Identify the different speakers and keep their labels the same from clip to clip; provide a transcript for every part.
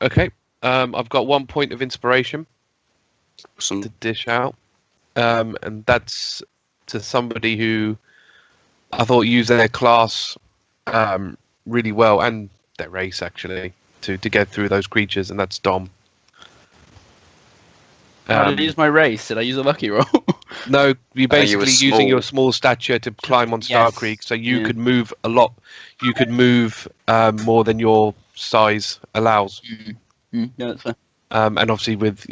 Speaker 1: Okay. I've got 1 point of inspiration to dish out, and that's to somebody who I thought used their class really well, and their race actually, to get through those creatures, and that's Dom.
Speaker 2: Did I use my race? Did I use a lucky roll?
Speaker 1: No, you're basically using your small stature to climb on Starkriek, so you could move a lot. You could move more than your size allows.
Speaker 2: Yeah, that's fair.
Speaker 1: And obviously with,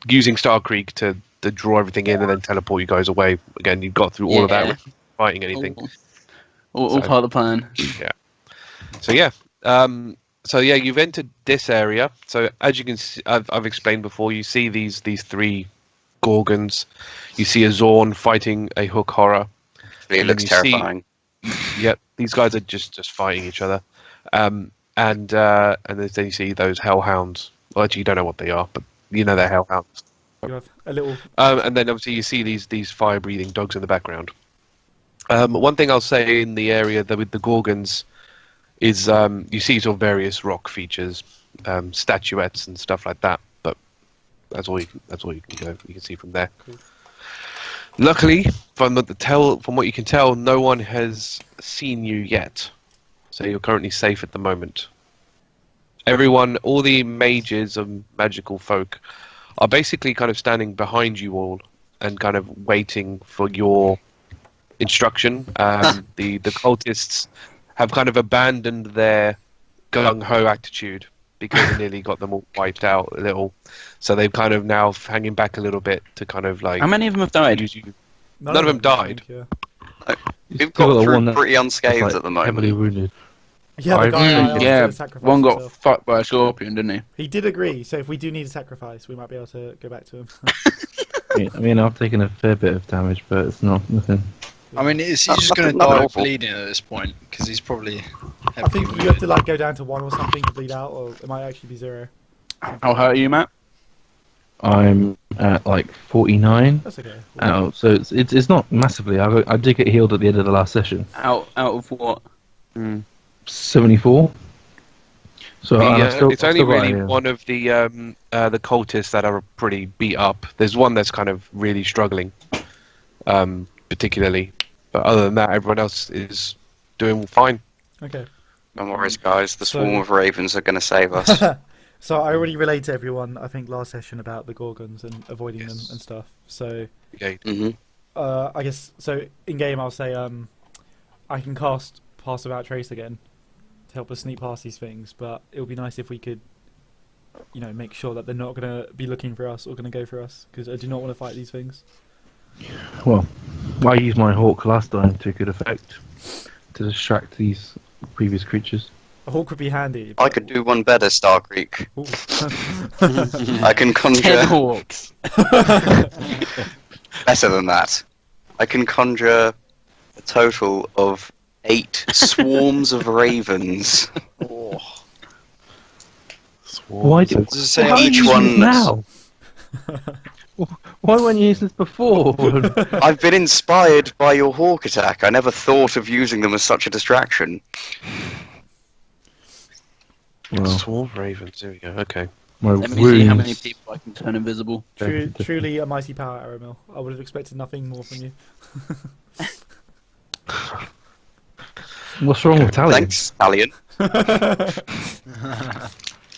Speaker 1: using Starkriek to draw everything in and then teleport you guys away, again, you've got through all of that without fighting anything.
Speaker 2: All part of the plan.
Speaker 1: Yeah. So you've entered this area. So as you can see, I've explained before, you see these 3 Gorgons. You see a Zorn fighting a Hook Horror.
Speaker 3: It looks terrifying.
Speaker 1: These guys are just fighting each other. And then you see those Hellhounds. Well, actually, you don't know what they are, but you know they're Hellhounds.
Speaker 4: You have a little.
Speaker 1: And then obviously you see these fire-breathing dogs in the background. One thing I'll say in the area with the Gorgons is you see sort of various rock features, statuettes and stuff like that. But that's all you can see from there.
Speaker 4: Cool.
Speaker 1: Luckily, from what you can tell, no one has seen you yet, so you're currently safe at the moment. Everyone, all the mages and magical folk, are basically kind of standing behind you all and kind of waiting for your instruction. The cultists have kind of abandoned their gung-ho attitude because it nearly got them all wiped out a little. So they've kind of now hanging back a little bit to kind of like...
Speaker 2: How many of them have died?
Speaker 1: None of them died.
Speaker 3: We've got through pretty unscathed at the moment.
Speaker 5: Heavily wounded.
Speaker 4: Yeah, the guy
Speaker 2: one got fucked by a scorpion, didn't he?
Speaker 4: He did agree, so if we do need a sacrifice, we might be able to go back to him.
Speaker 5: I mean, I've taken a fair bit of damage, but it's nothing.
Speaker 6: I mean, he's just going to die bleeding at this point, because he's probably...
Speaker 4: I think you have to like go down to 1 or something to bleed out, or it might actually be 0.
Speaker 2: How hurt are you, Matt?
Speaker 5: I'm at like 49.
Speaker 4: That's okay.
Speaker 5: Out, so it's not massively. I did get healed at the end of the last session.
Speaker 2: Out of what?
Speaker 5: 74. So
Speaker 1: it's only really one of the cultists that are pretty beat up. There's one that's kind of really struggling, particularly. But other than that, everyone else is doing fine.
Speaker 4: Okay.
Speaker 3: No worries, guys. The swarm of ravens are going to save us.
Speaker 4: So I already relayed to everyone, I think, last session about the Gorgons and avoiding them and stuff. So, I guess, so in-game I'll say I can cast Pass Without Trace again to help us sneak past these things, but it would be nice if we could, make sure that they're not going to be looking for us or going to go for us, because I do not want to fight these things.
Speaker 5: Well, I used my Hawk last time to good effect to distract these previous creatures.
Speaker 4: A hawk would be handy.
Speaker 3: I could do one better, Starkriek. I can conjure...
Speaker 2: 10 hawks!
Speaker 3: Better than that. I can conjure a total of 8 swarms of ravens.
Speaker 5: Why
Speaker 3: each one
Speaker 5: now? Why weren't you using this before?
Speaker 3: I've been inspired by your hawk attack. I never thought of using them as such a distraction.
Speaker 1: Well, swarm ravens, there we go, okay.
Speaker 2: Let me see how many people I can turn invisible.
Speaker 4: Truly a mighty power, Aramil. I would have expected nothing more from you.
Speaker 5: What's wrong with Talion?
Speaker 3: Thanks, Talion.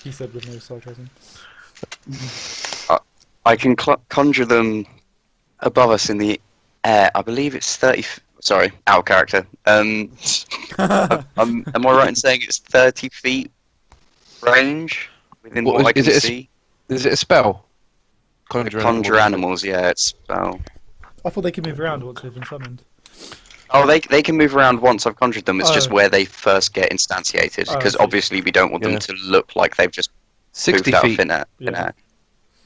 Speaker 4: He said with no sarcasm.
Speaker 3: I can conjure them above us in the air. I believe it's 30... Sorry, out of character. Am I right in saying it's 30 feet range within what I can see?
Speaker 1: Is it a spell?
Speaker 3: Conjure animals, yeah, it's a spell.
Speaker 4: I thought they could move around once they've been summoned.
Speaker 3: Oh, they can move around once I've conjured them. It's just where they first get instantiated, because obviously we don't want them to look like they've just
Speaker 1: 60
Speaker 3: poofed
Speaker 1: feet.
Speaker 3: out thin air.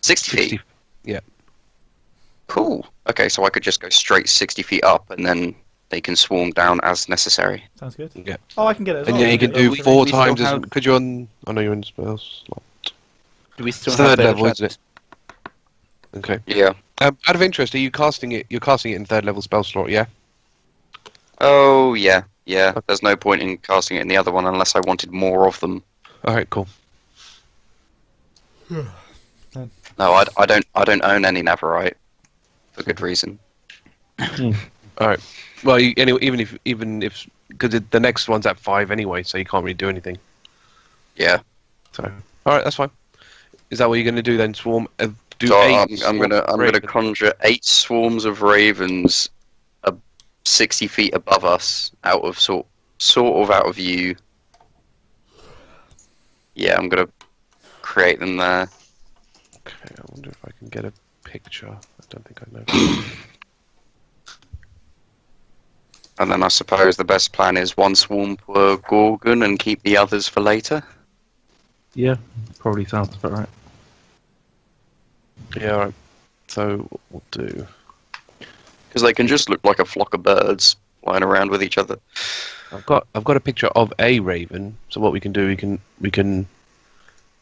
Speaker 3: 60 feet?
Speaker 1: Yeah.
Speaker 3: Cool. Okay, so I could just go straight 60 feet up, and then they can swarm down as necessary.
Speaker 4: Sounds good.
Speaker 1: Yeah.
Speaker 4: Oh, I can get it as well.
Speaker 1: And yeah, you can do 4 times as... Because you're on... I know you're in spell slot.
Speaker 2: Do we still
Speaker 1: have
Speaker 2: 3rd
Speaker 1: level, isn't it? Okay.
Speaker 3: Yeah.
Speaker 1: Out of interest, are you casting it? You're casting it in 3rd level spell slot, yeah?
Speaker 3: Oh, yeah. Yeah, there's no point in casting it in the other one unless I wanted more of them.
Speaker 1: Alright, cool.
Speaker 3: No, I don't own any Netherite for good reason.
Speaker 1: All right. Well, anyway, even if because the next one's at 5 anyway, so you can't really do anything.
Speaker 3: Yeah.
Speaker 1: So, all right, that's fine. Is that what you're going to do then? Swarm? Do
Speaker 3: So
Speaker 1: 8
Speaker 3: I'm gonna
Speaker 1: ravens?
Speaker 3: conjure 8 swarms of ravens, 60 feet above us, out of sort of out of view. Yeah, I'm gonna create them there.
Speaker 1: Okay, I wonder if I can get a picture. I don't think I know.
Speaker 3: And then I suppose the best plan is 1 swarm per Gorgon and keep the others for later.
Speaker 5: Yeah, probably sounds about right.
Speaker 1: Yeah, all right. So what we'll do?
Speaker 3: Because they can just look like a flock of birds flying around with each other.
Speaker 1: I've got a picture of a raven. So what we can do, we can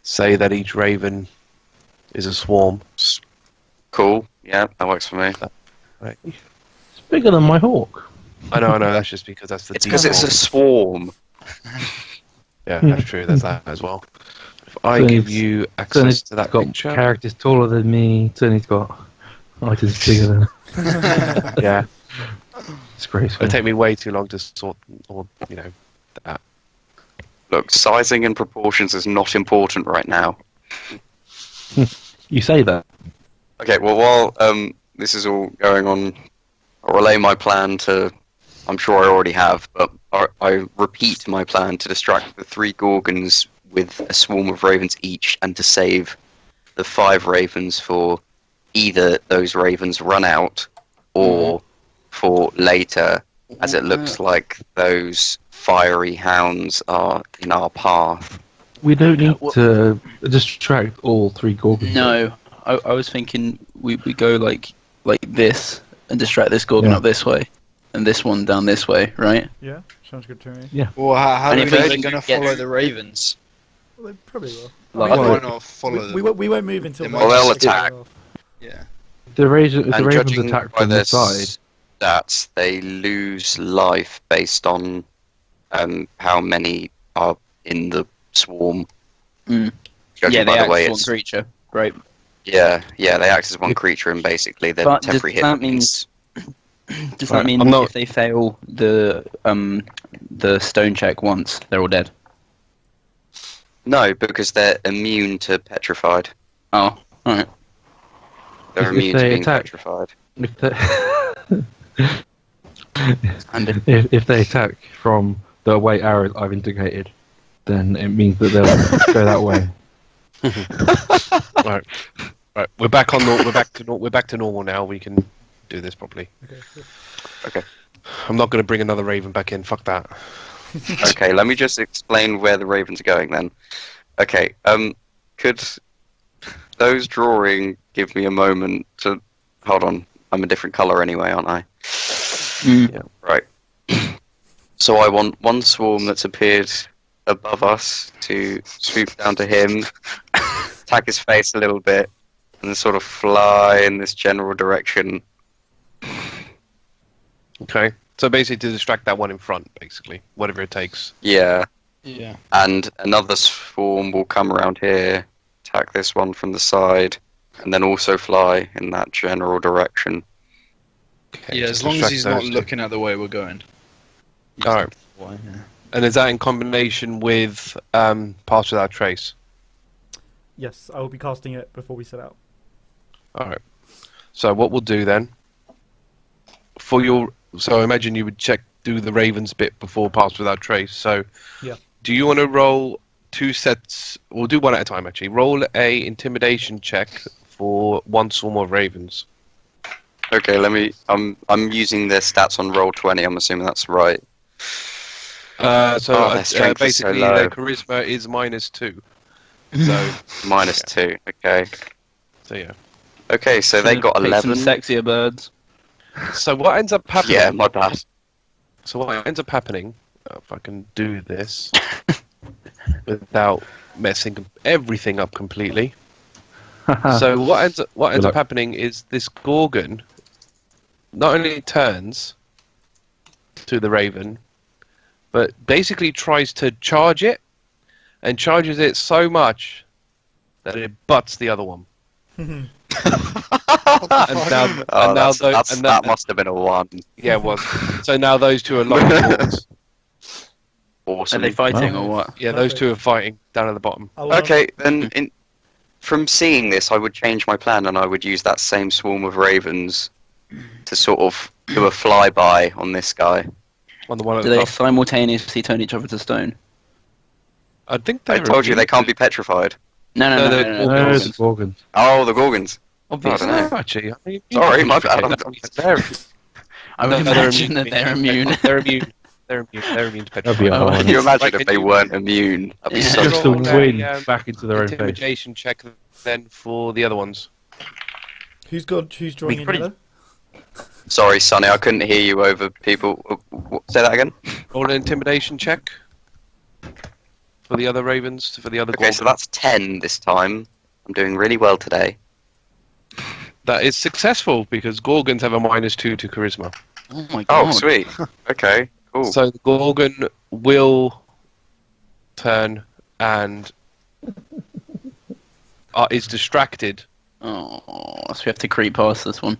Speaker 1: say that each raven is a swarm.
Speaker 3: Cool. Yeah, that works for me.
Speaker 1: Right.
Speaker 5: It's bigger than my hawk.
Speaker 1: I know. That's just because that's the.
Speaker 3: It's because it's a
Speaker 1: default.
Speaker 3: swarm.
Speaker 1: Yeah, that's true. There's that as well. If I
Speaker 5: So
Speaker 1: give
Speaker 5: it's-
Speaker 1: you access to that
Speaker 5: got
Speaker 1: picture,
Speaker 5: characters taller than me. Tony's got items bigger than.
Speaker 1: yeah,
Speaker 5: It's graceful.
Speaker 1: it'll take me way too long to sort, or that.
Speaker 3: Look, sizing and proportions is not important right now.
Speaker 5: You say that.
Speaker 3: Okay, well, while this is all going on, I'll relay my plan to. I'm sure I already have, but I repeat my plan to distract the 3 Gorgons with a swarm of ravens each, and to save the 5 ravens for either those ravens run out, or for later, as it looks like those fiery hounds are in our path.
Speaker 5: We don't need to distract all 3 Gorgons.
Speaker 2: No, I was thinking we go like this and distract this Gorgon
Speaker 5: Yeah.
Speaker 2: up this way, and this one down this way, right?
Speaker 4: Yeah, sounds good to me.
Speaker 6: Well, how
Speaker 2: And
Speaker 6: do
Speaker 2: if
Speaker 6: you know
Speaker 2: they
Speaker 6: they're going to
Speaker 2: get-
Speaker 6: follow the ravens?
Speaker 4: Well, they probably will.
Speaker 2: Like-
Speaker 4: I mean,
Speaker 6: Why not follow them?
Speaker 4: we won't move until.
Speaker 6: Well,
Speaker 3: they'll
Speaker 4: they get
Speaker 3: attack.
Speaker 4: off.
Speaker 6: Yeah.
Speaker 5: The Ravens
Speaker 3: And judging
Speaker 5: attack
Speaker 3: by
Speaker 5: from
Speaker 3: their
Speaker 5: the side.
Speaker 3: stats, they lose life based on how many are in the swarm.
Speaker 2: Mm.
Speaker 3: Judging
Speaker 2: Yeah, they
Speaker 3: by the
Speaker 2: act
Speaker 3: way
Speaker 2: as one
Speaker 3: it's
Speaker 2: creature, right?
Speaker 3: yeah, they act as one creature, and basically they're
Speaker 2: But does
Speaker 3: temporary hit
Speaker 2: that mean-
Speaker 3: points.
Speaker 2: Does
Speaker 1: Right,
Speaker 2: that mean
Speaker 1: I'm not-
Speaker 2: if they fail the stone check once, they're all dead?
Speaker 3: No, because they're immune to petrified.
Speaker 2: Oh, alright.
Speaker 3: They're
Speaker 5: If
Speaker 3: immune to
Speaker 5: they
Speaker 3: being
Speaker 5: attack-
Speaker 3: petrified.
Speaker 5: If they,
Speaker 2: Handy.
Speaker 5: if they attack from the way arrows I've indicated, then it means that they'll go that way.
Speaker 1: Right, we're back on. We're back to normal now. We can do this properly.
Speaker 4: Okay. Cool.
Speaker 3: Okay.
Speaker 1: I'm not going to bring another raven back in. Fuck that.
Speaker 3: Okay, let me just explain where the ravens are going then. Okay, could those drawing give me a moment to hold on? I'm a different colour anyway, aren't I?
Speaker 2: Mm.
Speaker 3: Right. So I want 1 swarm that's appeared above us to swoop down to him, attack his face a little bit, and then sort of fly in this general direction.
Speaker 1: Okay. So basically, to distract that one in front, basically, whatever it takes.
Speaker 3: Yeah.
Speaker 6: Yeah.
Speaker 3: And another swarm will come around here, attack this one from the side, and then also fly in that general direction.
Speaker 1: Okay,
Speaker 6: Yeah,
Speaker 1: so
Speaker 6: as long as
Speaker 1: distract
Speaker 6: he's not
Speaker 1: those two.
Speaker 6: looking at the way we're going.
Speaker 1: All right.
Speaker 6: Why, yeah.
Speaker 1: And is that in combination with Pass Without Trace?
Speaker 4: Yes, I will be casting it before we set out.
Speaker 1: All right. So what we'll do then, so I imagine you would do the Ravens bit before Pass Without Trace. So
Speaker 4: Yeah.
Speaker 1: do you want to roll 2 sets? We'll do one at a time actually. Roll a intimidation check for 1 swarm of Ravens.
Speaker 3: Okay, let me. I'm using their stats on roll 20. I'm assuming that's right.
Speaker 1: So
Speaker 3: their strength is so
Speaker 1: basically
Speaker 3: low.
Speaker 1: their charisma is -2. So
Speaker 3: -2. Okay.
Speaker 1: so yeah.
Speaker 3: Okay, so they got
Speaker 2: Pick
Speaker 3: 11.
Speaker 2: some sexier birds.
Speaker 1: So what ends up happening?
Speaker 3: Yeah, my bad.
Speaker 1: So what ends up happening, if I can do this without messing everything up completely. So what ends
Speaker 5: Good
Speaker 1: up
Speaker 5: luck.
Speaker 1: happening is this Gorgon not only turns to the Raven, but basically tries to charge it, and charges it so much that it butts the other one.
Speaker 3: Oh,
Speaker 1: and
Speaker 3: that must have been a 1.
Speaker 1: Yeah, it was. So now those two are locked swords.
Speaker 3: Awesome.
Speaker 2: Are they fighting or what?
Speaker 1: Yeah, those two are fighting down at the bottom.
Speaker 3: Okay, then from seeing this, I would change my plan and I would use that same swarm of ravens to sort of do a flyby on this guy.
Speaker 1: On the one at
Speaker 2: Do
Speaker 1: the
Speaker 2: they
Speaker 1: top.
Speaker 2: simultaneously turn each other to stone?
Speaker 1: I think
Speaker 3: I told you they can't be petrified.
Speaker 2: No.
Speaker 5: No, it's Gorgons.
Speaker 3: Oh, the Gorgons.
Speaker 2: Obviously.
Speaker 3: I don't know.
Speaker 1: Actually,
Speaker 3: Sorry, my bad.
Speaker 2: I would imagine that they're immune.
Speaker 1: They're immune. They're immune to
Speaker 5: That'd be
Speaker 1: petrified.
Speaker 5: a hard
Speaker 3: Can you
Speaker 5: one.
Speaker 3: imagine
Speaker 1: Right,
Speaker 3: if they weren't immune? That'd be
Speaker 2: Yeah.
Speaker 3: so
Speaker 5: Just to
Speaker 1: Roll a,
Speaker 5: win back into their own face.
Speaker 1: intimidation check then for the other ones.
Speaker 4: Who's drawing in yellow?
Speaker 3: Sorry, Sonny, I couldn't hear you over people. Say that again?
Speaker 1: Roll an intimidation check for the other ravens, for the other
Speaker 3: Okay, so
Speaker 1: Gorgon.
Speaker 3: that's 10 this time. I'm doing really well today.
Speaker 1: That is successful because Gorgons have a -2 to charisma.
Speaker 2: Oh my god.
Speaker 3: Oh, sweet. Okay, cool.
Speaker 1: So the Gorgon will turn and is distracted.
Speaker 2: Oh, so we have to creep past this one.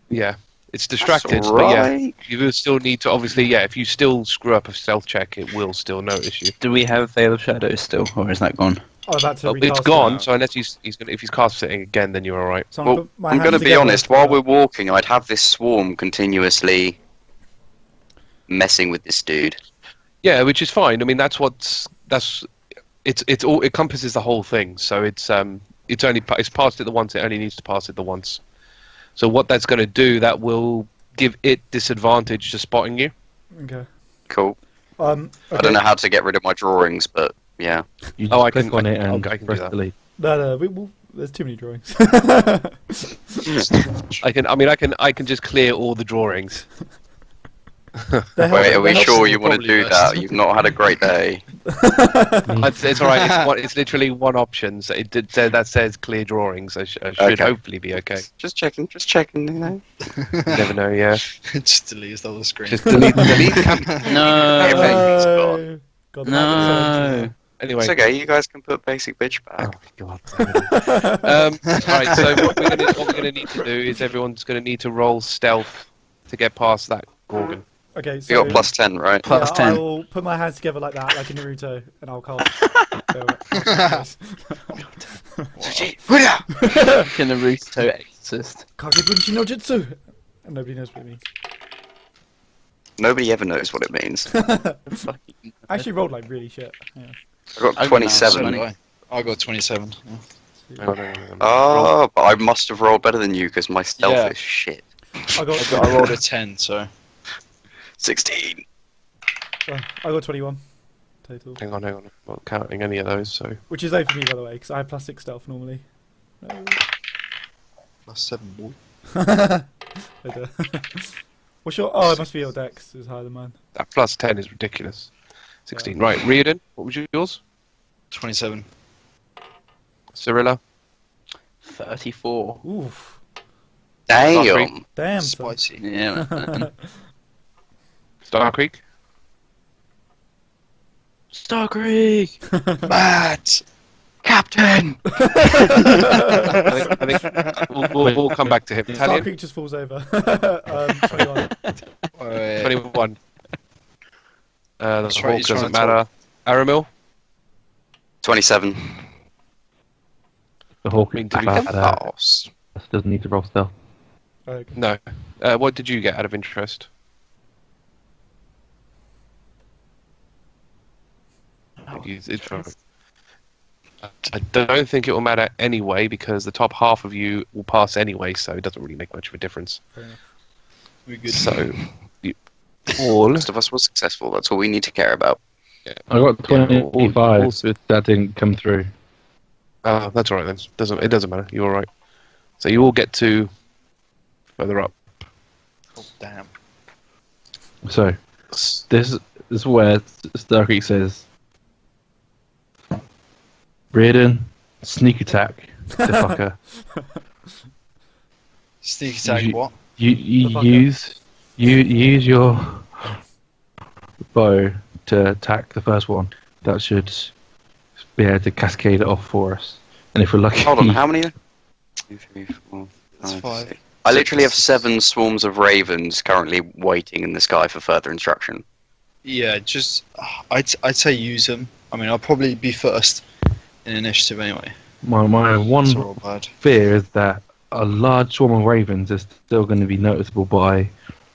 Speaker 1: Yeah, it's distracted,
Speaker 3: That's
Speaker 1: but yeah,
Speaker 3: alright.
Speaker 1: you will still need to, obviously, yeah, if you still screw up a stealth check, it will still notice you.
Speaker 2: Do we have Veil of Shadows still, or is that gone?
Speaker 4: Oh, that's a
Speaker 1: Well, it's gone, so unless he's gonna, if he's cast it again, then you're alright.
Speaker 4: So
Speaker 3: Well, I'm going to be honest, while we're walking, I'd have this swarm continuously messing with this dude.
Speaker 1: Yeah, which is fine. I mean, it's all, it encompasses the whole thing, so it's passed it the once, it only needs to pass it the once. So what that's going to do, that will give it disadvantage to spotting you.
Speaker 4: Okay.
Speaker 3: Cool.
Speaker 4: Okay.
Speaker 3: I don't know how to get rid of my drawings, but yeah.
Speaker 5: You
Speaker 1: Oh,
Speaker 5: just
Speaker 1: I
Speaker 5: click
Speaker 1: can-
Speaker 5: on it
Speaker 1: I-
Speaker 5: and
Speaker 1: I can do
Speaker 5: press
Speaker 1: that.
Speaker 5: delete.
Speaker 4: No, there's too many drawings.
Speaker 1: I can just clear all the drawings.
Speaker 3: Wait, are we sure you want to
Speaker 6: probably
Speaker 3: do
Speaker 6: best.
Speaker 3: that? You've not had a great day.
Speaker 1: It's alright. It's literally one option. So that says clear drawings. So should
Speaker 3: Okay.
Speaker 1: hopefully be okay.
Speaker 3: Just checking, you know.
Speaker 1: You never know. Yeah.
Speaker 6: Just delete the whole screen.
Speaker 1: Just delete.
Speaker 2: No.
Speaker 3: Everything's gone.
Speaker 4: God, the map
Speaker 2: No.
Speaker 1: Anyway.
Speaker 3: It's okay, you guys can put basic bitch
Speaker 1: Oh
Speaker 3: back.
Speaker 1: my god. Alright. So what we're gonna need to do is everyone's gonna need to roll stealth to get past that Gorgon.
Speaker 4: Okay,
Speaker 3: You
Speaker 4: so
Speaker 3: got plus 10, right?
Speaker 2: Plus 10.
Speaker 4: I will put my hands together like that, like in Naruto, and I'll cast.
Speaker 2: Can the Ruto exorcist?
Speaker 4: Kage Bunchi no Jutsu! And nobody knows what it means.
Speaker 3: Nobody ever knows what it means.
Speaker 4: I actually rolled like really shit. Yeah.
Speaker 3: I got
Speaker 2: I got
Speaker 3: 27.
Speaker 2: nice.
Speaker 6: I got 27. Yeah.
Speaker 1: Hang on.
Speaker 3: Oh, but I must have rolled better than you because my stealth
Speaker 6: Yeah.
Speaker 3: is shit.
Speaker 4: I got
Speaker 6: I rolled a 10, so
Speaker 3: 16.
Speaker 4: I got 21 total,
Speaker 1: Hang on. I'm not counting any of those. So
Speaker 4: which is low for me by the way, because I have +6 stealth normally. No.
Speaker 6: plus 7 boy.
Speaker 4: I do. What's your? Oh, it must be your dex is higher than mine.
Speaker 1: that plus 10 is ridiculous. 16. Right, Riardon. What was yours?
Speaker 6: 27.
Speaker 1: Cirilla.
Speaker 2: 34.
Speaker 4: Oof.
Speaker 3: Damn.
Speaker 4: Damn. son.
Speaker 6: Spicy.
Speaker 2: Yeah. man.
Speaker 1: Starkriek.
Speaker 2: Starkriek!
Speaker 6: Matt!
Speaker 3: Captain!
Speaker 1: I think we'll come back to him. Talion.
Speaker 4: Starkriek just falls over. 21.
Speaker 6: Wait,
Speaker 1: 21. The
Speaker 6: He's
Speaker 1: hawk
Speaker 6: trying to
Speaker 1: doesn't matter. Aramil.
Speaker 3: 27.
Speaker 5: The Hawk
Speaker 1: I mean,
Speaker 5: is
Speaker 1: to be
Speaker 3: Boss.
Speaker 5: doesn't need to roll stealth.
Speaker 4: Okay.
Speaker 1: No. What did you get out of interest? I don't think it will matter anyway because the top half of you will pass anyway, so it doesn't really make much of a difference.
Speaker 4: Fair enough.
Speaker 6: we're good.
Speaker 1: So, you all.
Speaker 3: Most of us were successful. That's all we need to care about.
Speaker 5: I got
Speaker 1: Yeah, all-
Speaker 5: 25, but that didn't come through.
Speaker 1: Oh, that's all right then. It doesn't matter. You're all right. So you all get to further up.
Speaker 6: Oh, damn.
Speaker 5: So, this is where Starkriek says, Riardon, sneak attack, the fucker.
Speaker 6: Sneak attack,
Speaker 5: You-
Speaker 6: what?
Speaker 5: You
Speaker 4: The fucker.
Speaker 5: use your bow to attack the first one. That should be able to cascade it off for us. And if we're lucky,
Speaker 3: Hold on, how many? 2, 3, 4,
Speaker 6: That's
Speaker 3: 5,
Speaker 6: 5.
Speaker 3: 6. I literally have 7 swarms of ravens currently waiting in the sky for further instruction.
Speaker 6: Yeah, just I'd say use them. I mean, I'll probably be first in initiative anyway.
Speaker 5: my
Speaker 6: It's
Speaker 5: one
Speaker 6: all bad.
Speaker 5: fear is that a large swarm of ravens is still going to be noticeable by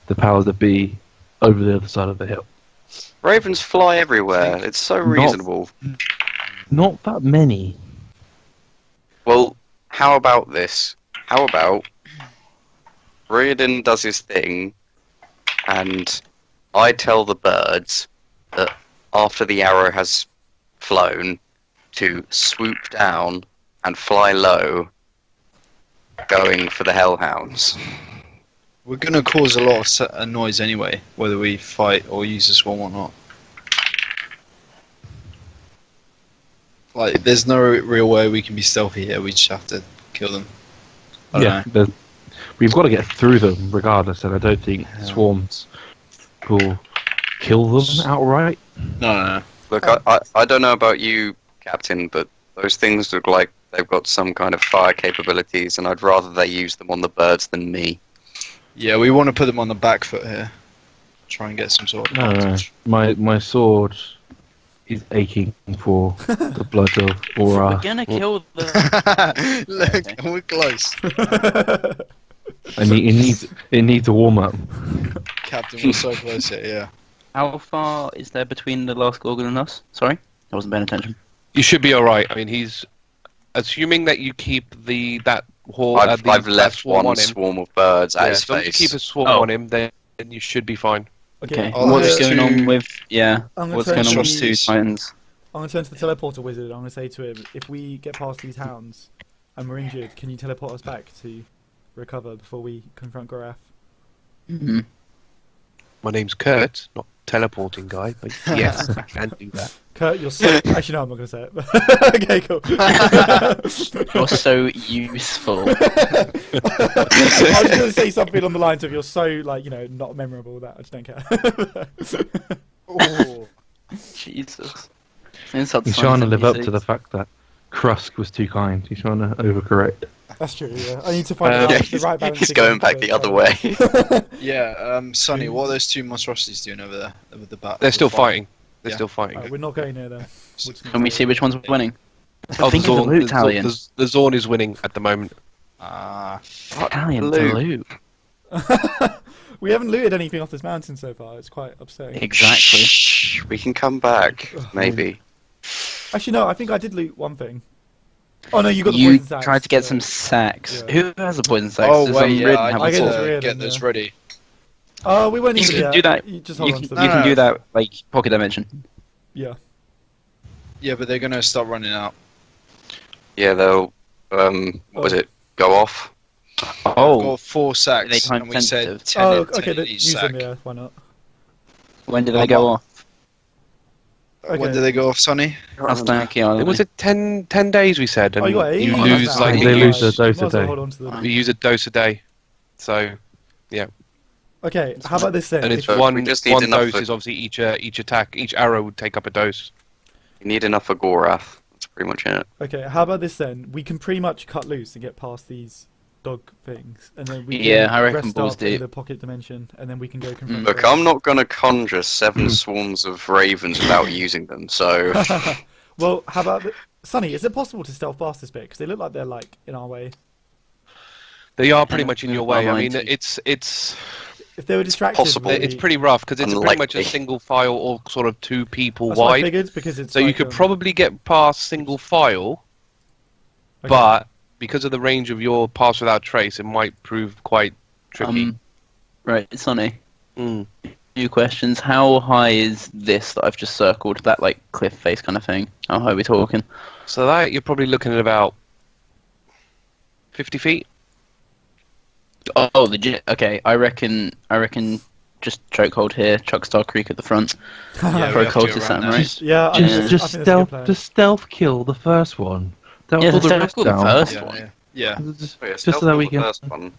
Speaker 5: the powers that be over the other side of the hill.
Speaker 3: Ravens fly everywhere. It's so reasonable.
Speaker 5: Not that many.
Speaker 3: Well, how about this? How about Riardon does his thing, and I tell the birds that after the arrow has flown, to swoop down and fly low, going for the hellhounds.
Speaker 6: We're gonna cause a lot of noise anyway, whether we fight or use the swarm or not. Like, there's no real way we can be stealthy here. We just have to kill them. I don't know.
Speaker 5: We've got to get through them regardless, and I don't think swarms will kill them outright.
Speaker 6: No.
Speaker 3: Look, I don't know about you, Captain, but those things look like they've got some kind of fire capabilities, and I'd rather they use them on the birds than me.
Speaker 6: Yeah, we want to put them on the back foot here. Try and get some sort of
Speaker 5: No.
Speaker 6: advantage.
Speaker 5: My sword is aching for the blood of
Speaker 2: We're
Speaker 5: Aura.
Speaker 2: gonna kill the.
Speaker 6: Look, we're close.
Speaker 5: And it needs a warm up.
Speaker 6: Captain, we're so close here, yeah.
Speaker 2: How far is there between the last Gorgon and us? Sorry, I wasn't paying attention.
Speaker 1: You should be alright. I mean, he's assuming that you keep that horde.
Speaker 3: I've left one swarm of birds at his
Speaker 1: as long as you
Speaker 3: face.
Speaker 1: keep a swarm on him, then you should be fine.
Speaker 2: Okay.
Speaker 6: Oh,
Speaker 2: What's
Speaker 6: there's
Speaker 2: going on
Speaker 6: two-
Speaker 2: with
Speaker 4: I'm gonna
Speaker 2: What's
Speaker 4: turn
Speaker 2: going on with
Speaker 6: to
Speaker 2: two
Speaker 6: these-
Speaker 2: Titans?
Speaker 4: I'm going to turn to the teleporter wizard. I'm going to say to him, if we get past these hounds and we're injured, can you teleport us back to recover before we confront Gorath?
Speaker 2: Mm-hmm.
Speaker 1: My name's Kurt, not teleporting guy, but yes, I can do that.
Speaker 4: Kurt, you're so... Actually, no, I'm not going to say it. Okay, cool.
Speaker 2: You're so useful.
Speaker 4: I was going to say something on the lines of you're so, like, not memorable that I just don't care.
Speaker 6: Oh.
Speaker 2: Jesus. Insults
Speaker 5: He's trying to live up to
Speaker 2: 76.
Speaker 5: the fact that Krusk was too kind. He's trying to overcorrect.
Speaker 4: That's true, yeah. I need to find
Speaker 1: Yeah,
Speaker 4: the right balance.
Speaker 3: He's going back the other way.
Speaker 6: Yeah, Sonny, what are those two monstrosities doing over there? With the bat?
Speaker 1: They're still fighting. They're
Speaker 6: Yeah.
Speaker 1: still fighting.
Speaker 4: We're not going near them.
Speaker 2: Can we see which one's winning?
Speaker 1: Oh,
Speaker 2: Think of the loot, Talion.
Speaker 1: the Zorn is winning at the moment.
Speaker 2: Talion
Speaker 3: loot.
Speaker 2: to loot.
Speaker 4: We haven't looted anything off this mountain so far. It's quite upsetting.
Speaker 2: Exactly.
Speaker 3: Shh, we can come back, maybe.
Speaker 4: Actually, no, I think I did loot one thing. Oh no, you got the
Speaker 2: You
Speaker 4: poison sacks.
Speaker 2: tried to get
Speaker 4: so-
Speaker 2: some sacks.
Speaker 4: Yeah.
Speaker 2: Who has a poison sack?
Speaker 6: Oh,
Speaker 2: Does
Speaker 6: wait, yeah,
Speaker 2: Riardon
Speaker 6: I
Speaker 2: have
Speaker 4: I
Speaker 6: need
Speaker 4: get
Speaker 2: a
Speaker 4: this
Speaker 2: sword?
Speaker 6: to
Speaker 4: Riardon,
Speaker 6: get those
Speaker 4: yeah.
Speaker 6: ready.
Speaker 4: Oh, we won't
Speaker 2: You
Speaker 4: even
Speaker 2: can do that.
Speaker 4: You just
Speaker 2: You
Speaker 4: hold on
Speaker 2: can,
Speaker 4: to
Speaker 2: you
Speaker 4: them.
Speaker 2: can do that, like, pocket dimension.
Speaker 4: Yeah.
Speaker 6: Yeah, but they're gonna start running out.
Speaker 3: Yeah, they'll, what was it, go off?
Speaker 6: We've
Speaker 2: Oh,
Speaker 6: got 4 sacks,
Speaker 2: They time
Speaker 6: and we said
Speaker 2: sensitive.
Speaker 6: 10,
Speaker 4: Oh,
Speaker 6: 10
Speaker 4: okay,
Speaker 6: in
Speaker 4: then
Speaker 6: each
Speaker 4: use
Speaker 6: sack.
Speaker 4: them, yeah, why not?
Speaker 2: when did they go off?
Speaker 4: Okay.
Speaker 6: When did they go off, Sonny?
Speaker 2: How stanky are
Speaker 1: It was
Speaker 2: they?
Speaker 1: it 10 days we said, and
Speaker 4: Oh, you got 8?
Speaker 1: you
Speaker 4: Oh,
Speaker 1: lose
Speaker 4: that's
Speaker 1: like
Speaker 4: nice.
Speaker 5: They
Speaker 1: you
Speaker 5: lose a
Speaker 1: use,
Speaker 5: dose
Speaker 4: Might
Speaker 5: a
Speaker 4: as well
Speaker 5: day.
Speaker 4: hold on to them.
Speaker 1: you use a dose a day. So
Speaker 4: Okay, how about this then?
Speaker 1: and it's
Speaker 3: So
Speaker 1: one
Speaker 3: we just need
Speaker 1: one
Speaker 3: enough
Speaker 1: dose
Speaker 3: for-
Speaker 1: is obviously each attack, each arrow would take up a dose.
Speaker 3: You need enough for Gorath. That's pretty much it.
Speaker 4: Okay, how about this then? We can pretty much cut loose and get past these dog things, and then we
Speaker 2: Yeah,
Speaker 4: can
Speaker 2: I reckon
Speaker 4: rest
Speaker 2: balls
Speaker 4: up in
Speaker 2: deep.
Speaker 4: the pocket dimension, and then we can go confront.
Speaker 3: Look, I'm not going to conjure 7 swarms of ravens without using them, so...
Speaker 4: Well, how about Sonny? Is it possible to stealth past this bit? Because they look like they're like in our way.
Speaker 1: They are pretty much in your way. I mean,
Speaker 2: Alrighty.
Speaker 1: it's
Speaker 4: If they were distracted,
Speaker 3: possible.
Speaker 4: maybe-
Speaker 1: it's pretty rough because it's pretty much a
Speaker 3: Unlikely.
Speaker 1: single file or sort of 2 people
Speaker 4: That's what I
Speaker 1: wide.
Speaker 4: figured because it's
Speaker 1: So you
Speaker 4: like,
Speaker 1: could probably get past single file,
Speaker 4: okay.
Speaker 1: but because of the range of your pass without trace, it might prove quite tricky.
Speaker 2: Right, Sonny.
Speaker 1: Mm.
Speaker 2: Few questions. How high is this that I've just circled? That like cliff face kind of thing. How high are we talking?
Speaker 1: So that you're probably looking at about 50 feet.
Speaker 2: Oh, legit. Okay, I reckon. Just chokehold here. Chuck Starkriek at the front.
Speaker 6: Yeah,
Speaker 2: Pro
Speaker 6: we have to
Speaker 2: cultist,
Speaker 6: around
Speaker 2: something,
Speaker 6: there.
Speaker 2: right?
Speaker 4: Yeah, I
Speaker 2: Just-
Speaker 4: think
Speaker 5: Just
Speaker 4: that's a good
Speaker 5: stealth,
Speaker 4: plan.
Speaker 5: just stealth kill the first one. Don't
Speaker 2: Yeah,
Speaker 5: pull the
Speaker 2: stealth
Speaker 5: rest
Speaker 2: kill the
Speaker 5: down.
Speaker 2: first
Speaker 6: Yeah,
Speaker 2: one.
Speaker 6: yeah.
Speaker 5: Just,
Speaker 3: Oh, yeah,
Speaker 5: just
Speaker 3: stealth
Speaker 5: so that
Speaker 3: kill
Speaker 5: we
Speaker 3: the
Speaker 5: can.
Speaker 3: first one.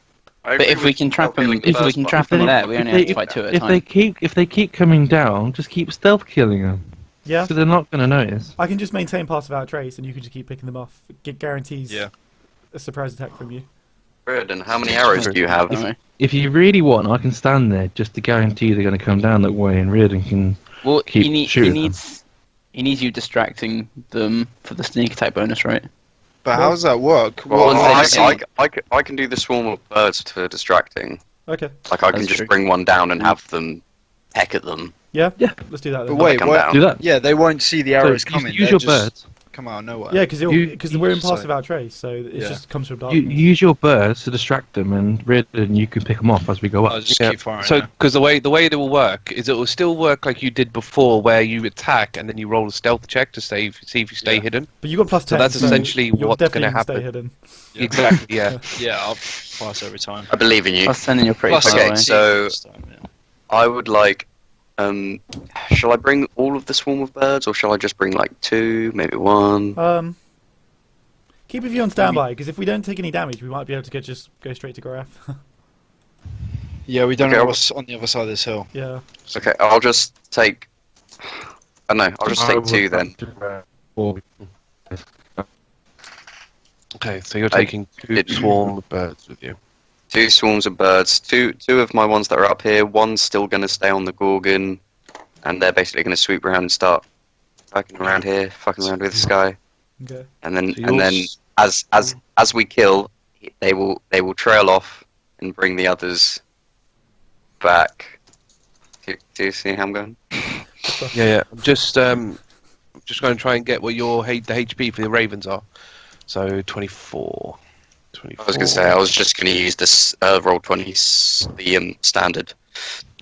Speaker 3: I
Speaker 2: But
Speaker 3: agree
Speaker 2: if we
Speaker 3: with
Speaker 2: can trap
Speaker 3: stealth killing
Speaker 2: them,
Speaker 3: the
Speaker 2: if we
Speaker 3: first
Speaker 2: can
Speaker 3: one.
Speaker 2: trap them there, we only have to fight 2 at a
Speaker 5: If
Speaker 2: time.
Speaker 5: they keep coming down, just keep stealth killing them.
Speaker 4: Yeah.
Speaker 5: So they're not going to notice.
Speaker 4: I can just maintain pass without trace, and you can just keep picking them off. It guarantees
Speaker 6: Yeah.
Speaker 4: a surprise attack from you.
Speaker 3: Riardon, how many arrows do you have?
Speaker 2: Anyway.
Speaker 5: If you really want, I can stand there just to guarantee they're going to come down that way, and Riardon can
Speaker 2: Well,
Speaker 5: keep
Speaker 2: he
Speaker 5: shooting
Speaker 2: needs you distracting them for the sneak attack bonus, right?
Speaker 6: But how does that work?
Speaker 3: Well,
Speaker 2: Well,
Speaker 3: I can do the swarm of birds for distracting.
Speaker 4: Okay.
Speaker 3: Like I can
Speaker 2: That's
Speaker 3: just
Speaker 2: true.
Speaker 3: bring one down and have them peck at them.
Speaker 4: Yeah.
Speaker 5: Yeah.
Speaker 4: Let's do that
Speaker 6: But
Speaker 4: then.
Speaker 6: wait,
Speaker 3: come
Speaker 6: what?
Speaker 3: down.
Speaker 5: do that.
Speaker 6: Yeah, they won't see the arrows
Speaker 5: So
Speaker 6: coming.
Speaker 5: use
Speaker 6: they'll
Speaker 5: your
Speaker 6: just
Speaker 5: birds.
Speaker 6: come out of nowhere.
Speaker 4: Yeah, because
Speaker 5: You-
Speaker 4: we're in pass
Speaker 6: sorry.
Speaker 4: without trace, so it
Speaker 6: Yeah.
Speaker 4: just comes from
Speaker 5: You,
Speaker 4: darkness.
Speaker 5: use your birds to distract them, and Riardon, you can pick them off as we go
Speaker 6: I'll
Speaker 5: up.
Speaker 6: just
Speaker 1: Yeah.
Speaker 6: keep firing.
Speaker 1: So,
Speaker 6: now.
Speaker 1: because the way it will work is it will still work like you did before, where you attack and then you roll a stealth check to see if you stay
Speaker 6: Yeah.
Speaker 1: hidden.
Speaker 4: But you got plus 10.
Speaker 1: So that's essentially
Speaker 4: you're
Speaker 1: what's
Speaker 4: definitely
Speaker 1: gonna
Speaker 4: gonna stay
Speaker 1: happen.
Speaker 4: hidden.
Speaker 6: Yeah.
Speaker 1: Exactly. Yeah.
Speaker 6: Yeah, I'll pass every time.
Speaker 3: I believe in you.
Speaker 2: Plus 10 in your pretty
Speaker 6: Plus
Speaker 2: far
Speaker 3: okay,
Speaker 2: away.
Speaker 3: so-
Speaker 6: this time, yeah.
Speaker 3: I would like. Shall I bring all of the swarm of birds, or shall I just bring like 2, maybe 1?
Speaker 4: Keep a view on standby, because if we don't take any damage, we might be able to just go straight to Graf.
Speaker 6: Yeah, we don't
Speaker 3: Okay,
Speaker 6: know
Speaker 3: I'll-
Speaker 6: what's on the other side of this hill.
Speaker 4: Yeah.
Speaker 3: Okay, I'll just take. I don't know. I'll just take 2 then.
Speaker 1: Okay, so you're
Speaker 3: I
Speaker 1: taking 2
Speaker 3: did-
Speaker 1: swarm of birds with you.
Speaker 3: 2 swarms of birds. Two of my ones that are up here. One's still going to stay on the Gorgon, and they're basically going to sweep around and start fucking around here, fucking around with this guy.
Speaker 4: Okay.
Speaker 3: And then
Speaker 1: So yours-
Speaker 3: as we kill, they will trail off and bring the others back. Do you see how I'm going?
Speaker 1: Yeah. Just going to try and get what your the HP for the Ravens are. So 24.
Speaker 3: I was going to say I was just going to use this roll 20s, the standard.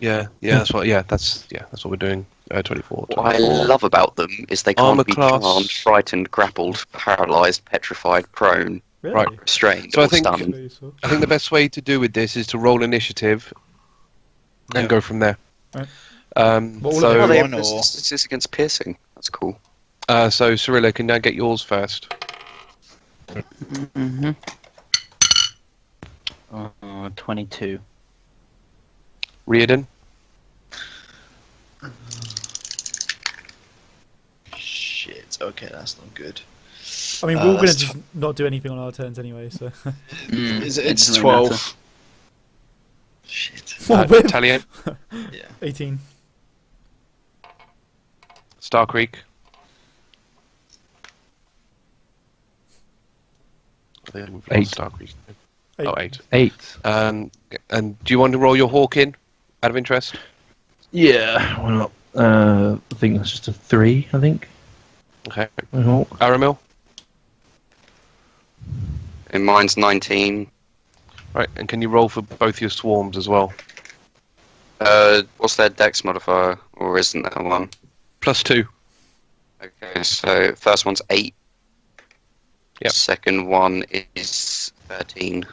Speaker 1: Yeah. That's what we're doing. 24.
Speaker 3: What I
Speaker 1: 24.
Speaker 3: love about them is they
Speaker 1: Armor
Speaker 3: can't be
Speaker 1: class.
Speaker 3: charmed, frightened, grappled, paralysed, petrified, prone,
Speaker 4: Really?
Speaker 1: Right.
Speaker 3: restrained,
Speaker 1: So I
Speaker 3: or
Speaker 1: think-
Speaker 3: stunned.
Speaker 4: Very useful.
Speaker 1: I think the best way to do with this is to roll initiative and
Speaker 6: Yeah.
Speaker 1: go from there.
Speaker 4: Right.
Speaker 1: So
Speaker 4: What will it
Speaker 3: Oh,
Speaker 4: be?
Speaker 3: they
Speaker 6: One
Speaker 3: have
Speaker 6: or-
Speaker 3: this against piercing. That's cool.
Speaker 1: so Cirilla, can I get yours first?
Speaker 2: Mm-hmm. 22.
Speaker 1: Riardon?
Speaker 6: Shit, okay, that's not good.
Speaker 4: I mean, we're all going to
Speaker 6: that's
Speaker 4: just not do anything on our turns anyway, so.
Speaker 6: It's
Speaker 2: It doesn't
Speaker 6: 12.
Speaker 2: matter.
Speaker 6: Shit.
Speaker 4: Whip.
Speaker 1: Talion?
Speaker 6: Yeah.
Speaker 4: 18.
Speaker 1: Starkriek? I think we've lost
Speaker 5: 8.
Speaker 1: Starkriek.
Speaker 4: 8.
Speaker 1: Oh, 8.
Speaker 5: 8.
Speaker 1: And do you want to roll your hawk in, out of interest?
Speaker 5: Yeah, why not? I think that's just a 3, I think.
Speaker 1: Okay.
Speaker 5: Oh,
Speaker 1: Aramil?
Speaker 3: And mine's 19.
Speaker 1: Right, and can you roll for both your swarms as well?
Speaker 3: What's their dex modifier? Or isn't there one?
Speaker 1: +2.
Speaker 3: Okay, so first one's 8.
Speaker 1: Yep.
Speaker 3: Second one is 13.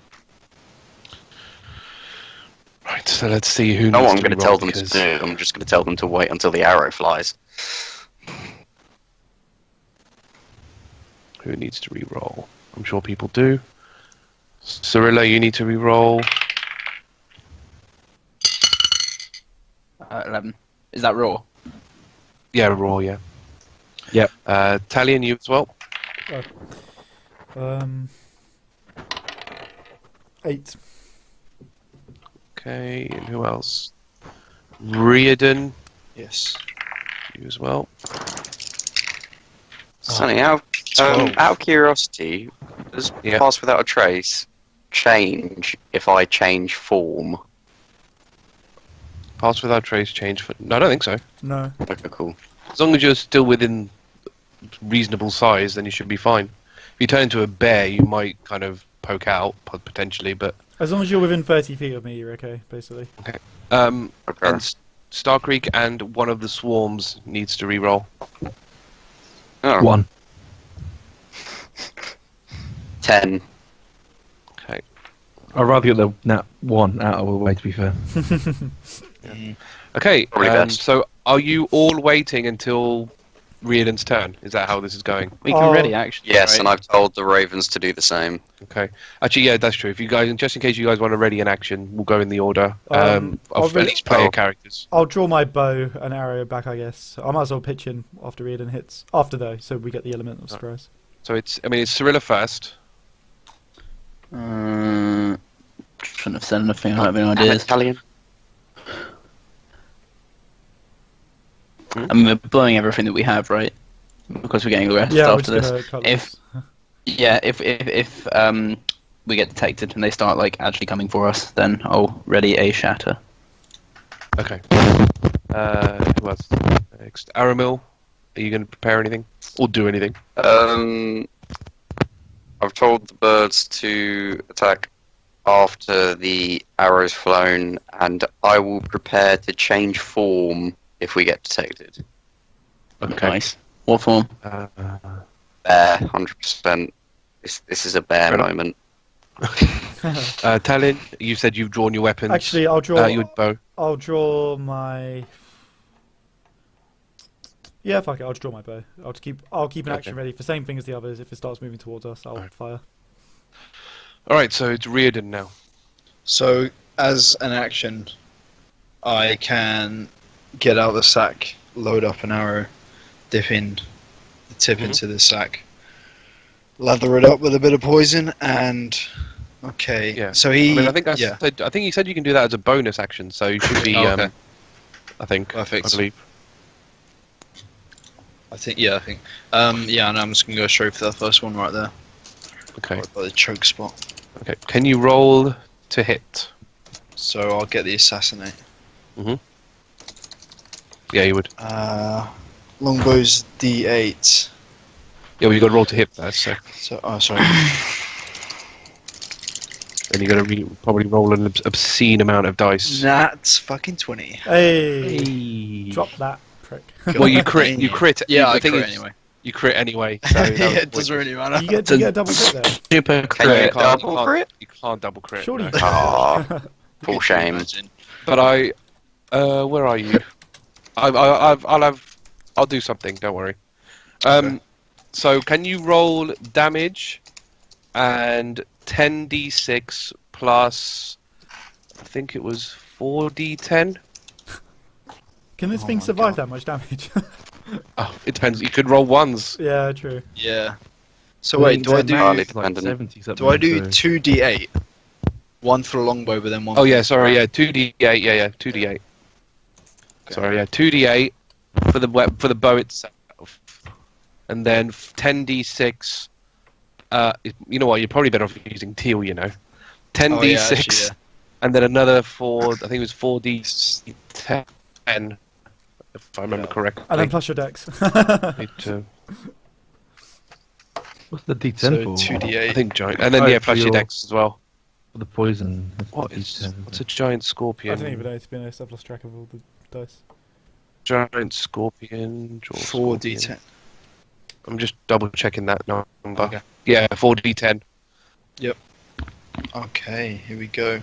Speaker 1: Right, so let's see who
Speaker 3: No,
Speaker 1: needs
Speaker 3: I'm
Speaker 1: to
Speaker 3: going to
Speaker 1: re-roll
Speaker 3: tell them to
Speaker 1: because-
Speaker 3: do. I'm just going to tell them to wait until the arrow flies.
Speaker 1: Who needs to re-roll? I'm sure people do. Cirilla, you need to re-roll.
Speaker 2: 11. Is that raw?
Speaker 1: Yeah, roll, yeah.
Speaker 5: Yep.
Speaker 1: Talion, you as well.
Speaker 4: 8.
Speaker 1: Okay, and who else? Riardon,
Speaker 6: Yes.
Speaker 1: you as well.
Speaker 3: Sonny, out of curiosity, does
Speaker 1: Yeah.
Speaker 3: Pass Without a Trace change if I change form?
Speaker 1: Pass without trace, change for... No, I don't think so.
Speaker 4: No.
Speaker 3: Okay, cool.
Speaker 1: As long as you're still within reasonable size, then you should be fine. If you turn into a bear, you might kind of poke out, potentially, but...
Speaker 4: As long as you're within 30 feet of me, you're okay, basically.
Speaker 3: Okay.
Speaker 1: And Starkriek and one of the swarms needs to re-roll.
Speaker 3: Oh,
Speaker 5: 1.
Speaker 3: 10.
Speaker 1: Okay.
Speaker 5: I'd rather get the nat 1 out of the way, to be fair.
Speaker 1: Okay,
Speaker 3: Probably best.
Speaker 1: so are you all waiting until Riordan's turn? Is that how this is going?
Speaker 2: We can ready actually.
Speaker 3: Yes,
Speaker 2: right?
Speaker 3: and I've told the ravens to do the same.
Speaker 1: Okay. Actually, yeah, that's true. If you guys, just in case you guys want to ready an action, we'll go in the order of each player characters.
Speaker 4: I'll draw my bow and arrow back, I guess. I might as well pitch in after Riardon hits. After though, so we get the element of surprise.
Speaker 1: So it's Cirilla first.
Speaker 2: Shouldn't have said anything. I don't have any ideas.
Speaker 3: Talion.
Speaker 2: I mean, we're blowing everything that we have, right? Because we're getting aggressive
Speaker 4: Yeah, we're
Speaker 2: after
Speaker 4: just
Speaker 2: this.
Speaker 4: gonna cut
Speaker 2: If if we get detected and they start like actually coming for us, then I'll ready a shatter.
Speaker 1: Okay. Who else? Next, Aramil. Are you going to prepare anything or do anything?
Speaker 3: I've told the birds to attack after the arrow's flown, and I will prepare to change form if we get detected.
Speaker 1: Okay.
Speaker 2: Nice. What form?
Speaker 3: Bear, 100%. This is a bear moment.
Speaker 1: Talion, you said you've drawn your weapons.
Speaker 4: Actually, I'll draw.
Speaker 1: Your bow.
Speaker 4: I'll draw my. Yeah, fuck it. I'll just draw my bow. I'll keep an action ready for same thing as the others. If it starts moving towards us, I'll fire.
Speaker 1: All right, so it's Riardon now.
Speaker 6: So, as an action, I can get out the sack, load up an arrow, dip in the tip into the sack, lather it up with a bit of poison, and okay.
Speaker 1: Yeah.
Speaker 6: So he.
Speaker 1: I think I think you said you can do that as a bonus action, so you should be.
Speaker 6: Okay.
Speaker 1: I think.
Speaker 6: Perfect.
Speaker 1: I believe.
Speaker 6: I think. And I'm just gonna go straight for that first one right there.
Speaker 1: Okay.
Speaker 6: Right by the choke spot.
Speaker 1: Okay. Can you roll to hit?
Speaker 6: So I'll get the assassinate.
Speaker 1: Yeah, you would.
Speaker 6: Longbow's D8.
Speaker 1: Yeah, well, you got to roll to hit first. So
Speaker 6: Sorry.
Speaker 1: then you got to probably roll an obscene amount of dice.
Speaker 6: That's fucking 20.
Speaker 4: Hey, drop that prick.
Speaker 1: Well, you crit. You crit.
Speaker 6: Yeah,
Speaker 1: the thing
Speaker 6: crit
Speaker 1: is,
Speaker 6: anyway.
Speaker 1: You crit anyway. So
Speaker 6: Yeah, it doesn't really matter.
Speaker 4: You get a double crit there.
Speaker 2: Super
Speaker 3: Can you
Speaker 2: crit.
Speaker 3: double crit?
Speaker 1: You can't double crit.
Speaker 4: Surely.
Speaker 1: no.
Speaker 3: Ah, full shame.
Speaker 6: Imagine.
Speaker 1: But where are you? I'll do something. Don't worry.
Speaker 6: Okay.
Speaker 1: So can you roll damage and 10d6 plus? I think it was 4d10.
Speaker 4: Can this thing survive that much damage?
Speaker 1: Oh, it depends. You could roll ones.
Speaker 4: Yeah, true.
Speaker 6: Yeah. So wait, do I do 2d8? One for the longbow, but then one.
Speaker 1: Oh yeah, sorry. Yeah, 2d8. Yeah, 2d8.
Speaker 6: Okay.
Speaker 1: Sorry, yeah, 2d8 for the bow itself, and then 10d6. You know what? You're probably better off using teal. 10d6, and then another 4. I think it was 4d10, if I remember correctly.
Speaker 4: And then plus your dex.
Speaker 5: What's the D10
Speaker 6: So
Speaker 5: for?
Speaker 6: 2d8.
Speaker 1: I think giant, and then plus your dex as well.
Speaker 5: For the poison.
Speaker 1: What's a giant
Speaker 4: I
Speaker 1: scorpion?
Speaker 4: don't even know, to be honest. I've lost track of all the dice.
Speaker 1: Giant scorpion. Draw
Speaker 6: 4d10.
Speaker 1: scorpion. I'm just double checking that number.
Speaker 6: Okay.
Speaker 1: Yeah, 4d10.
Speaker 6: Okay, here we go.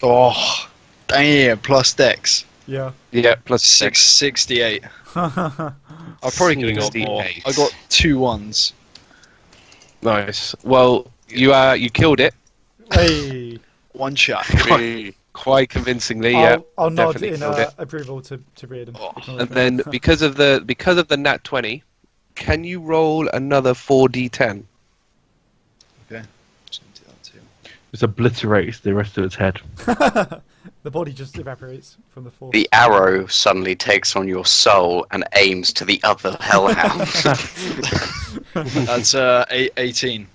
Speaker 6: Oh, damn! Plus dex.
Speaker 4: Yeah.
Speaker 1: Yeah, plus
Speaker 6: 68. I probably could have got more.
Speaker 1: 68.
Speaker 6: I got 2 ones.
Speaker 1: Nice. Well, you killed it
Speaker 4: Hey.
Speaker 6: One shot.
Speaker 1: quite convincingly. Yeah,
Speaker 4: I'll nod
Speaker 1: definitely
Speaker 4: in
Speaker 1: killed it.
Speaker 4: approval to Riardon.
Speaker 1: And then because of the nat 20, can you roll another 4d10?
Speaker 5: Just obliterates the rest of its head.
Speaker 4: The body just evaporates from the force.
Speaker 3: The arrow suddenly takes on your soul and aims to the other hellhound.
Speaker 6: That's 18.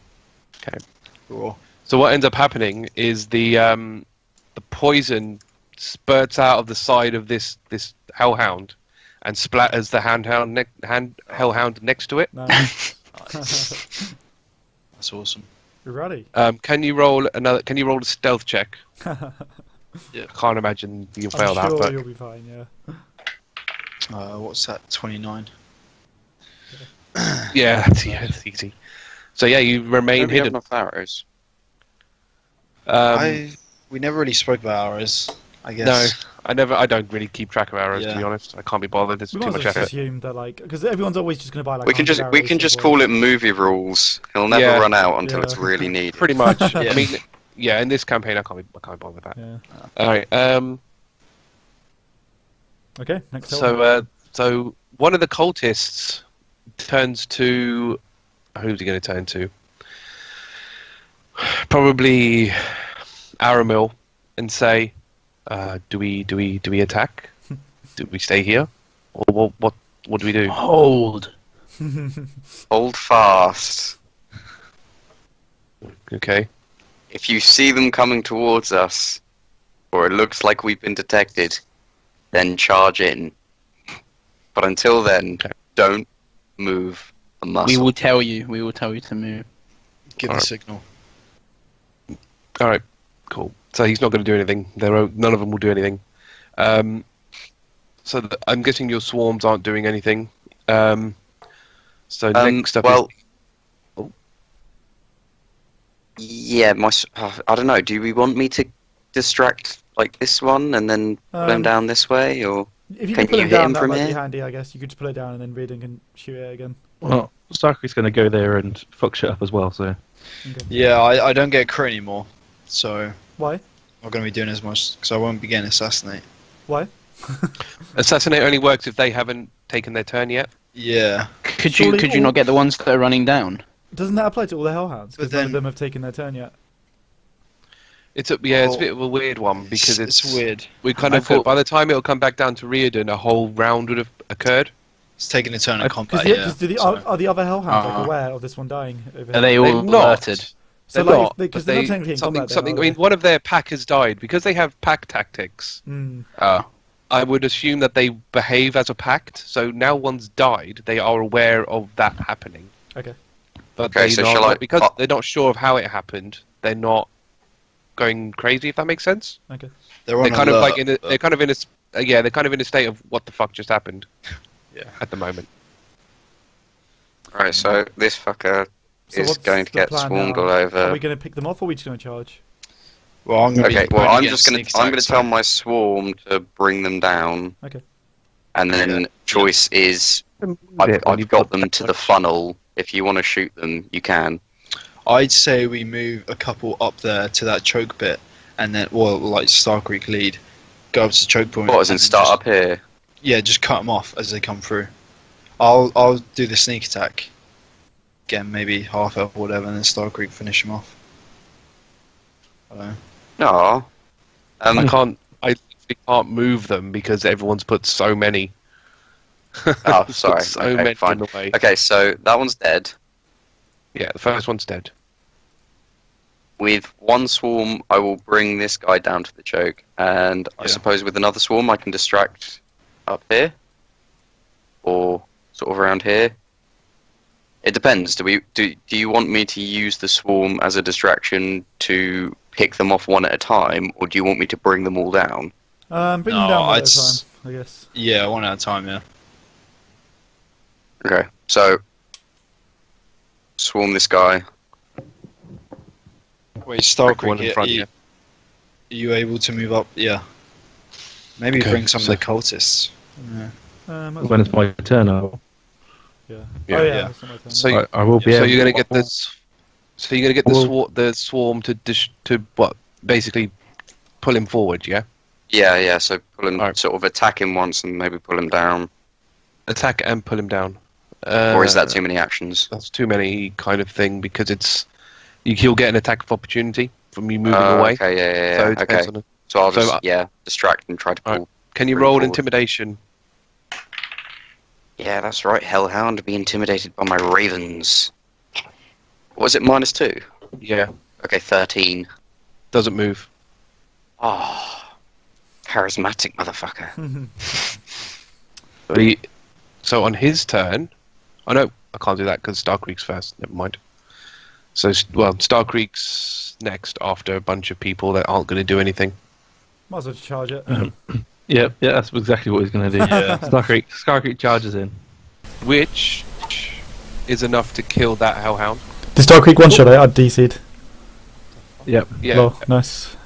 Speaker 1: Okay.
Speaker 6: Cool.
Speaker 1: So what ends up happening is the poison spurts out of the side of this hellhound and splatters the hellhound next to it.
Speaker 4: Nice.
Speaker 6: That's awesome.
Speaker 4: You're ready.
Speaker 1: Can you roll a stealth check?
Speaker 6: Yeah.
Speaker 1: I can't imagine you'll
Speaker 4: I'm
Speaker 1: fail that.
Speaker 4: sure
Speaker 1: But
Speaker 4: you'll be fine, yeah.
Speaker 6: What's that? 29.
Speaker 1: yeah, that's easy. So yeah, you remain
Speaker 3: Don't we have
Speaker 1: hidden.
Speaker 3: enough arrows?
Speaker 6: We never really spoke about arrows, I guess.
Speaker 1: No, I don't really keep track of arrows, to be honest. I can't be bothered. There's
Speaker 4: We
Speaker 1: too
Speaker 4: might
Speaker 1: much
Speaker 4: as well just
Speaker 1: effort.
Speaker 4: assume that, like, because everyone's always just going to buy like.
Speaker 3: We can
Speaker 4: 100
Speaker 3: just
Speaker 4: arrows,
Speaker 3: call
Speaker 4: so
Speaker 3: it movie rules. It'll never
Speaker 1: Yeah.
Speaker 3: run out until it's
Speaker 4: Yeah.
Speaker 3: really needed.
Speaker 1: Pretty much.
Speaker 6: Yeah.
Speaker 1: I mean, yeah. In this campaign, I can't be bothered with that.
Speaker 4: Yeah.
Speaker 1: All right.
Speaker 4: Okay. Next.
Speaker 1: So one of the cultists turns to. Who's he going to turn to? Probably Aramil, and say, "Do we attack? Do we stay here, or what do we do?"
Speaker 2: Hold.
Speaker 3: Hold fast.
Speaker 1: Okay.
Speaker 3: If you see them coming towards us, or it looks like we've been detected, then charge in. But until then, don't move a muscle.
Speaker 2: We will tell you. We will tell you to move.
Speaker 6: Give the
Speaker 1: Alright.
Speaker 6: signal.
Speaker 1: All right. Cool. So he's not going to do anything. None of them will do anything. So I'm guessing your swarms aren't doing anything. So next up
Speaker 3: well,
Speaker 1: is...
Speaker 3: yeah, I don't know. Do we want me to distract like this one and then pull him down this way, or
Speaker 4: If you
Speaker 3: can
Speaker 4: can pull
Speaker 3: you
Speaker 4: it
Speaker 3: hit
Speaker 4: down,
Speaker 3: him
Speaker 4: that
Speaker 3: from
Speaker 4: might be
Speaker 3: here?
Speaker 4: handy. I guess you could just pull it down and then Riardon can shoot it again.
Speaker 5: Well, Starkriek's going to go there and fuck shit up as well, so...
Speaker 4: Okay.
Speaker 6: Yeah, I don't get crit anymore, so I'm
Speaker 4: Why?
Speaker 6: not going to be doing as much because I won't be getting assassinate.
Speaker 4: Why?
Speaker 1: Assassinate only works if they haven't taken their turn yet.
Speaker 6: Yeah,
Speaker 2: Could
Speaker 4: Surely
Speaker 2: you
Speaker 4: all-
Speaker 2: not get the ones that are running down?
Speaker 4: Doesn't that apply to all the Hellhounds?
Speaker 6: But
Speaker 4: Because none of
Speaker 6: then-
Speaker 4: them have taken their turn yet.
Speaker 1: It's a bit of a weird one because
Speaker 6: it's weird.
Speaker 1: We kind
Speaker 2: I
Speaker 1: of
Speaker 2: thought-
Speaker 1: by the time it'll come back down to Riardon, a whole round would have occurred.
Speaker 6: It's taking a turn in combat.
Speaker 4: Because
Speaker 6: Yeah,
Speaker 4: are the other Hellhounds like
Speaker 2: Uh-huh.
Speaker 4: aware of this one dying? Over
Speaker 2: Are they
Speaker 4: here?
Speaker 2: all
Speaker 1: They're not.
Speaker 2: alerted?
Speaker 4: So
Speaker 1: They're
Speaker 4: like,
Speaker 1: not,
Speaker 4: because
Speaker 1: but
Speaker 4: they're not technically in combat. then,
Speaker 1: something.
Speaker 4: are
Speaker 1: I mean,
Speaker 4: they?
Speaker 1: one of their pack has died because they have pack tactics.
Speaker 4: Mm.
Speaker 2: Oh.
Speaker 1: I would assume that they behave as a pact. So now one's died, they are aware of that happening.
Speaker 4: Okay.
Speaker 1: But
Speaker 3: Okay,
Speaker 1: they
Speaker 3: so
Speaker 1: not,
Speaker 3: shall I-
Speaker 1: because they're not sure of how it happened. They're not going crazy. If that makes sense.
Speaker 4: Okay.
Speaker 6: they're
Speaker 1: They're
Speaker 6: on
Speaker 1: kind of
Speaker 6: alert,
Speaker 1: like in a,
Speaker 6: but-
Speaker 1: they're kind of in a yeah, they're kind of in a state of what the fuck just happened.
Speaker 6: Yeah.
Speaker 1: At the moment.
Speaker 3: Right, so this fucker
Speaker 4: So
Speaker 3: is
Speaker 4: what's
Speaker 3: going to
Speaker 4: the
Speaker 3: get
Speaker 4: plan
Speaker 3: swarmed
Speaker 4: now?
Speaker 3: all
Speaker 4: Are
Speaker 3: over.
Speaker 4: we going to pick them off, or are we just going to charge?
Speaker 6: Well, I'm going to
Speaker 3: Okay,
Speaker 6: be
Speaker 3: well,
Speaker 6: going
Speaker 3: I'm
Speaker 6: against
Speaker 3: just gonna
Speaker 6: sneak
Speaker 3: I'm gonna
Speaker 6: attack,
Speaker 3: tell
Speaker 6: so-
Speaker 3: my swarm to bring them down.
Speaker 4: Okay.
Speaker 3: And then choice is I've got them to the funnel. If you want to shoot them, you can.
Speaker 6: I'd say we move a couple up there to that choke bit, and then, well, like Starkriek lead, go up to the choke point.
Speaker 3: What, as in
Speaker 6: and then
Speaker 3: start
Speaker 6: just-
Speaker 3: up here?
Speaker 6: Yeah, just cut them off as they come through. I'll do the sneak attack. Again, maybe half up or whatever, and then Starkriek finish them off. I don't know.
Speaker 3: No.
Speaker 1: I literally can't move them because everyone's put so many.
Speaker 3: Oh, sorry.
Speaker 1: so
Speaker 3: Okay,
Speaker 1: many
Speaker 3: fine.
Speaker 1: in the way.
Speaker 3: Okay, so that one's dead.
Speaker 1: Yeah, the first one's dead.
Speaker 3: With one swarm, I will bring this guy down to the choke, and I
Speaker 1: Yeah.
Speaker 3: suppose with another swarm, I can distract up here, or sort of around here. It depends. Do you want me to use the swarm as a distraction to pick them off one at a time, or do you want me to bring them all down?
Speaker 4: Bring them
Speaker 6: No,
Speaker 4: down one at a
Speaker 6: it's-
Speaker 4: time, I guess.
Speaker 6: Yeah, one at a time, yeah.
Speaker 3: Okay, so swarm this guy.
Speaker 6: Wait,
Speaker 1: Break one
Speaker 6: Starkriek,
Speaker 1: in front,
Speaker 6: are you able to move up? Yeah. Maybe
Speaker 1: Okay,
Speaker 6: bring some
Speaker 1: so-
Speaker 6: of the cultists. Yeah.
Speaker 4: Might as
Speaker 5: When
Speaker 4: well.
Speaker 5: it's my turn,
Speaker 4: Yeah.
Speaker 1: Yeah.
Speaker 4: Oh yeah.
Speaker 6: Yeah.
Speaker 4: That's not my turn.
Speaker 1: So
Speaker 5: I will be
Speaker 1: So
Speaker 5: able
Speaker 1: you're gonna
Speaker 5: to-
Speaker 1: get this. So you're gonna get the
Speaker 5: Well-
Speaker 1: the swarm to what? Basically, pull him forward. Yeah.
Speaker 3: Yeah. So pull him,
Speaker 1: Alright.
Speaker 3: sort of attack him once, and maybe pull him down.
Speaker 1: Attack and pull him down.
Speaker 3: Or is that too many actions?
Speaker 1: That's too many kind of thing because he'll get an attack of opportunity from you moving away.
Speaker 3: Okay, yeah.
Speaker 1: So it depends
Speaker 3: Okay.
Speaker 1: on
Speaker 3: So I'll
Speaker 1: So,
Speaker 3: just distract and try to pull.
Speaker 1: Alright. Can you
Speaker 3: Bring
Speaker 1: roll
Speaker 3: forward.
Speaker 1: intimidation?
Speaker 3: Yeah, that's right. Hellhound, be intimidated by my ravens. What was it, -2?
Speaker 1: Yeah.
Speaker 3: Okay, 13.
Speaker 1: Doesn't move.
Speaker 3: Oh, charismatic motherfucker.
Speaker 1: So on his turn, oh no, I can't do that because Starkriek's first. Never mind. So Starkriek's next after a bunch of people that aren't going to do anything.
Speaker 4: Might as well just charge it.
Speaker 5: Yeah, that's exactly what he's going to do.
Speaker 6: Yeah.
Speaker 5: Starkriek charges in.
Speaker 1: Which is enough to kill that hellhound.
Speaker 4: The Starkriek one shot, I DC'd.
Speaker 5: Yep.
Speaker 1: Yeah.
Speaker 4: Well, nice.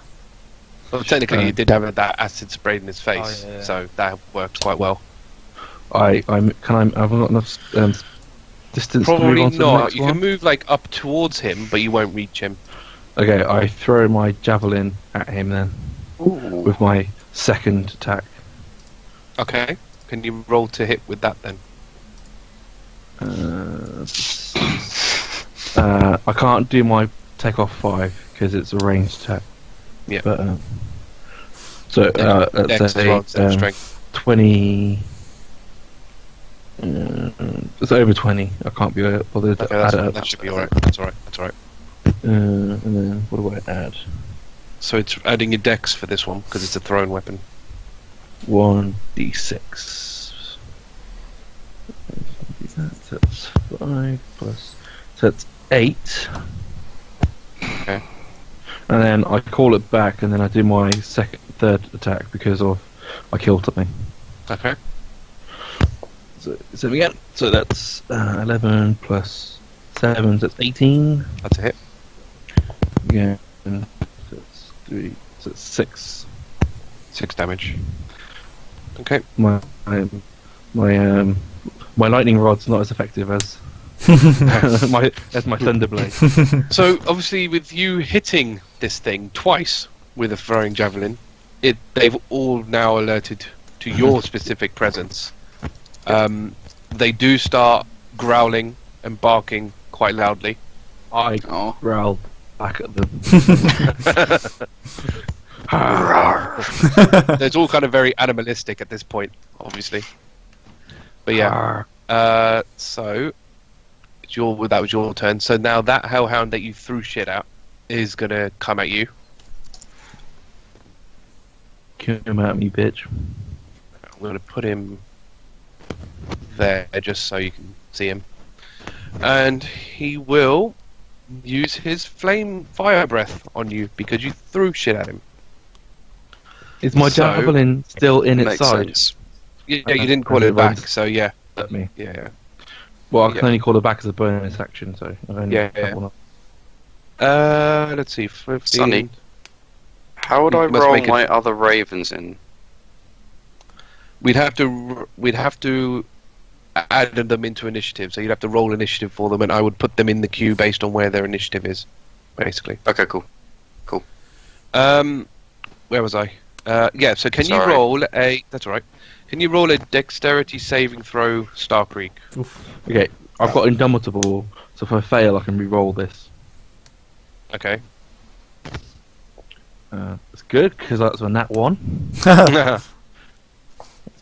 Speaker 1: Well, technically, he did have that acid sprayed in his face,
Speaker 2: Oh, yeah.
Speaker 1: so that worked quite well.
Speaker 5: I've got enough distance to move
Speaker 1: Probably
Speaker 5: on to the
Speaker 1: not.
Speaker 5: next
Speaker 1: You
Speaker 5: one?
Speaker 1: can move like up towards him, but you won't reach him.
Speaker 5: Okay, I throw my javelin at him then with my second attack.
Speaker 1: Okay. Can you roll to hit with that then?
Speaker 5: I can't do my take off 5 because it's a ranged attack.
Speaker 1: Yeah.
Speaker 5: But so
Speaker 1: Dex
Speaker 5: let's
Speaker 1: as well, instead of
Speaker 5: say
Speaker 1: strength.
Speaker 5: 20. It's over 20. I can't be bothered to add it up.
Speaker 1: That should be alright. That's alright.
Speaker 5: And then what do I add?
Speaker 1: So it's adding your dex for this one because it's a thrown weapon.
Speaker 5: 1d6. That's 5 plus. So that's 8.
Speaker 1: Okay.
Speaker 5: And then I call it back, and then I do my third attack because I killed something.
Speaker 1: Okay.
Speaker 5: So again. So that's 11 plus 7. So that's 18.
Speaker 1: That's a hit.
Speaker 5: Yeah. So it's 3. So it's 6.
Speaker 1: 6 damage. Okay.
Speaker 5: My lightning rod's not as effective as my thunderblade.
Speaker 1: So obviously, with you hitting this thing twice with a throwing javelin, they've all now alerted to your specific presence. They do start growling and barking quite loudly.
Speaker 5: I
Speaker 2: Oh.
Speaker 5: growl back at them.
Speaker 1: It's all kind of very animalistic at this point, obviously. But yeah. So that was your turn. So now that hellhound that you threw shit at is gonna come at you.
Speaker 5: Come at me, bitch.
Speaker 1: I'm gonna put him there just so you can see him, and he will use his fire breath on you because you threw shit at him.
Speaker 5: Is my javelin still in its
Speaker 3: Makes
Speaker 5: side?
Speaker 3: sense.
Speaker 1: Yeah, you didn't call it back, so yeah.
Speaker 5: At me.
Speaker 1: Yeah.
Speaker 5: Well, I can
Speaker 1: Yeah.
Speaker 5: only call it back as a bonus action, so I've only
Speaker 1: Yeah,
Speaker 5: got
Speaker 1: yeah.
Speaker 5: one up.
Speaker 1: Let's see. 15.
Speaker 3: Sunny. How would I
Speaker 1: You must
Speaker 3: roll
Speaker 1: make it-
Speaker 3: my other ravens in?
Speaker 1: We'd have to add them into initiative, so you'd have to roll initiative for them, and I would put them in the queue based on where their initiative is, basically.
Speaker 3: Okay, cool.
Speaker 1: Where was I? Yeah. So can you
Speaker 3: Sorry.
Speaker 1: roll a? That's all right. Can you roll a dexterity saving throw, Starkriek?
Speaker 5: Okay, I've got Indomitable, so if I fail, I can re-roll this.
Speaker 1: Okay.
Speaker 5: It's good, because that's a nat 1. It's a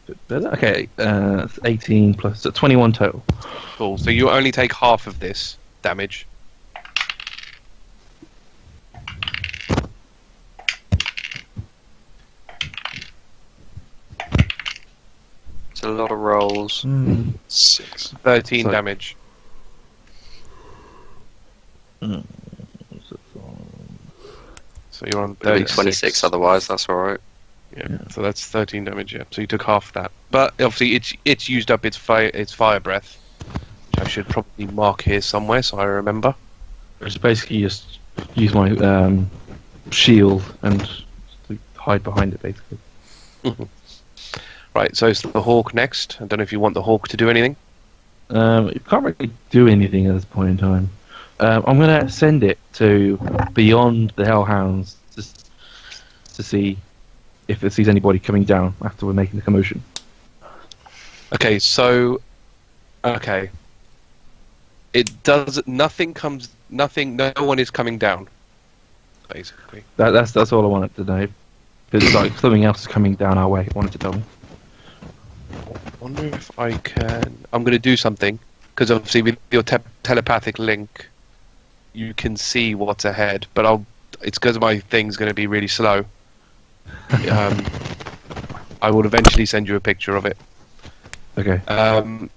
Speaker 5: bit better. Okay, it's 18 plus, so 21 total.
Speaker 1: Cool. So you only take half of this damage.
Speaker 3: It's a lot of rolls.
Speaker 6: 6.
Speaker 1: 13
Speaker 5: Sorry.
Speaker 1: damage. So you're on
Speaker 3: It'll be
Speaker 1: 36.
Speaker 3: 26 otherwise, that's alright.
Speaker 1: Yeah. So that's 13 damage. Yeah. So you took half that, but obviously it's used up its fire breath, which I should probably mark here somewhere so I remember.
Speaker 5: It's basically just use my shield and hide behind it, basically.
Speaker 1: Right. So it's the hawk next. I don't know if you want the hawk to do anything.
Speaker 5: It can't really do anything at this point in time. I'm going to send it to beyond the Hellhounds just to see if it sees anybody coming down after we're making the commotion.
Speaker 1: Okay. So. Okay. It does nothing. Nothing. No one is coming down. Basically.
Speaker 5: That's all I wanted to know. Because like something else is coming down our way. It wanted to tell me.
Speaker 1: I wonder if I can. I'm going to do something because obviously with your telepathic link, you can see what's ahead. But it's because my thing's going to be really slow. I will eventually send you a picture of it.
Speaker 5: Okay.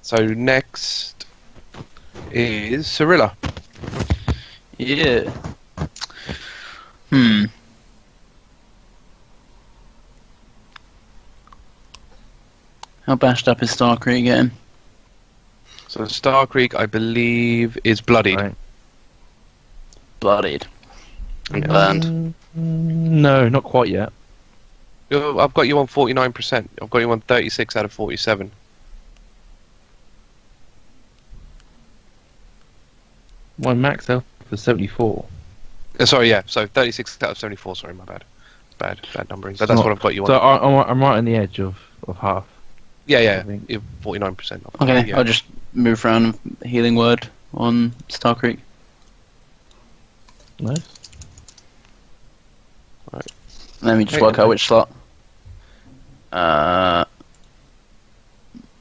Speaker 1: So next is Cirilla.
Speaker 2: Yeah. How bashed up is Starkriek getting?
Speaker 1: So Starkriek, I believe, is bloodied.
Speaker 5: Right.
Speaker 2: Bloodied.
Speaker 3: And burned.
Speaker 5: No, not quite yet.
Speaker 1: I've got you on 49%. I've got you on 36 out of 47.
Speaker 5: My max health is 74.
Speaker 1: Sorry, yeah. So 36 out of 74. Sorry, my bad. Bad numbering. But that's what I've got you on.
Speaker 5: So I'm right on the edge of half.
Speaker 1: Yeah.
Speaker 5: I think.
Speaker 1: You're 49%.
Speaker 2: Okay,
Speaker 1: Yeah.
Speaker 2: I'll just move around healing word on Starkriek.
Speaker 5: Nice.
Speaker 2: Let me just
Speaker 1: Okay.
Speaker 2: work out which slot.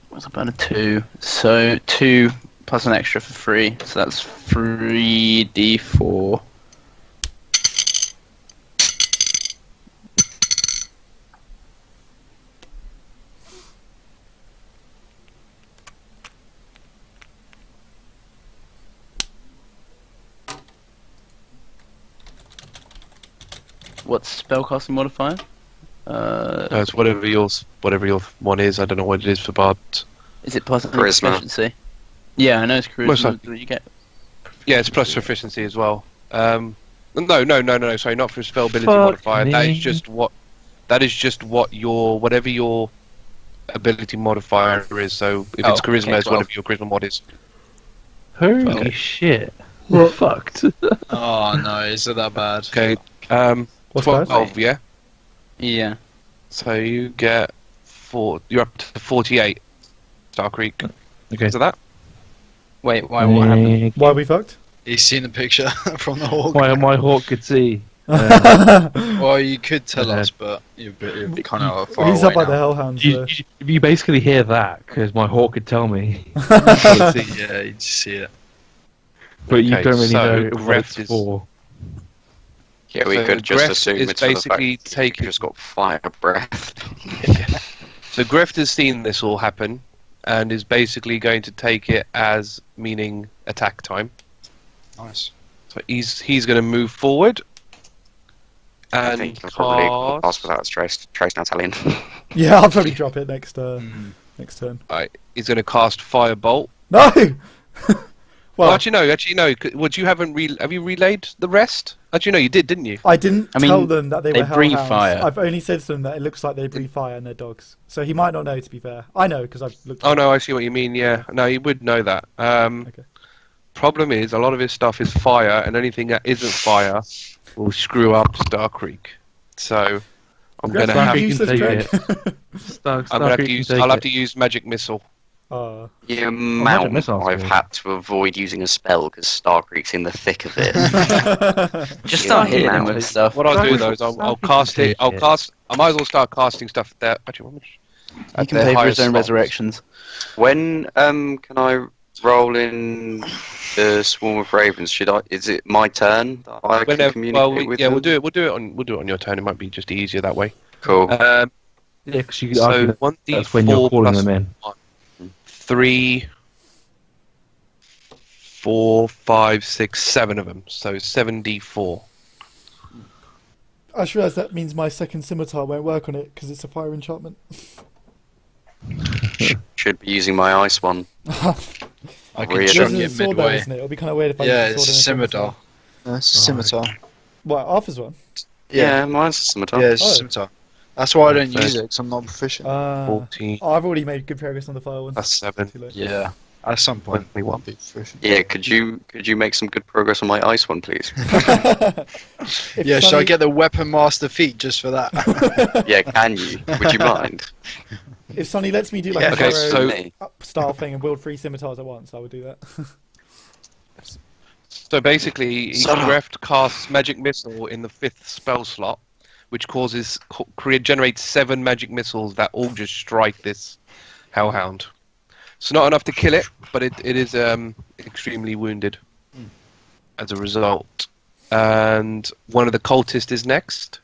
Speaker 2: What's about a 2? So 2 plus an extra for 3. So that's 3d4. What's spellcasting modifier?
Speaker 1: It's whatever your one is. I don't know what it is for bards.
Speaker 2: Is it plus any
Speaker 3: Charisma.
Speaker 2: proficiency? Yeah, I know it's
Speaker 1: Most
Speaker 2: charisma. Do you get?
Speaker 1: Yeah, it's plus proficiency as well. No. Sorry, not for spell ability
Speaker 5: Fuck
Speaker 1: modifier. That
Speaker 5: me.
Speaker 1: is just what. That is just what your whatever your ability modifier is. So if it's charisma,
Speaker 2: okay,
Speaker 1: it's
Speaker 2: 12.
Speaker 1: whatever your charisma mod is.
Speaker 5: Holy
Speaker 1: Okay.
Speaker 5: shit. We're fucked.
Speaker 6: Oh no, is it that bad?
Speaker 1: Okay.
Speaker 4: What's
Speaker 1: 12,
Speaker 4: that?
Speaker 1: yeah.
Speaker 2: Yeah.
Speaker 1: So you get 4. You're up to 48. Starkriek.
Speaker 5: Okay.
Speaker 1: Is that?
Speaker 2: Wait, why? What happened?
Speaker 4: Why are we fucked?
Speaker 6: He's seen the picture from the hawk.
Speaker 5: My hawk could see.
Speaker 6: Well, you could tell
Speaker 5: Yeah.
Speaker 6: us, but you're kind of far
Speaker 4: He's
Speaker 6: away
Speaker 4: up by
Speaker 6: now.
Speaker 4: the hellhounds.
Speaker 5: You basically hear that because my hawk could tell me,
Speaker 6: Yeah, you just see it.
Speaker 5: but you
Speaker 1: Okay,
Speaker 5: don't really
Speaker 1: so
Speaker 5: know what
Speaker 1: Greft
Speaker 5: it's
Speaker 1: is-
Speaker 5: for.
Speaker 3: Yeah, we
Speaker 1: So
Speaker 3: could just
Speaker 1: Greft
Speaker 3: assume
Speaker 1: is
Speaker 3: it's for the fact
Speaker 1: basically
Speaker 3: that
Speaker 1: taking-
Speaker 3: you've just got fire breath.
Speaker 1: So Greft has seen this all happen, and is basically going to take it as meaning attack time.
Speaker 6: Nice.
Speaker 1: So he's going to move forward.
Speaker 3: I
Speaker 1: And
Speaker 3: think you'll probably
Speaker 1: cast.
Speaker 3: pass without trace now, Talion.
Speaker 4: Yeah, I'll probably drop it next next turn.
Speaker 1: He's going to cast Firebolt.
Speaker 4: No.
Speaker 1: Well,
Speaker 4: Well,
Speaker 1: actually no. Would you have you relayed the rest? Actually, no, you did, didn't you?
Speaker 4: I didn't
Speaker 2: I mean,
Speaker 4: tell them that they
Speaker 2: they
Speaker 4: were
Speaker 2: breathe
Speaker 4: hellhounds.
Speaker 2: fire.
Speaker 4: I've only said to them that it looks like they breathe fire and they're dogs. So he might not know, to be fair. I know, because I've looked
Speaker 1: Oh
Speaker 4: at
Speaker 1: no, I see what you mean. Yeah, no, you would know that.
Speaker 4: Okay.
Speaker 1: Problem is, a lot of his stuff is fire, and anything that isn't fire will screw up Starkriek. So I'm going to
Speaker 4: Grab
Speaker 1: have.
Speaker 4: the
Speaker 5: you
Speaker 4: useless
Speaker 5: can
Speaker 4: trick.
Speaker 1: I'm going to have to use. I'll have to use magic missile.
Speaker 3: The
Speaker 5: magic
Speaker 3: amount
Speaker 5: missile's
Speaker 3: I've
Speaker 5: good.
Speaker 3: had to avoid using a spell because Starkriek's in the thick of it.
Speaker 2: Just
Speaker 3: Yeah,
Speaker 2: start hitting
Speaker 3: yeah.
Speaker 2: him with stuff.
Speaker 1: What I'll do though is I'll cast it. I'll cast. I might as well start casting stuff at their. Actually,
Speaker 2: He
Speaker 1: at
Speaker 2: can
Speaker 1: their
Speaker 2: pay for
Speaker 1: highest
Speaker 2: his own
Speaker 1: slots.
Speaker 2: resurrections.
Speaker 3: When can I roll in the swarm of ravens? Should I? Is it my turn that I can
Speaker 1: Whenever,
Speaker 3: communicate with them?
Speaker 1: we'll do it. We'll do it on your turn. It might be just easier that way.
Speaker 3: Cool.
Speaker 5: Yeah, because you could
Speaker 1: So
Speaker 5: argue
Speaker 1: 1d4
Speaker 5: that's when you're calling
Speaker 1: plus
Speaker 5: them in.
Speaker 1: 3, 4, 5, 6, 7 of them. So 7d4.
Speaker 4: I just realised that means my second scimitar won't work on it because it's a fire enchantment.
Speaker 3: Should be using my ice one.
Speaker 6: I can
Speaker 3: Riardon.
Speaker 6: chunk
Speaker 4: This is a
Speaker 6: it
Speaker 4: sword though,
Speaker 6: midway.
Speaker 4: isn't it? It'll be kind of weird if I
Speaker 6: Yeah,
Speaker 4: use a
Speaker 6: it's a
Speaker 4: sword and
Speaker 6: scimitar. It's a scimitar.
Speaker 4: What, Arthur's one?
Speaker 3: Yeah, mine's a scimitar.
Speaker 6: Yeah, it's
Speaker 4: Oh.
Speaker 6: a scimitar. That's why I don't
Speaker 1: So-
Speaker 6: use it, because I'm not proficient.
Speaker 1: 14.
Speaker 4: Oh, I've already made good progress on the fire one.
Speaker 1: That's 7.
Speaker 4: Too late.
Speaker 6: Yeah, at some point.
Speaker 1: 21.
Speaker 6: I'll be proficient.
Speaker 3: Yeah, could you make some good progress on my ice one, please?
Speaker 4: If
Speaker 6: Yeah, should I
Speaker 4: Sonny-
Speaker 6: get the Weapon Master feat just for that?
Speaker 3: Yeah, can you? Would you mind?
Speaker 4: If Sonny lets me do like
Speaker 3: Yeah,
Speaker 4: a
Speaker 1: okay,
Speaker 4: hero
Speaker 1: so-
Speaker 4: up style thing and wield 3 scimitars at once, I would do that.
Speaker 1: So basically,
Speaker 3: Shut up.
Speaker 1: Greft casts magic missile in the 5th spell slot, which generates 7 magic missiles that all just strike this hellhound. It's not enough to kill it, but it is extremely wounded as a result. And one of the cultists is next.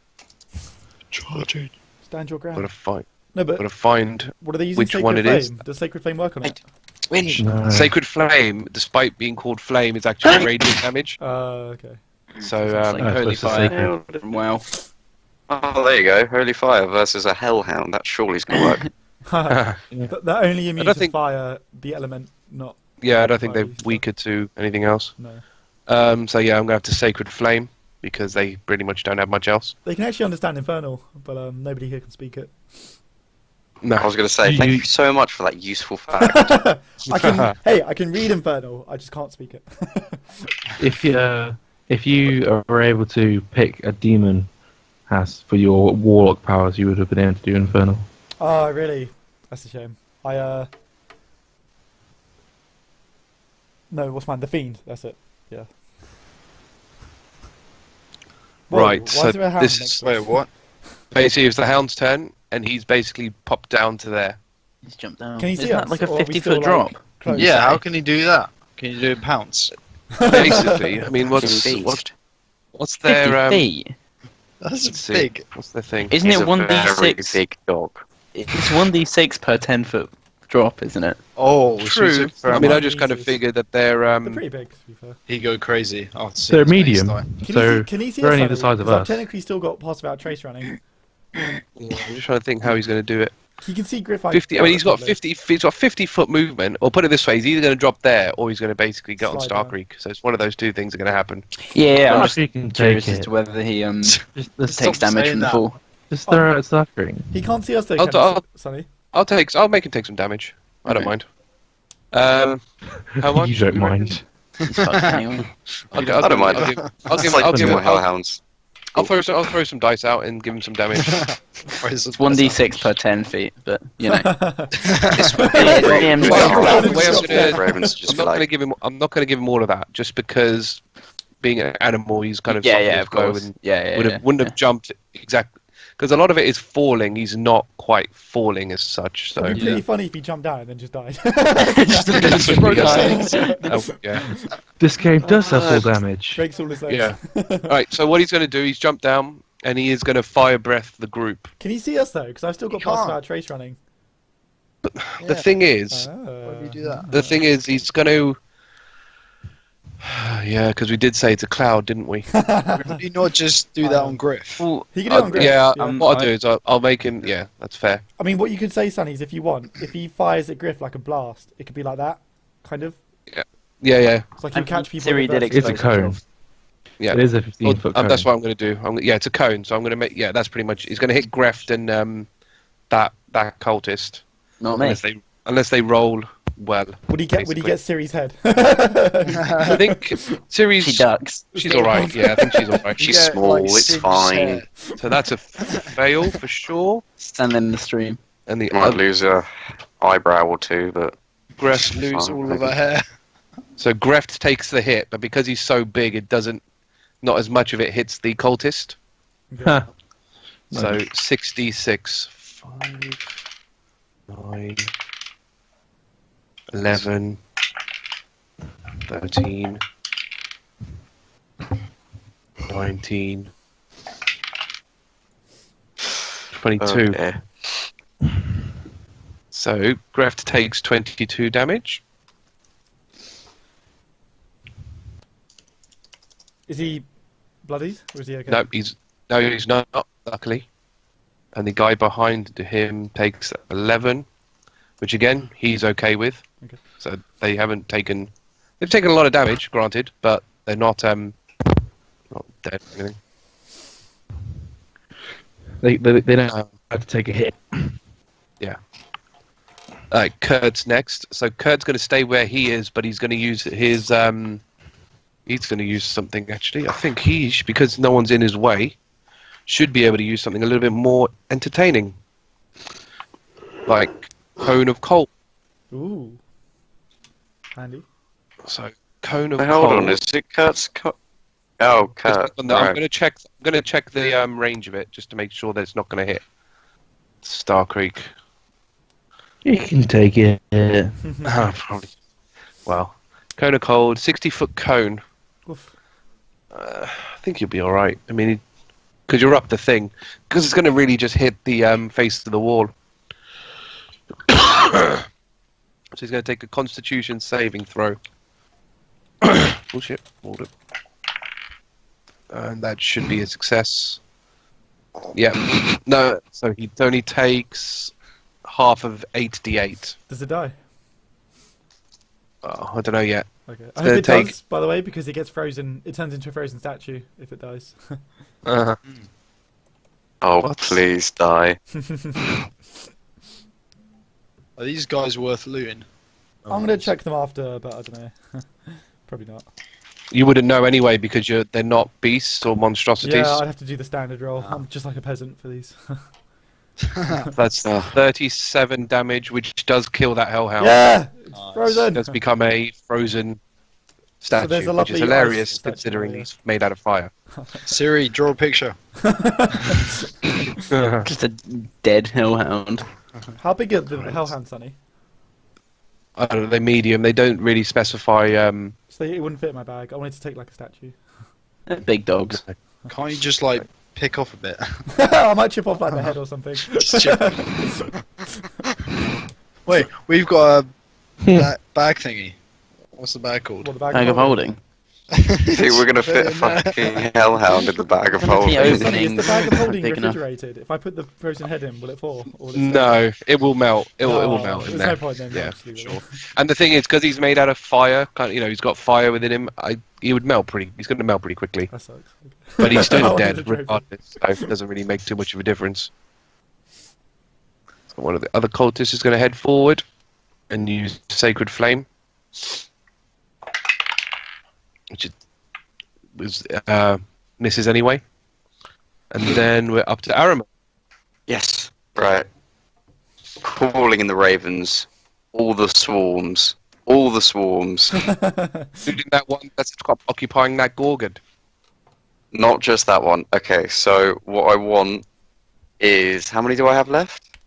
Speaker 6: Charging.
Speaker 4: Stand your
Speaker 1: Gotta
Speaker 4: ground.
Speaker 1: find.
Speaker 4: No, but
Speaker 1: Gotta find
Speaker 4: what are they using?
Speaker 1: which
Speaker 4: Sacred
Speaker 1: one it
Speaker 4: Flame?
Speaker 1: is.
Speaker 4: Does Sacred Flame work on it?
Speaker 5: No.
Speaker 1: Sacred Flame. Despite being called flame, is actually radiant damage.
Speaker 4: Okay.
Speaker 1: So
Speaker 2: It's like holy
Speaker 5: it's a
Speaker 2: fire
Speaker 5: sacred.
Speaker 2: from WoW.
Speaker 3: Oh, there you go. Holy fire versus a hellhound. That surely's gonna work.
Speaker 4: That only immune
Speaker 1: don't
Speaker 4: to
Speaker 1: think-
Speaker 4: fire, the element, not
Speaker 1: Yeah, I don't think
Speaker 4: Fire
Speaker 1: they're
Speaker 4: stuff.
Speaker 1: weaker to anything else.
Speaker 4: no.
Speaker 1: So yeah, I'm gonna have to Sacred Flame. because they pretty much don't have much else.
Speaker 4: They can actually understand Infernal, but nobody here can speak it.
Speaker 1: No.
Speaker 3: I was going to say, thank you so much for that useful fact.
Speaker 4: I can read Infernal. I just can't speak it.
Speaker 5: If you were able to pick a demon Haiss for your warlock powers, you would have been able to do Infernal.
Speaker 4: Oh, really? That's a shame. No, what's mine? The Fiend. That's it. Yeah. Whoa,
Speaker 1: Right,
Speaker 4: why
Speaker 1: so
Speaker 4: is there a hound
Speaker 1: this
Speaker 4: next
Speaker 1: is...
Speaker 4: to us?
Speaker 6: Wait, what?
Speaker 1: Basically, it's the Hound's turn, and he's basically popped down to there.
Speaker 2: He's jumped down.
Speaker 4: Can you see
Speaker 2: Isn't
Speaker 4: us,
Speaker 2: that like a
Speaker 4: or are we still,
Speaker 2: 50-foot drop?
Speaker 4: close?
Speaker 6: Yeah, how can you do that? Can you do a pounce?
Speaker 1: Basically, I mean, what's
Speaker 3: Beast.
Speaker 1: their
Speaker 2: 50 feet.
Speaker 6: That's
Speaker 1: let's see.
Speaker 6: big.
Speaker 1: What's their thing?
Speaker 2: Isn't
Speaker 3: He's
Speaker 2: it
Speaker 3: a very
Speaker 2: 1d6?
Speaker 3: big dog.
Speaker 2: It's 1d6 per 10-foot drop, isn't it?
Speaker 6: Oh,
Speaker 1: True.
Speaker 6: so
Speaker 1: I mean, I
Speaker 4: Mine
Speaker 1: just kind of
Speaker 4: is-
Speaker 1: figured that they're
Speaker 4: They're pretty big, to be fair.
Speaker 6: he go crazy after seeing
Speaker 5: They're
Speaker 6: his mates
Speaker 5: medium,
Speaker 6: die.
Speaker 4: Can you see
Speaker 5: they're
Speaker 4: us,
Speaker 5: only the
Speaker 4: Sonny?
Speaker 5: size of
Speaker 4: 'Cause I've
Speaker 5: us.
Speaker 4: technically still got Pass Without Trace running.
Speaker 1: Yeah, I'm just trying to think how he's going to do it.
Speaker 4: He can see Griff.
Speaker 1: 50. I mean, he's got 50. He's got 50-foot movement. Or put it this way: he's either going to drop there, or he's going to basically get on
Speaker 4: Slide down.
Speaker 1: Starkriek. So it's one of those two things that are going to happen.
Speaker 2: Yeah, I'm
Speaker 5: Well,
Speaker 2: just
Speaker 5: you can take
Speaker 2: curious as
Speaker 5: it.
Speaker 2: to whether he
Speaker 5: Just,
Speaker 2: takes damage
Speaker 6: saying
Speaker 2: from the
Speaker 6: that.
Speaker 2: fall.
Speaker 5: just throw it at Starkriek.
Speaker 4: He can't see us though,
Speaker 1: I'll-
Speaker 4: Sonny.
Speaker 1: I'll make him take some damage. I don't mind. How much?
Speaker 5: You don't mind.
Speaker 2: He's fucked anyway.
Speaker 1: I'll
Speaker 3: don't mind.
Speaker 1: I'll give him.
Speaker 3: Hellhounds.
Speaker 1: I'll throw some dice out and give him some damage.
Speaker 2: It's 1d6 per 10 feet, but you know.
Speaker 3: This would
Speaker 2: Yeah,
Speaker 3: be great.
Speaker 2: yeah,
Speaker 1: Well,
Speaker 2: yeah.
Speaker 1: the way I'm gonna-
Speaker 3: Ravens just
Speaker 1: I'm
Speaker 3: be
Speaker 1: not going to
Speaker 3: like,
Speaker 1: give him. I'm not going to give him all of that, just because being an animal, he's kind of
Speaker 2: Yeah,
Speaker 1: soft
Speaker 2: yeah,
Speaker 1: as
Speaker 2: of
Speaker 1: go
Speaker 2: course.
Speaker 1: and
Speaker 2: Yeah,
Speaker 1: wouldn't have jumped exactly because a lot of it is falling. He's not quite falling as such. So
Speaker 4: It'd be pretty funny if he jumped down and then just died.
Speaker 1: That's what we
Speaker 2: Nice.
Speaker 1: Oh, yeah.
Speaker 5: This game does have full damage.
Speaker 4: Breaks all his legs.
Speaker 1: Yeah. All right. So what he's going to do? He's jumped down and he is going to fire breath the group.
Speaker 4: Can you see us though? Because I've still got
Speaker 6: You
Speaker 4: Pass
Speaker 6: can't.
Speaker 4: Without Trace running.
Speaker 1: The thing is,
Speaker 6: Why do you do that?
Speaker 1: the thing is, he's going to. Yeah, because we did say it's a cloud, didn't we?
Speaker 6: Would you not just do that on Griff?
Speaker 2: Well,
Speaker 4: He can do it on Griff.
Speaker 1: Yeah.
Speaker 4: yeah.
Speaker 1: What I'll do is I'll make him. Yeah, that's fair.
Speaker 4: I mean, what you could say, Sonny, is if you want, if he fires at Griff like a blast, it could be like that, kind of.
Speaker 1: Yeah, yeah,
Speaker 4: It's like you catch people.
Speaker 2: Siri
Speaker 4: with
Speaker 2: did
Speaker 4: vertigo.
Speaker 5: It's a cone.
Speaker 1: yeah.
Speaker 5: It is a 15-foot cone.
Speaker 1: That's what I'm going to do. Yeah, it's a cone, so I'm going to make. Yeah, that's pretty much. He's going to hit Greft and that cultist.
Speaker 2: not me.
Speaker 1: Unless they roll well.
Speaker 4: Would he get?
Speaker 1: basically.
Speaker 4: Get Siri's head?
Speaker 1: I think Siri's.
Speaker 2: She ducks.
Speaker 1: She's all right. Yeah, I think she's all right.
Speaker 3: she's
Speaker 6: Yeah,
Speaker 3: small,
Speaker 6: like
Speaker 3: it's
Speaker 6: Sirius
Speaker 3: fine.
Speaker 6: hair.
Speaker 1: So that's a fail for sure.
Speaker 2: Stand in the stream.
Speaker 1: And the
Speaker 3: Might
Speaker 1: other
Speaker 3: lose a eyebrow or two, but
Speaker 1: Greft
Speaker 6: Lose
Speaker 3: fine,
Speaker 6: all of
Speaker 3: maybe.
Speaker 6: her hair.
Speaker 1: So Greft takes the hit, but because he's so big, it doesn't. Not as much of it hits the cultist.
Speaker 5: Huh.
Speaker 1: So 66, 5, 9, 11, 13, 19, 22.
Speaker 3: Okay.
Speaker 1: So Greft takes 22 damage.
Speaker 4: Is he bloodied or is he okay?
Speaker 1: No, he's not, luckily. And the guy behind him takes 11, which again he's okay with.
Speaker 4: Okay.
Speaker 1: So they haven't taken. They've taken a lot of damage, granted, but they're not not dead or anything.
Speaker 5: They don't have to take a hit.
Speaker 1: Kurt's next. So Kurt's going to stay where he is, but he's going to use his he's going to use something actually. I think because no one's in his way, should be able to use something a little bit more entertaining, like Cone of Cold.
Speaker 4: Ooh. Handy.
Speaker 1: So Cone of
Speaker 3: Hold
Speaker 1: Cold.
Speaker 3: on, is it Kurt's? Oh, Kurt.
Speaker 1: No, I'm
Speaker 3: Right.
Speaker 1: going to check. I'm going to check the range of it just to make sure that it's not going to hit Starkriek.
Speaker 5: You can take it.
Speaker 1: Probably. Well, Cone of Cold, 60-foot cone.
Speaker 4: Oof.
Speaker 1: I think you'll be all right. I mean, because you're up the thing, because it's going to really just hit the face of the wall. So he's going to take a Constitution saving throw. Bullshit. Hold it. And that should be a success. Yeah. No. So he only takes half of 8d8.
Speaker 4: Does it die?
Speaker 1: I don't know yet.
Speaker 4: Okay. I
Speaker 1: It's
Speaker 4: hope
Speaker 1: gonna
Speaker 4: it
Speaker 1: take-
Speaker 4: does, by the way, because it gets frozen. It turns into a frozen statue if it dies.
Speaker 1: Uh,
Speaker 3: Oh,
Speaker 1: What?
Speaker 3: please die.
Speaker 6: Are these guys worth looting?
Speaker 4: I'm gonna check them after, but I don't know. Probably not.
Speaker 1: you wouldn't know anyway because they're not beasts or monstrosities.
Speaker 4: Yeah, I'd have to do the standard roll. I'm just like a peasant for these.
Speaker 1: That's 37 damage, which does kill that hellhound.
Speaker 4: Yeah, it's
Speaker 6: Nice.
Speaker 4: frozen.
Speaker 1: Does become a frozen statue,
Speaker 4: there's a
Speaker 1: which is
Speaker 4: lovely
Speaker 1: hilarious
Speaker 4: ice statue
Speaker 1: considering
Speaker 4: there.
Speaker 1: he's made out of fire.
Speaker 6: Siri, draw a picture.
Speaker 2: Just a dead hellhound.
Speaker 4: How big are the hellhounds, Sonny?
Speaker 1: I don't know, they're medium. They don't really specify.
Speaker 4: So it wouldn't fit in my bag. I wanted to take like a statue.
Speaker 2: They're big dogs.
Speaker 6: Can't you just like pick off a bit?
Speaker 4: I might chip off like the head or something.
Speaker 6: Just chip. Wait, we've got a bag thingy. What's the bag called?
Speaker 4: What, the
Speaker 2: Bag of holding.
Speaker 3: See, we're gonna fit a fucking hellhound in the bag of holding.
Speaker 2: Yeah,
Speaker 4: Sonny, is the bag of holding
Speaker 2: Big enough.
Speaker 4: refrigerated? If I put the frozen head in, will it fall? Or will it stay?
Speaker 1: No, it will melt. It will
Speaker 4: Oh,
Speaker 1: melt in
Speaker 4: there's
Speaker 1: there.
Speaker 4: no point then.
Speaker 1: Yeah,
Speaker 4: actually,
Speaker 1: sure.
Speaker 4: really.
Speaker 1: And the thing is, because he's made out of fire, he's got fire within him. He would melt He's going to melt pretty quickly.
Speaker 4: That sucks. Okay.
Speaker 1: But he's
Speaker 4: I
Speaker 1: still
Speaker 4: wanted
Speaker 1: dead
Speaker 4: to trophy.
Speaker 1: regardless, so it doesn't really make too much of a difference. So one of the other cultists is going to head forward and use Sacred Flame, which misses anyway. And then we're up to Aramil.
Speaker 3: Yes. Right. Calling in the ravens. All the swarms. All the swarms.
Speaker 1: Including that one that's occupying that Gorgon.
Speaker 3: Not just that one. Okay, so what I want is... How many do I have left?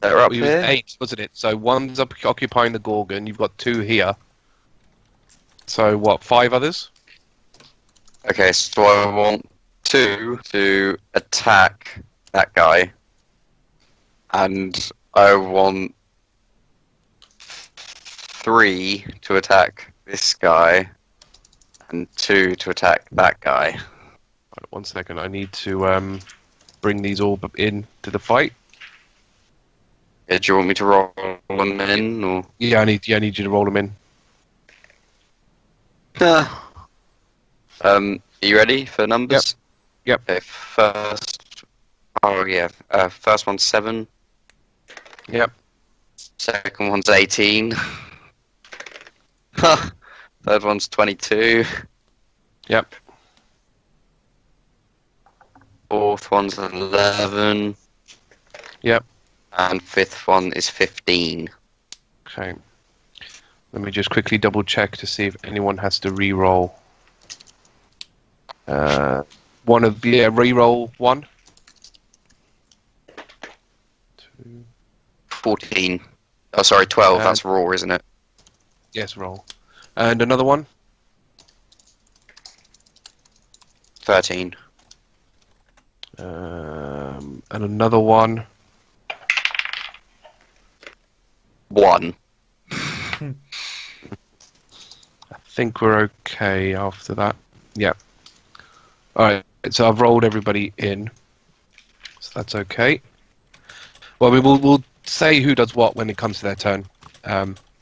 Speaker 3: That are up
Speaker 1: It was
Speaker 3: here?
Speaker 1: 8, wasn't it? So one's occupying the Gorgon, you've got 2 here. So what, 5 others?
Speaker 3: Okay, so I want 2 to attack that guy. And I want 3 to attack this guy. And 2 to attack that guy.
Speaker 1: Right, 1 second, I need to bring these all in to the fight.
Speaker 3: Yeah, do you want me to roll them in, or...?
Speaker 1: Yeah, I need you to roll them in.
Speaker 3: Are you ready for numbers?
Speaker 1: Yep.
Speaker 3: Okay, first... Oh, yeah. First one's 7.
Speaker 1: Yep.
Speaker 3: Second one's 18. Third one's 22.
Speaker 1: Yep.
Speaker 3: Fourth one's 11.
Speaker 1: Yep.
Speaker 3: And fifth one is 15.
Speaker 1: Okay. Let me just quickly double check to see if anyone has to re-roll. Re-roll 1. 2.
Speaker 3: 14. Oh, sorry, 12.
Speaker 1: And-
Speaker 3: That's raw, isn't it?
Speaker 1: Yes, roll. And another one.
Speaker 3: 13.
Speaker 1: And another one.
Speaker 3: 1.
Speaker 1: I think we're okay after that. Yep. Alright, so I've rolled everybody in. So that's okay. Well, we'll say who does what when it comes to their turn.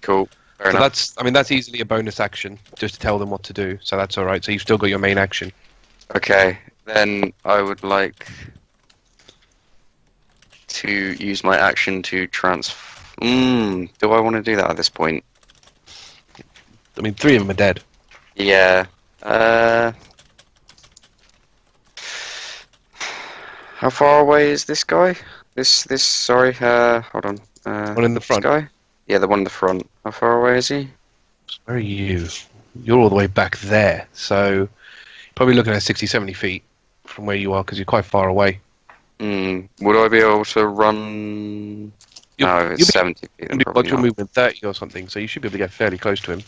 Speaker 3: Cool. Fair
Speaker 1: So
Speaker 3: enough.
Speaker 1: that's easily a bonus action, just to tell them what to do. So that's alright. So you've still got your main action.
Speaker 3: Okay, then I would like to use my action to do I want to do that at this point?
Speaker 1: I mean, 3 of them are dead.
Speaker 3: Yeah. How far away is this guy? Sorry, hold on.
Speaker 1: One in the front.
Speaker 3: This guy? Yeah, the one in the front. How far away is he?
Speaker 1: Where are you? You're all the way back there. So probably looking at 60, 70 feet from where you are because you're quite far away.
Speaker 3: Would I be able to run? No,
Speaker 1: You'll
Speaker 3: it's
Speaker 1: be-
Speaker 3: 70 feet. then
Speaker 1: What's
Speaker 3: probably
Speaker 1: your
Speaker 3: not.
Speaker 1: movement? 30 or something. So you should be able to get fairly close to him.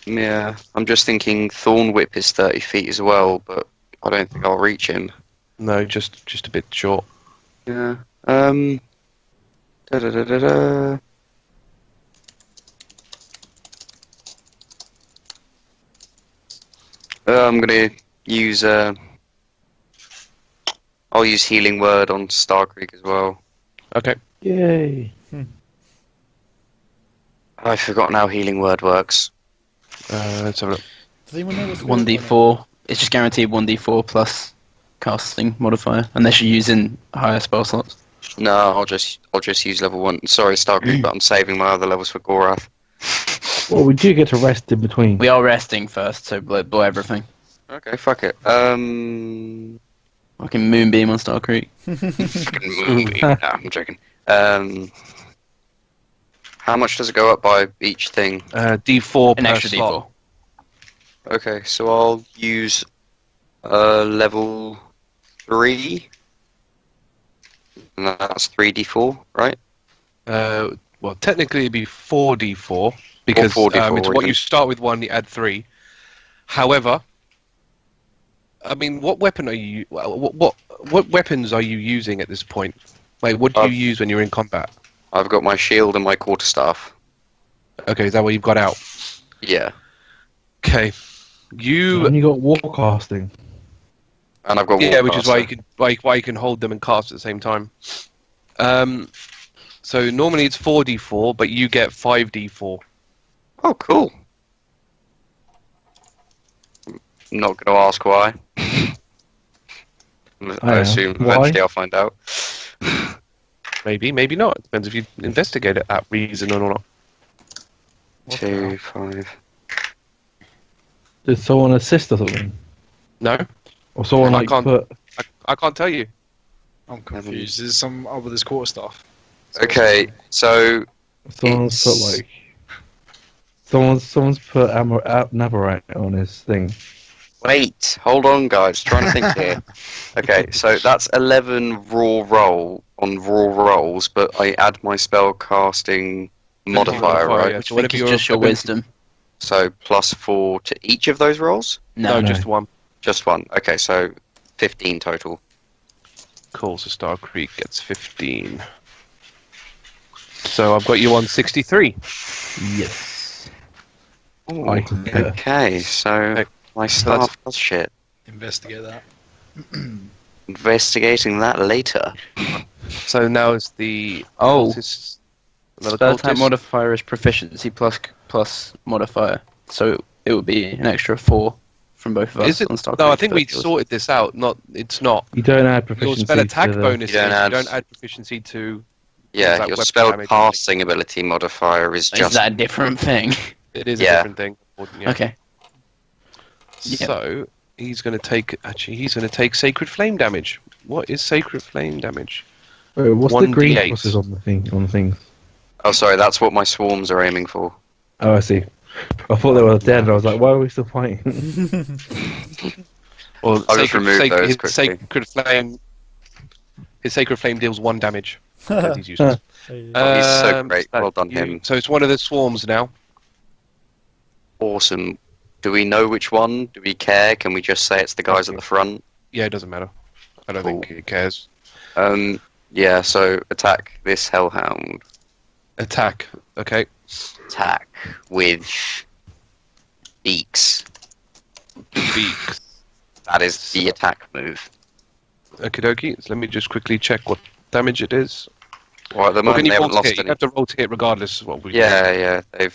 Speaker 3: Yeah, I'm just thinking Thorn Whip is 30 feet as well, but I don't think I'll reach him.
Speaker 1: No, just a bit short.
Speaker 3: Yeah. Da-da-da-da-da. I'm gonna use I'll use Healing Word on Starkriek as well.
Speaker 1: Okay.
Speaker 5: Yay.
Speaker 3: I've forgotten how Healing Word works.
Speaker 1: Let's have a look.
Speaker 4: Does anyone know what's
Speaker 2: 1d4. It's just guaranteed 1d4 plus casting modifier, unless you're using higher spell slots.
Speaker 3: No, I'll just use level 1. Sorry, Starkriek, but I'm saving my other levels for Gorath.
Speaker 5: Well, we do get to rest in between.
Speaker 2: We are resting first, so blow everything.
Speaker 3: Okay, fuck it.
Speaker 2: Fucking moonbeam on Starkriek.
Speaker 3: Fucking movie. Nah, I'm joking. How much does it go up by each thing?
Speaker 1: D4
Speaker 2: An
Speaker 1: per
Speaker 2: extra
Speaker 1: slot.
Speaker 2: d4.
Speaker 3: Okay, so I'll use level 3. And that's 3d4, right?
Speaker 1: Well, technically it'd be 4d4 because
Speaker 3: 4d4,
Speaker 1: it's what
Speaker 3: okay.
Speaker 1: you start with 1, you add 3. However, I mean, what weapon are you? What weapons are you using at this point? Like, what do you use when you're in combat?
Speaker 3: I've got my shield and my quarterstaff.
Speaker 1: Okay, is that what you've got out?
Speaker 3: Yeah,
Speaker 1: Okay,
Speaker 5: And you got warcasting.
Speaker 3: and I've got
Speaker 1: yeah, which is why you
Speaker 3: Warcaster.
Speaker 1: can why you can hold them and cast at the same time. So normally it's 4d4, but you get 5d4.
Speaker 3: Oh, cool. I'm not going to ask why. I assume
Speaker 5: Why?
Speaker 3: eventually I'll find out.
Speaker 1: Maybe, maybe not. It depends if you investigate it that reason or not.
Speaker 3: 2, 5.
Speaker 5: Did someone assist or something?
Speaker 1: No,
Speaker 5: Or someone
Speaker 1: I
Speaker 5: like
Speaker 1: can't-
Speaker 5: put...
Speaker 1: I can't tell you.
Speaker 6: I'm confused. Is some with this quarterstaff?
Speaker 3: Okay, so
Speaker 5: Someone's put
Speaker 3: It's-
Speaker 5: like... Someone's put Navarite on his thing.
Speaker 3: wait, hold on, guys. Trying to think here. Okay, so that's 11 raw rolls, but I add my spell casting modifier, right?
Speaker 1: Yeah,
Speaker 2: Which
Speaker 1: so
Speaker 2: I
Speaker 1: whatever
Speaker 2: think is
Speaker 1: your
Speaker 2: just your
Speaker 1: ability-
Speaker 2: wisdom.
Speaker 3: So +4 to each of those rolls.
Speaker 1: No,
Speaker 5: No.
Speaker 1: just 1.
Speaker 3: Just one. Okay, so 15 total.
Speaker 1: Cool, so Starkriek gets 15. So I've got you on 63.
Speaker 5: Yes.
Speaker 3: Ooh,
Speaker 5: I can get-
Speaker 3: okay, so
Speaker 1: Okay,
Speaker 3: my
Speaker 1: so that's-
Speaker 3: staff does shit.
Speaker 6: Investigate that.
Speaker 3: Investigating that later.
Speaker 1: So now it's the...
Speaker 2: Oh.
Speaker 1: cultist- another
Speaker 2: Spell type
Speaker 1: cultist.
Speaker 2: modifier is proficiency plus modifier, so it would be an extra 4 from both of us.
Speaker 1: Is it?
Speaker 2: On Starkriek
Speaker 1: No, I think we
Speaker 2: for yours.
Speaker 1: sorted this out. It's not.
Speaker 5: You don't add
Speaker 1: Your
Speaker 5: proficiency
Speaker 1: spell attack
Speaker 5: to the...
Speaker 1: bonus
Speaker 3: You don't
Speaker 1: is,
Speaker 3: add-
Speaker 1: you don't add proficiency to...
Speaker 3: Yeah,
Speaker 1: like
Speaker 3: your
Speaker 1: weapon
Speaker 3: spell
Speaker 1: damage.
Speaker 3: casting ability modifier is
Speaker 2: Is
Speaker 3: just
Speaker 2: that a different thing?
Speaker 1: It is
Speaker 3: Yeah.
Speaker 1: a different thing. Yeah.
Speaker 2: Okay. Yeah.
Speaker 1: So he's going to take. Actually, he's going to take sacred flame damage. What is sacred flame damage?
Speaker 5: Wait, what's the
Speaker 1: 1d8.
Speaker 5: green crosses on the thing? On the things?
Speaker 3: Oh, sorry, that's what my swarms are aiming for.
Speaker 5: Oh, I see. I thought they were dead, and I was like, why are we still fighting?
Speaker 1: Well,
Speaker 3: I'll just remove those
Speaker 1: his
Speaker 3: quickly.
Speaker 1: sacred flame. His sacred flame deals 1 damage. And he's useless.
Speaker 4: Hey,
Speaker 3: Oh, he's so
Speaker 1: Um,
Speaker 3: great.
Speaker 1: so
Speaker 3: Well done,
Speaker 1: you-
Speaker 3: him.
Speaker 1: So it's one of the swarms now.
Speaker 3: Awesome. Do we know which one? Do we care? Can we just say it's the guys at the front?
Speaker 1: Yeah, it doesn't matter. I don't think
Speaker 3: Cool.
Speaker 1: it cares.
Speaker 3: Yeah, so attack this hellhound.
Speaker 1: Attack. Okay.
Speaker 3: Attack with beaks.
Speaker 1: Beak.
Speaker 3: That is the attack move.
Speaker 1: Okie dokie. So let me just quickly check what damage it is.
Speaker 3: Well, at the
Speaker 1: Or
Speaker 3: moment
Speaker 1: can
Speaker 3: they
Speaker 1: you
Speaker 3: haven't
Speaker 1: roll to
Speaker 3: lost
Speaker 1: hit? You
Speaker 3: any.
Speaker 1: have to roll to hit regardless of what we.
Speaker 3: Yeah, they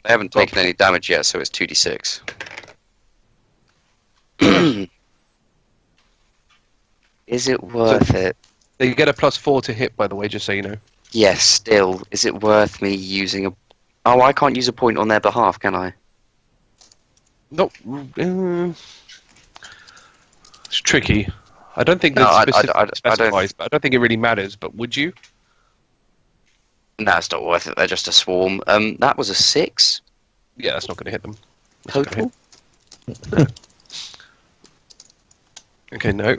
Speaker 3: haven't taken any damage yet, so it's 2d6. Is it worth it?
Speaker 1: They get a +4 to hit, by the way, just so you know.
Speaker 3: Yes, still. Is it worth me using a... Oh, I can't use a point on their behalf, can I?
Speaker 1: No, it's tricky. I don't think
Speaker 3: No,
Speaker 1: that's
Speaker 3: I don't-
Speaker 1: specifies, but I don't think it really matters. But would you?
Speaker 3: No, it's not worth it. They're just a swarm. That was a 6
Speaker 1: Yeah, that's not going to hit them. That's not gonna
Speaker 3: total.
Speaker 1: hit. Okay, no.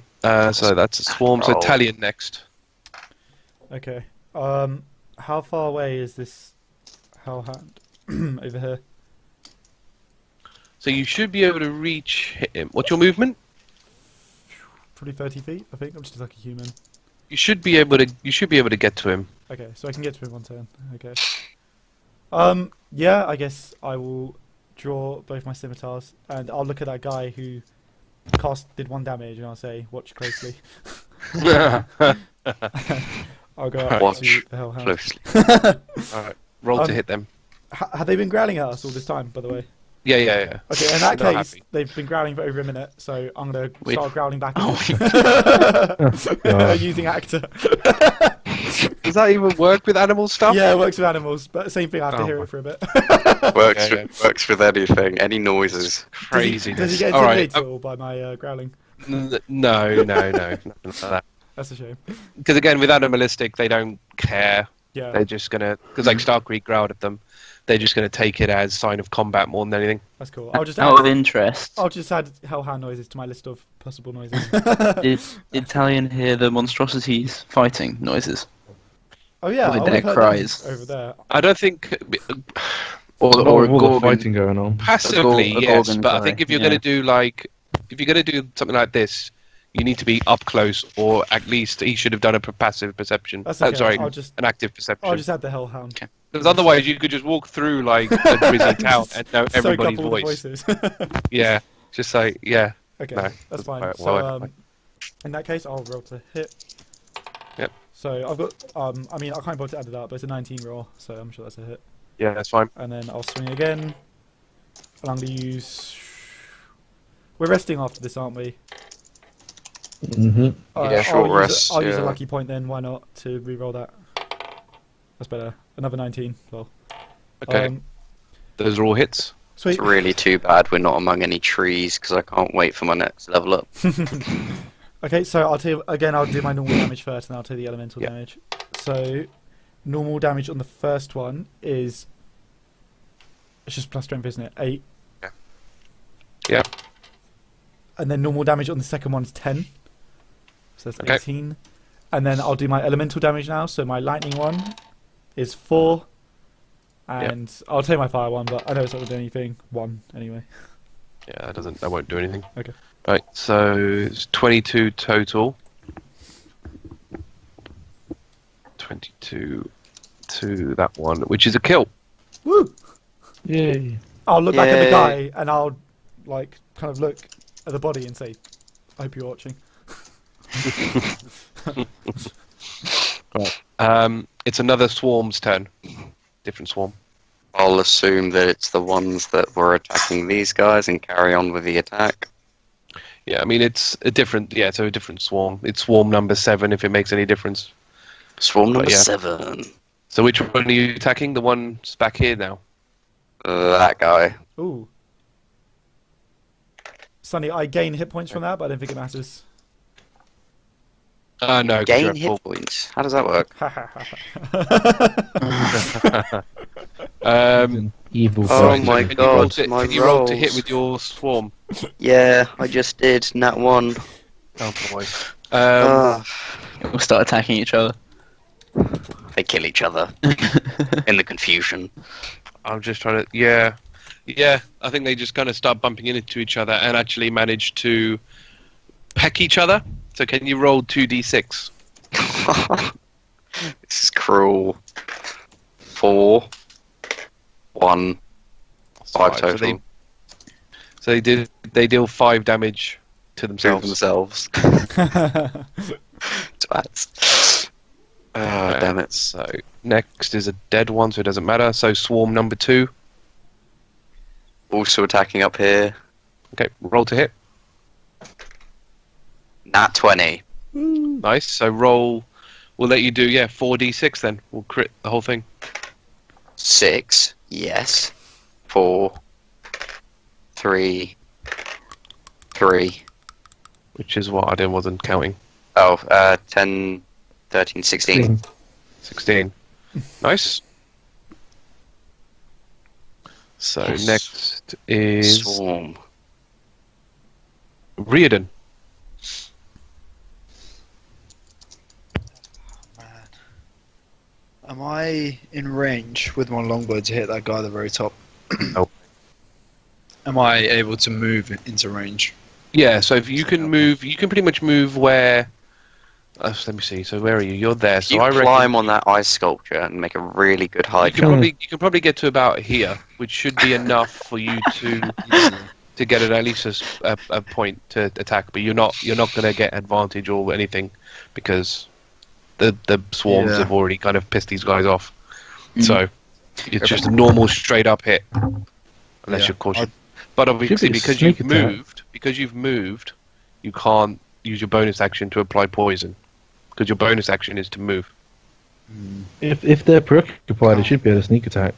Speaker 1: So that's a swarm. So
Speaker 3: Roll.
Speaker 1: Talion next.
Speaker 4: Okay. How far away is this hellhound over here?
Speaker 1: So you should be able to hit him. What's your movement?
Speaker 4: Probably 30 feet, I think. I'm just like a human.
Speaker 1: You should be able to. You should be able to get to him.
Speaker 4: Okay, so I can get to him on turn. Okay. Yeah, I guess I will draw both my scimitars, and I'll look at that guy who did 1 damage, and I'll say, "Watch closely." I'll go up
Speaker 3: Watch
Speaker 4: to the hellhound.
Speaker 3: Closely.
Speaker 1: All right. Roll to
Speaker 4: Um,
Speaker 1: hit them.
Speaker 4: Have they been growling at us all this time, by the way?
Speaker 1: Yeah.
Speaker 4: Okay, in that
Speaker 1: They're
Speaker 4: case,
Speaker 1: happy.
Speaker 4: they've been growling for over a minute, so I'm gonna
Speaker 2: Wait.
Speaker 4: start growling back
Speaker 2: Oh,
Speaker 4: using actor.
Speaker 1: Does that even work with animal stuff?
Speaker 4: Yeah, it works with animals, but same thing. I have to
Speaker 1: Oh
Speaker 4: hear
Speaker 1: my-
Speaker 4: it for a bit.
Speaker 3: Works with anything, any noises.
Speaker 1: Craziness.
Speaker 4: Does he get
Speaker 1: All right.
Speaker 4: intimidated at all by my growling?
Speaker 1: No. Nothing like that.
Speaker 4: That's a shame.
Speaker 1: Because again, with animalistic, they don't care.
Speaker 4: Yeah.
Speaker 1: They're just gonna, because like Starkriek growled at them, they're just gonna take it as sign of combat more than anything.
Speaker 4: That's cool. I'll just
Speaker 2: Out of
Speaker 4: add,
Speaker 2: interest,
Speaker 4: I'll just add hellhound noises to my list of possible noises.
Speaker 2: did Talion hear the monstrosities fighting noises?
Speaker 4: Oh yeah,
Speaker 2: With
Speaker 4: I
Speaker 2: their
Speaker 4: would've heard
Speaker 2: cries.
Speaker 4: them over there.
Speaker 1: I don't think
Speaker 2: Or
Speaker 5: Not
Speaker 2: or a
Speaker 5: with all the
Speaker 2: Gorgon?
Speaker 5: fighting going on.
Speaker 1: passively,
Speaker 2: a
Speaker 1: yes,
Speaker 2: Gorgon
Speaker 1: but I
Speaker 2: cry,
Speaker 1: think if you're
Speaker 2: yeah.
Speaker 1: gonna do like, if you're gonna do something like this, you need to be up close, or at least he should have done a passive perception.
Speaker 4: That's okay.
Speaker 1: Sorry,
Speaker 4: I'll just
Speaker 1: an active perception.
Speaker 4: I'll just add the hellhound.
Speaker 2: Okay.
Speaker 1: Because otherwise, you could just walk through like a busy town and know
Speaker 4: Soak
Speaker 1: everybody's
Speaker 4: up all the
Speaker 1: voice.
Speaker 4: voices.
Speaker 1: Yeah, just like yeah.
Speaker 4: Okay,
Speaker 1: No,
Speaker 4: that's
Speaker 1: doesn't
Speaker 4: fine.
Speaker 1: work.
Speaker 4: So
Speaker 1: Well,
Speaker 4: in that case, I'll roll to hit.
Speaker 1: Yep.
Speaker 4: So I've got I mean I can't bother to add it up, but it's a 19 roll, so I'm sure that's a hit.
Speaker 1: Yeah, that's fine.
Speaker 4: And then I'll swing again. And I'm gonna use. We're resting after this, aren't we?
Speaker 5: Mm-hmm.
Speaker 3: Yeah, short rest,
Speaker 4: I'll use a
Speaker 3: yeah.
Speaker 4: lucky point then. Why not to re-roll that? That's better. Another 19. Well.
Speaker 1: Okay, those are all hits.
Speaker 4: Sweet.
Speaker 3: It's really too bad we're not among any trees because I can't wait for my next level up.
Speaker 4: Okay, so I'll tell you again. I'll do my normal damage first, and I'll tell you the elemental
Speaker 1: Yeah.
Speaker 4: damage. So, normal damage on the first one is it's just plus strength, isn't it? 8.
Speaker 1: Yeah.
Speaker 4: And then normal damage on the second one is 10. So that's
Speaker 1: Okay.
Speaker 4: 18. And then I'll do my elemental damage now. So my lightning one is 4. And I'll tell you my fire one, but I know it's not going to do anything. 1 anyway.
Speaker 1: Yeah, that won't do anything.
Speaker 4: Okay.
Speaker 1: Right, so it's 22 total. 22 to that one, which is a kill.
Speaker 4: Woo!
Speaker 5: Yay.
Speaker 4: I'll look back at the
Speaker 3: Yay.
Speaker 4: guy and I'll like kind of look at the body and say, I hope you're watching.
Speaker 1: It's another swarm's turn. Different swarm.
Speaker 3: I'll assume that it's the ones that were attacking these guys and carry on with the attack.
Speaker 1: Yeah, I mean it's a different. Yeah, so a different swarm. It's swarm number 7, if it makes any difference.
Speaker 3: Swarm number
Speaker 1: yeah.
Speaker 3: 7.
Speaker 1: So which one are you attacking? The one's back here now.
Speaker 3: That guy.
Speaker 4: Ooh. Sonny, I gain hit points from that, but I don't think it matters.
Speaker 1: No. 'cause you're
Speaker 3: Gain
Speaker 1: at
Speaker 3: hit
Speaker 1: full.
Speaker 3: points. How does that work?
Speaker 5: Evil
Speaker 3: Oh
Speaker 5: fight.
Speaker 3: my
Speaker 1: Can you roll
Speaker 3: God,
Speaker 1: to,
Speaker 3: my
Speaker 1: can you roll to hit
Speaker 3: rolls.
Speaker 1: with your swarm?
Speaker 3: Yeah, I just did. Nat 1.
Speaker 1: Oh boy.
Speaker 2: We'll start attacking each other.
Speaker 3: They kill each other in the confusion.
Speaker 1: I'm just trying to. Yeah. I think they just kind of start bumping into each other and actually manage to peck each other. So can you roll 2d6?
Speaker 3: This is cruel. 4, 1, 5
Speaker 1: Right,
Speaker 3: total.
Speaker 1: So they deal 5 damage to
Speaker 3: To
Speaker 1: themselves.
Speaker 3: themselves. Twats. Oh, damn it.
Speaker 1: So next is a dead one, so it doesn't matter. So swarm number 2.
Speaker 3: Also attacking up here.
Speaker 1: Okay, roll to hit.
Speaker 3: Nat 20.
Speaker 1: Nice. So roll. We'll let you do 4d6 then. We'll crit the whole thing.
Speaker 3: 6. Yes. 4. 3. 3.
Speaker 1: Which is what I wasn't counting.
Speaker 3: Oh, 10, 13, 16.
Speaker 1: 16. Nice. So
Speaker 3: Yes.
Speaker 1: next is
Speaker 3: Swarm.
Speaker 1: Riardon.
Speaker 6: Man. Am I in range with my longbow to hit that guy at the very top?
Speaker 1: No.
Speaker 6: Am I able to move into range?
Speaker 1: Yeah, so if you can move, you can pretty much move where. Let me see. So where are you? You're there. So
Speaker 3: You
Speaker 1: I reckon
Speaker 3: climb on that ice sculpture and make a really good
Speaker 1: you
Speaker 3: hide.
Speaker 1: can probably get to about here, which should be enough for you to get at least a point to attack. But you're not going to get advantage or anything because the swarms
Speaker 6: Yeah.
Speaker 1: have already kind of pissed these guys off.
Speaker 2: Mhm.
Speaker 1: So it's just a normal straight up hit. unless
Speaker 6: Yeah,
Speaker 1: you're cautious. But obviously,
Speaker 5: Should be
Speaker 1: because
Speaker 5: sneak
Speaker 1: you've
Speaker 5: attack.
Speaker 1: moved, you can't use your bonus action to apply poison, because your bonus action is to move.
Speaker 5: If they're preoccupied,
Speaker 6: Oh.
Speaker 5: it should be able to sneak attack.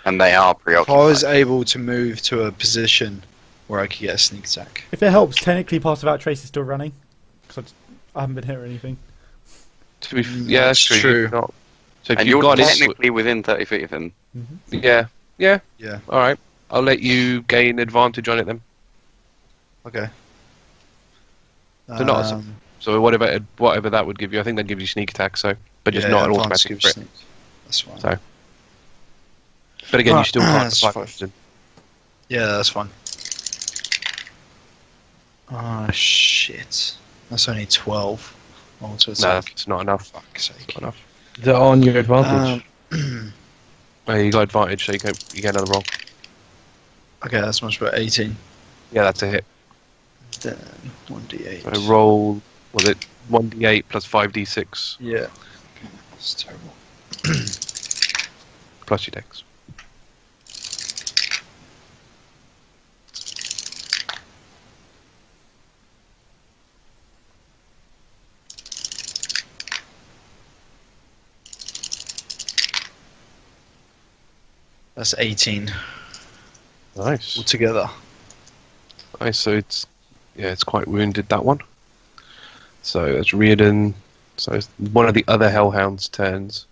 Speaker 3: And they are
Speaker 6: If I
Speaker 3: preoccupied.
Speaker 6: was able to move to a position where I could get a sneak attack.
Speaker 4: If it helps, technically Pass Without Trace is still running. Because I haven't been hit or anything.
Speaker 1: To be yeah, that's
Speaker 6: That's
Speaker 1: true.
Speaker 6: true.
Speaker 1: You've not- So if
Speaker 3: And
Speaker 1: you've
Speaker 3: you're
Speaker 1: got it,
Speaker 3: technically within 30 feet of him.
Speaker 1: yeah.
Speaker 6: Yeah.
Speaker 1: All right, I'll let you gain advantage on it then.
Speaker 6: Okay.
Speaker 1: So not a- So whatever that would give you, I think that gives you sneak attack. So, but just not an
Speaker 6: advance
Speaker 1: automatic
Speaker 6: gives
Speaker 1: crit.
Speaker 6: sneak. That's fine.
Speaker 1: So- But again, you still can't
Speaker 6: That's
Speaker 1: apply
Speaker 6: fine.
Speaker 1: poison.
Speaker 6: Yeah, that's fine. Ah, shit. That's only 12. Oh, to
Speaker 1: No,
Speaker 6: attack.
Speaker 1: it's not enough.
Speaker 6: Fuck's sake.
Speaker 1: Not enough.
Speaker 5: Is that on your advantage?
Speaker 1: You got advantage, so you get another roll.
Speaker 6: Okay, that's much better. 18.
Speaker 1: Yeah, that's a hit.
Speaker 6: Then 1d8.
Speaker 1: So roll, was it 1d8 plus 5d6
Speaker 6: Yeah. That's terrible.
Speaker 1: plus your dex?
Speaker 6: That's 18
Speaker 1: Nice.
Speaker 6: altogether.
Speaker 1: Nice. So it's quite wounded, that one. So it's Riardon. So it's one of the other Hellhounds' turns.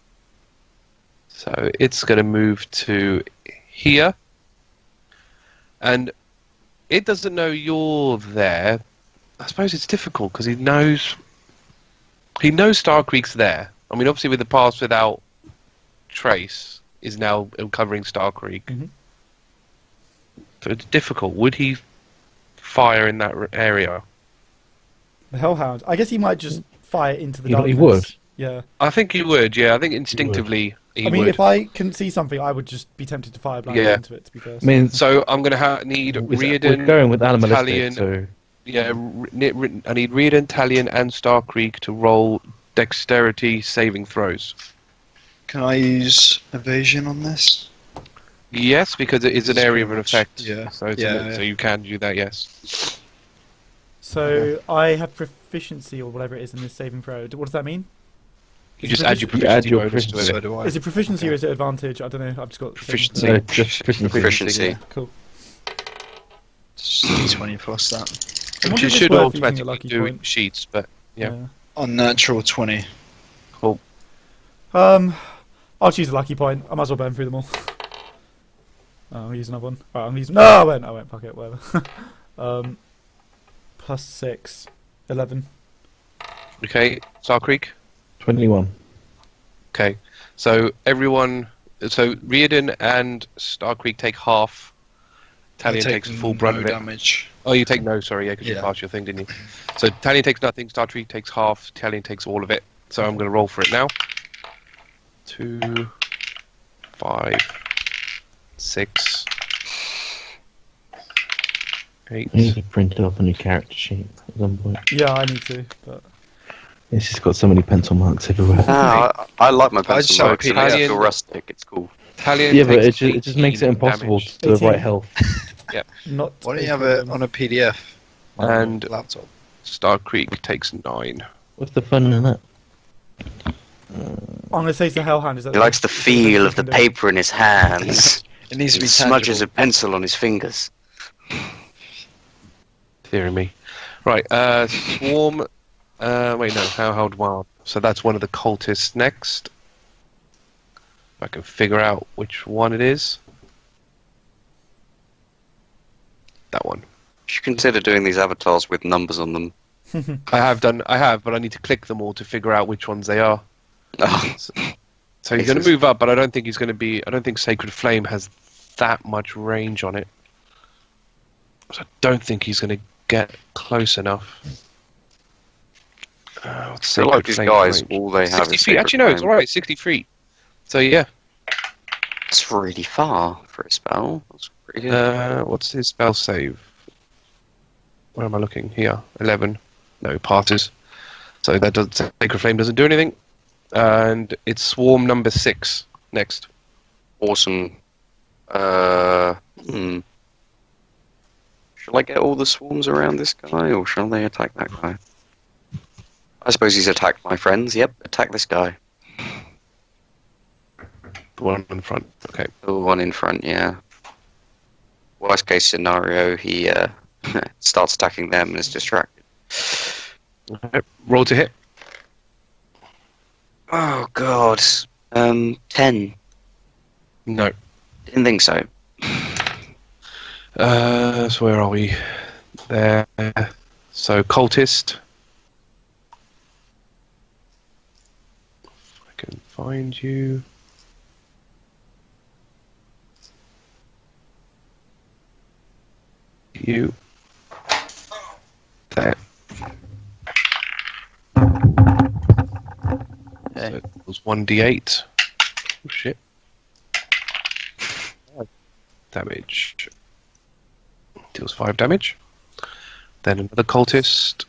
Speaker 1: So it's going to move to here. And it doesn't know you're there. I suppose it's difficult because he knows Starkriek's there. I mean, obviously with the Pass Without Trace is now covering Starkriek.
Speaker 4: Mhm.
Speaker 1: So it's difficult. Would he fire in that area?
Speaker 4: The Hellhound. I guess he might just fire into the
Speaker 5: He
Speaker 4: darkness.
Speaker 5: would.
Speaker 4: Yeah.
Speaker 1: I think he would, yeah. I think instinctively he
Speaker 4: I mean,
Speaker 1: would.
Speaker 4: if I can see something, I would just be tempted to fire blindly
Speaker 1: Yeah.
Speaker 4: into it, to be fair.
Speaker 5: I mean,
Speaker 1: So I'm going to need
Speaker 5: we're
Speaker 1: Riardon,
Speaker 5: going with animalistic,
Speaker 1: Talion,
Speaker 5: so
Speaker 1: yeah, I need Riardon, Talion, and Starkriek to roll dexterity saving throws.
Speaker 6: Can I use evasion on this?
Speaker 1: Yes, because it is an area of an effect.
Speaker 6: Yeah.
Speaker 1: So, it's
Speaker 6: Yeah.
Speaker 1: so you can do that, yes.
Speaker 4: So I have proficiency or whatever it is in this saving throw. What does that mean?
Speaker 1: You
Speaker 4: Is
Speaker 1: just
Speaker 4: it
Speaker 1: add your
Speaker 5: You add
Speaker 1: proficiency
Speaker 5: your
Speaker 1: bonus to
Speaker 5: proficiency.
Speaker 1: it.
Speaker 6: So do I.
Speaker 4: Is it proficiency
Speaker 6: Okay.
Speaker 4: or is it advantage? I don't know. I've just got saving
Speaker 1: Proficiency.
Speaker 4: throw.
Speaker 5: no, just proficiency.
Speaker 3: Proficiency.
Speaker 4: Cool.
Speaker 6: Just 20 plus that.
Speaker 4: I
Speaker 1: Which
Speaker 4: wonder
Speaker 1: you
Speaker 4: if it's
Speaker 1: should
Speaker 4: worth using a
Speaker 1: automatically
Speaker 4: lucky
Speaker 1: do
Speaker 4: point.
Speaker 1: sheets, but yeah.
Speaker 6: Unnatural 20.
Speaker 1: Cool.
Speaker 4: I'll choose a lucky point. I might as well burn through them all. Oh, I'll use another one. Right, I'm using. No, I won't. Fuck it. Whatever. Plus 6, 11.
Speaker 1: Okay, Starkriek.
Speaker 5: 21.
Speaker 1: Okay, so everyone, so Riardon and Starkriek take half.
Speaker 6: I
Speaker 1: Talion
Speaker 6: take
Speaker 1: takes full brunt
Speaker 6: no
Speaker 1: of it.
Speaker 6: damage.
Speaker 1: Oh, you take no, sorry, yeah, because you
Speaker 6: Yeah.
Speaker 1: passed your thing, didn't you? So Talion takes nothing, Starkriek takes half, Talion takes all of it. So I'm going to roll for it now. 2, 5, 6, 8.
Speaker 5: I need to print it off a new character sheet at some point.
Speaker 4: Yeah, I need to. But
Speaker 5: It's just got so many pencil marks everywhere.
Speaker 3: I like my
Speaker 6: I just
Speaker 3: pencil
Speaker 6: have a
Speaker 3: marks. It makes me
Speaker 1: Italian-
Speaker 3: feel rustic. It's cool.
Speaker 1: Talion
Speaker 5: Yeah, but
Speaker 1: takes
Speaker 5: it just makes it
Speaker 1: 18
Speaker 5: impossible
Speaker 1: damage.
Speaker 5: to avoid
Speaker 4: 18.
Speaker 5: health.
Speaker 4: not.
Speaker 6: Why don't
Speaker 4: a
Speaker 6: you have it
Speaker 4: problem.
Speaker 6: on a PDF? on your
Speaker 1: And-
Speaker 6: laptop.
Speaker 1: Starkriek takes 9.
Speaker 5: What's the fun in that?
Speaker 4: I'm going to say to the Hellhound is that
Speaker 3: He likes the
Speaker 4: is that
Speaker 3: feel
Speaker 4: you
Speaker 3: of the
Speaker 4: can do.
Speaker 3: paper in his hands.
Speaker 6: It needs to
Speaker 3: He
Speaker 6: be
Speaker 3: smudges
Speaker 6: tangible.
Speaker 3: a pencil on his fingers.
Speaker 1: Dear me. Right, Swarm. Wait, no, Howled Wild. So that's one of the cultists next. If I can figure out which one it is. That one.
Speaker 3: You should consider doing these avatars with numbers on them.
Speaker 1: I have, but I need to click them all to figure out which ones they are.
Speaker 3: Oh,
Speaker 1: So he's going to move up, but I don't think he's going to be. I don't think Sacred Flame has that much range on it. So I don't think he's going to get close enough. What's
Speaker 3: I feel
Speaker 1: Sacred
Speaker 3: like these
Speaker 1: Flame
Speaker 3: guys,
Speaker 1: range?
Speaker 3: all they have
Speaker 1: 60
Speaker 3: is
Speaker 1: feet.
Speaker 3: Sacred
Speaker 1: Actually, no, it's
Speaker 3: Flame.
Speaker 1: alright, 60 feet. So yeah.
Speaker 3: It's really far for a spell. That's pretty good.
Speaker 1: What's his spell save? Where am I looking? Here. 11. No, passes. So that does Sacred Flame doesn't do anything. And it's Swarm number 6 next.
Speaker 3: Awesome. Shall I get all the swarms around this guy, or shall they attack that guy? I suppose he's attacked my friends. Yep, attack this guy.
Speaker 1: The one in front. Okay.
Speaker 3: The one in front, yeah. Worst case scenario, he starts attacking them and is distracted.
Speaker 1: Okay. Roll to hit.
Speaker 3: Oh god. 10.
Speaker 1: No.
Speaker 3: Didn't think so.
Speaker 1: So where are we? There. So cultist. If I can find you. You. There.
Speaker 2: Okay.
Speaker 1: So it was 1d8. Oh shit. Damage. Deals 5 damage. Then another cultist.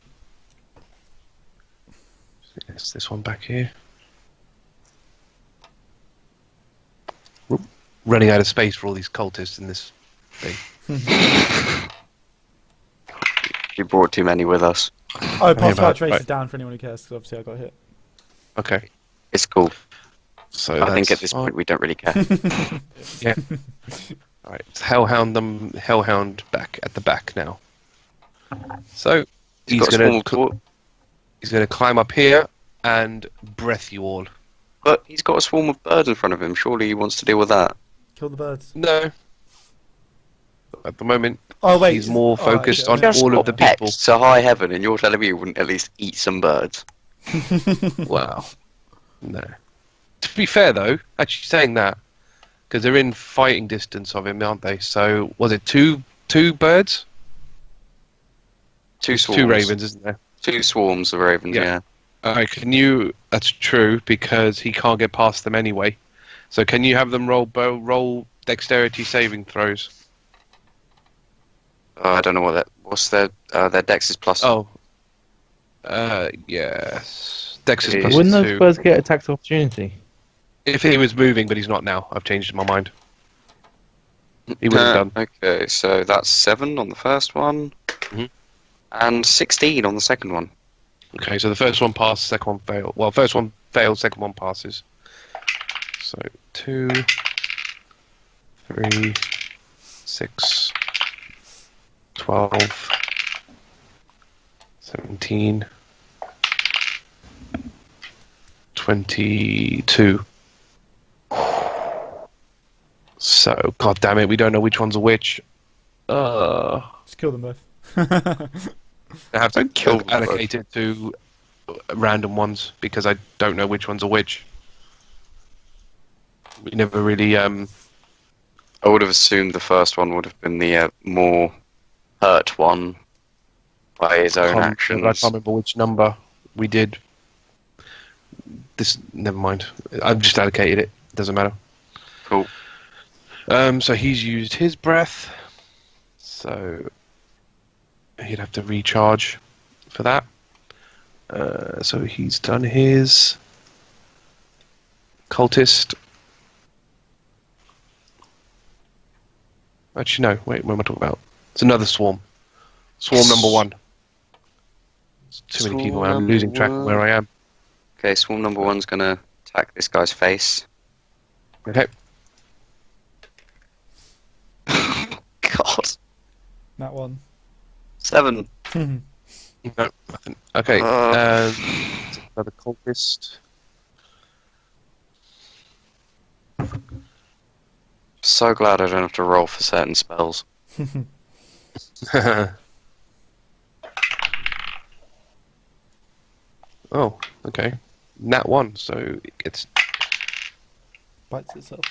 Speaker 1: It's this one back here. We're running out of space for all these cultists in this thing.
Speaker 3: You brought too many with us.
Speaker 4: Oh, pass
Speaker 1: about-
Speaker 4: traces
Speaker 1: right.
Speaker 4: down for anyone who cares, because obviously I got hit.
Speaker 1: Okay.
Speaker 3: It's cool.
Speaker 1: So
Speaker 3: I think
Speaker 1: that's
Speaker 3: at this point we don't really care.
Speaker 1: Yeah. Alright, it's Hellhound back at the back now. So
Speaker 3: He's
Speaker 1: he's
Speaker 3: got a
Speaker 1: gonna
Speaker 3: small
Speaker 1: he's gonna climb up here and breath you all.
Speaker 3: But he's got a swarm of birds in front of him. Surely he wants to deal with that.
Speaker 4: Kill the birds.
Speaker 1: No. At the moment
Speaker 4: Oh wait,
Speaker 1: he's more
Speaker 4: alright,
Speaker 1: focused
Speaker 4: okay.
Speaker 1: on
Speaker 3: Just
Speaker 1: all of
Speaker 3: got
Speaker 1: the people.
Speaker 3: pecked to high heaven, and you're telling me you wouldn't at least eat some birds?
Speaker 1: Wow. No. To be fair though, actually saying that, because they're in fighting distance of him, aren't they? So was it two birds?
Speaker 3: Two swarms.
Speaker 1: Two ravens, isn't there?
Speaker 3: 2 swarms of ravens,
Speaker 1: Yeah.
Speaker 3: yeah.
Speaker 1: Alright, can you? That's true because he can't get past them anyway. So can you have them roll dexterity saving throws?
Speaker 3: I don't know what that. What's their dex is plus.
Speaker 1: Oh. Yes. Dex is
Speaker 3: It
Speaker 1: plus
Speaker 3: is.
Speaker 5: Wouldn't those
Speaker 1: 2.
Speaker 5: birds get attack of opportunity?
Speaker 1: If he was moving, but he's not now. I've changed my mind. He would have done.
Speaker 3: Okay, so that's 7 on the first one,
Speaker 1: Mhm.
Speaker 3: and 16 on the second one.
Speaker 1: Okay, so the first one passed, second one failed. Well, first one failed, second one passes. So 2, 3, 6, 12, 17, 22. So, god damn it, we don't know which one's a which.
Speaker 4: Just kill them both.
Speaker 1: I have to
Speaker 3: Don't kill them
Speaker 1: allocate it to random ones because I don't know which one's a which. We never really
Speaker 3: I would have assumed the first one would have been the more hurt one by his own
Speaker 1: I
Speaker 3: actions.
Speaker 1: can't remember which number we did. This, never mind. I've just allocated it. Doesn't matter.
Speaker 3: Cool.
Speaker 1: So he's used his breath. So he'd have to recharge for that. So he's done his cultist. Actually, no. Wait, what am I talking about? It's another swarm. Swarm number 1. There's too many people. I'm losing track of where I am.
Speaker 3: Okay, swarm number 1's gonna attack this guy's face.
Speaker 1: Okay.
Speaker 3: God.
Speaker 4: That one.
Speaker 3: 7.
Speaker 1: No, nothing. Okay. Another cultist.
Speaker 3: So glad I don't have to roll for certain spells.
Speaker 1: Oh, okay. Nat 1, so it gets
Speaker 4: Bites itself.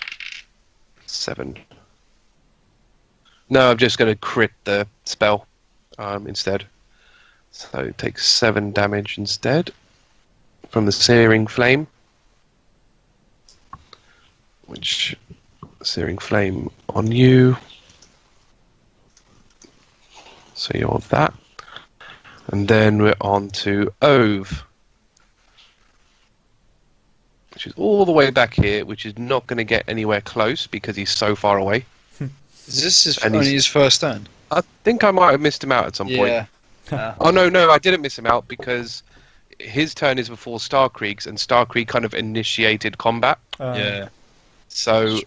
Speaker 1: 7. No, I'm just going to crit the spell instead. So it takes 7 damage instead from the Searing Flame. Which, Searing Flame on you. So you're that. And then we're on to Ove. Which is all the way back here, which is not going to get anywhere close because he's so far away.
Speaker 6: Is this
Speaker 1: And
Speaker 6: only his first turn?
Speaker 1: I think I might have missed him out at some point. Oh no, I didn't miss him out because his turn is before Starkriek's, and Starkriek kind of initiated combat.
Speaker 6: Yeah.
Speaker 1: So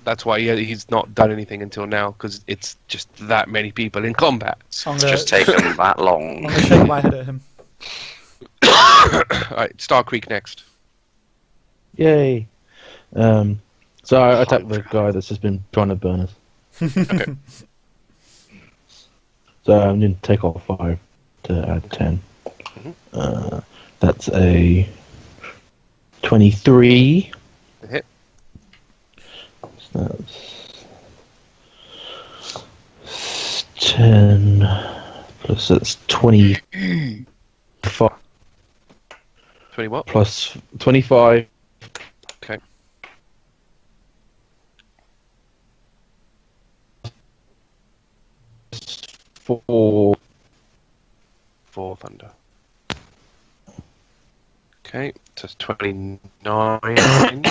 Speaker 1: that's why he's not done anything until now, because it's just that many people in combat.
Speaker 3: It's just taken that long.
Speaker 4: I'm gonna shake my head at him.
Speaker 1: Alright, Starkriek next.
Speaker 5: Yay. So I attack the guy that's just been trying to burn us.
Speaker 1: Okay.
Speaker 5: So I'm going to take off 5 to add 10. That's a 23.
Speaker 1: A hit.
Speaker 5: So that's 10 plus that's 25
Speaker 1: 20 what?
Speaker 5: plus 25.
Speaker 1: Okay.
Speaker 5: For
Speaker 1: 4 thunder. Okay, so it's 29.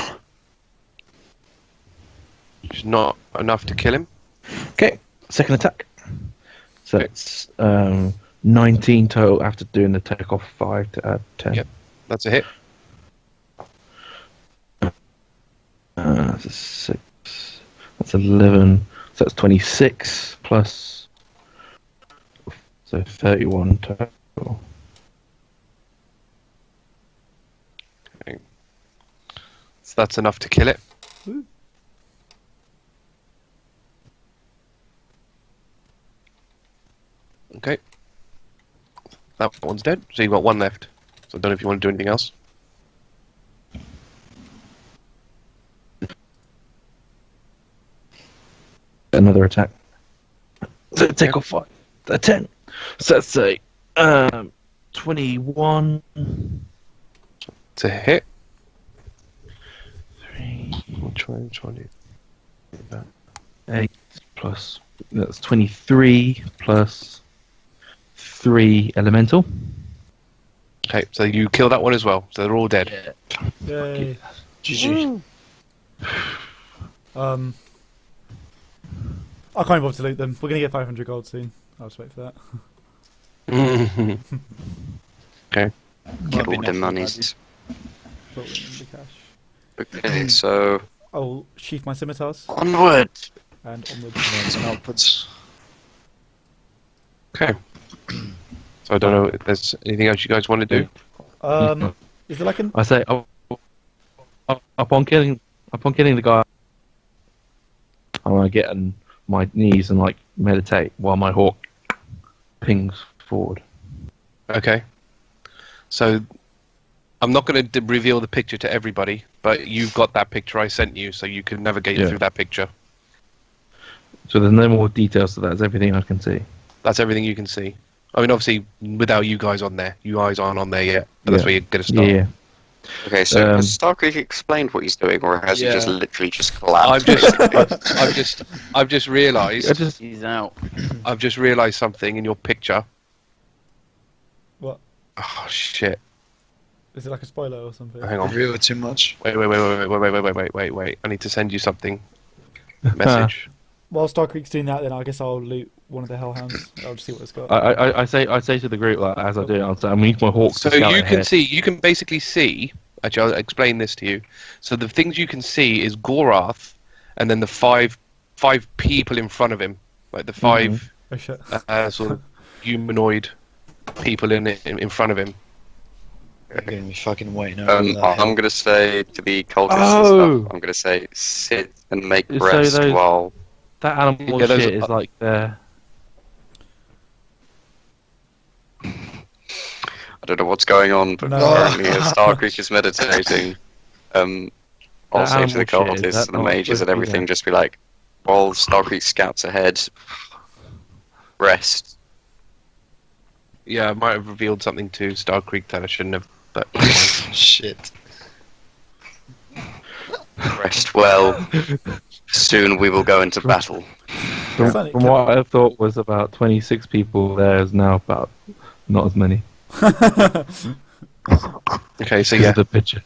Speaker 1: Which is not enough to kill him.
Speaker 5: okay, second attack. So
Speaker 1: Okay.
Speaker 5: it's 19 total after doing the take off 5 to add 10.
Speaker 1: Yep. That's a hit.
Speaker 5: That's a 6. That's 11. So that's 26 plus. So 31 total.
Speaker 1: Okay. So that's enough to kill it.
Speaker 4: Woo.
Speaker 1: Okay. That one's dead. So you've got 1 left. So I don't know if you want to do anything else.
Speaker 5: Another attack. So take off 5. 10. So that's a 21.
Speaker 1: To hit.
Speaker 5: 3,
Speaker 1: 20.
Speaker 5: 8 plus. That's 23 plus 3 elemental.
Speaker 1: Okay, so you kill that one as well. So they're all dead.
Speaker 4: Yay.
Speaker 6: GG.
Speaker 4: I can't bother to loot them. We're gonna get 500 gold soon. I'll just wait for that.
Speaker 1: Okay.
Speaker 3: Get all the monies.
Speaker 4: Put them in the cash.
Speaker 3: Okay, so
Speaker 4: I'll sheath my scimitars
Speaker 3: onward.
Speaker 4: and onwards.
Speaker 6: Onwards and upwards.
Speaker 1: Okay. So I don't know if there's anything else you guys want to do.
Speaker 4: Is there like an?
Speaker 5: I say upon killing the guy, I want to get on my knees and like meditate while my hawk pings forward.
Speaker 1: Okay. So I'm not going to reveal the picture to everybody, but you've got that picture I sent you, so you can navigate
Speaker 5: Yeah.
Speaker 1: through that picture.
Speaker 5: So there's no more details to that. It's everything I can see.
Speaker 1: That's everything you can see. I mean, obviously, without you guys on there. You guys aren't on there yet, but that's
Speaker 5: Yeah.
Speaker 1: where you're going to start.
Speaker 5: Yeah.
Speaker 3: Okay, so has Starkriek explained what he's doing, or has he just literally just collapsed?
Speaker 1: I've just realised.
Speaker 2: He's out.
Speaker 1: I've just realised something in your picture.
Speaker 4: What?
Speaker 1: Oh shit!
Speaker 4: Is it like a spoiler or something?
Speaker 1: Hang on.
Speaker 6: Reveal too much.
Speaker 1: Wait! I need to send you something. Message.
Speaker 4: While Starkriek's doing that, then I guess I'll loot one of the hellhounds. I'll just see what it's got.
Speaker 5: I say to the group like as I do it, I'll say I need my hawk.
Speaker 1: So
Speaker 5: to scout
Speaker 1: you can
Speaker 5: ahead.
Speaker 1: see, you can basically see. Actually, I'll explain this to you. So the things you can see is Gorath, and then the five people in front of him, like the five
Speaker 4: Oh shit.
Speaker 1: sort of humanoid people in front of him.
Speaker 6: You're going to be fucking waiting over that
Speaker 3: I'm
Speaker 6: hill.
Speaker 3: going to say to the cultists and
Speaker 5: Oh!
Speaker 3: stuff, I'm going to say sit and make
Speaker 5: So
Speaker 3: rest
Speaker 5: those-
Speaker 3: while...
Speaker 5: That animal
Speaker 1: Yeah, those
Speaker 5: shit
Speaker 1: are-
Speaker 5: is like there.
Speaker 3: I don't know what's going on, but
Speaker 4: No.
Speaker 3: apparently Starkriek is meditating. I'll say to the
Speaker 5: animal shit, is
Speaker 3: cultists
Speaker 5: that
Speaker 3: and the
Speaker 5: not
Speaker 3: mages
Speaker 5: supposed
Speaker 3: and
Speaker 5: to be
Speaker 3: everything,
Speaker 5: there?
Speaker 3: just be like, while Starkriek scouts ahead, rest.
Speaker 1: Yeah, I might have revealed something to Starkriek that I shouldn't have, but
Speaker 6: Shit.
Speaker 3: Rest well. Soon we will go into battle.
Speaker 5: From
Speaker 4: Funny,
Speaker 5: what I thought was about 26 people, there is now about not as many.
Speaker 1: okay. So
Speaker 5: 'Cause
Speaker 1: yeah,
Speaker 5: of the picture.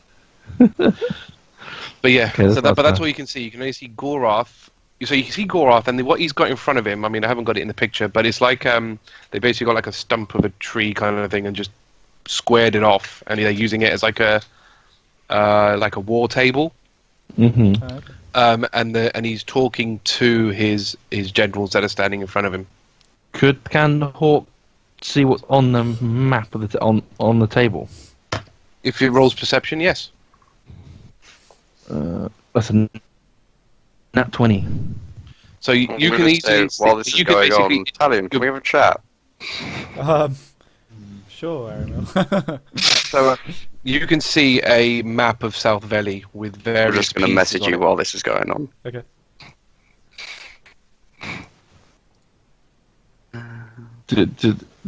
Speaker 1: but yeah,
Speaker 5: Okay,
Speaker 1: so
Speaker 5: that's
Speaker 1: but that's
Speaker 5: fine.
Speaker 1: all you can see. You can only see Gorath so you see Goroth, and what he's got in front of him. I mean, I haven't got it in the picture, but it's like they basically got like a stump of a tree kind of thing, and just squared it off, and they're using it as like a war table.
Speaker 5: Mm-hmm.
Speaker 1: And he's talking to his generals that are standing in front of him.
Speaker 5: Can the hawk see what's on the map of on the table?
Speaker 1: If it rolls perception, yes.
Speaker 5: That's a nat 20.
Speaker 1: So you
Speaker 3: I'm
Speaker 1: can
Speaker 3: gonna
Speaker 1: easily
Speaker 3: say, while this is
Speaker 1: you can
Speaker 3: going on,
Speaker 1: basically
Speaker 3: Talion, can we have a chat?
Speaker 4: Sure, Aramil.
Speaker 1: so you can see a map of South Valley with various.
Speaker 3: I'm just going to message you while this is going on.
Speaker 4: Okay.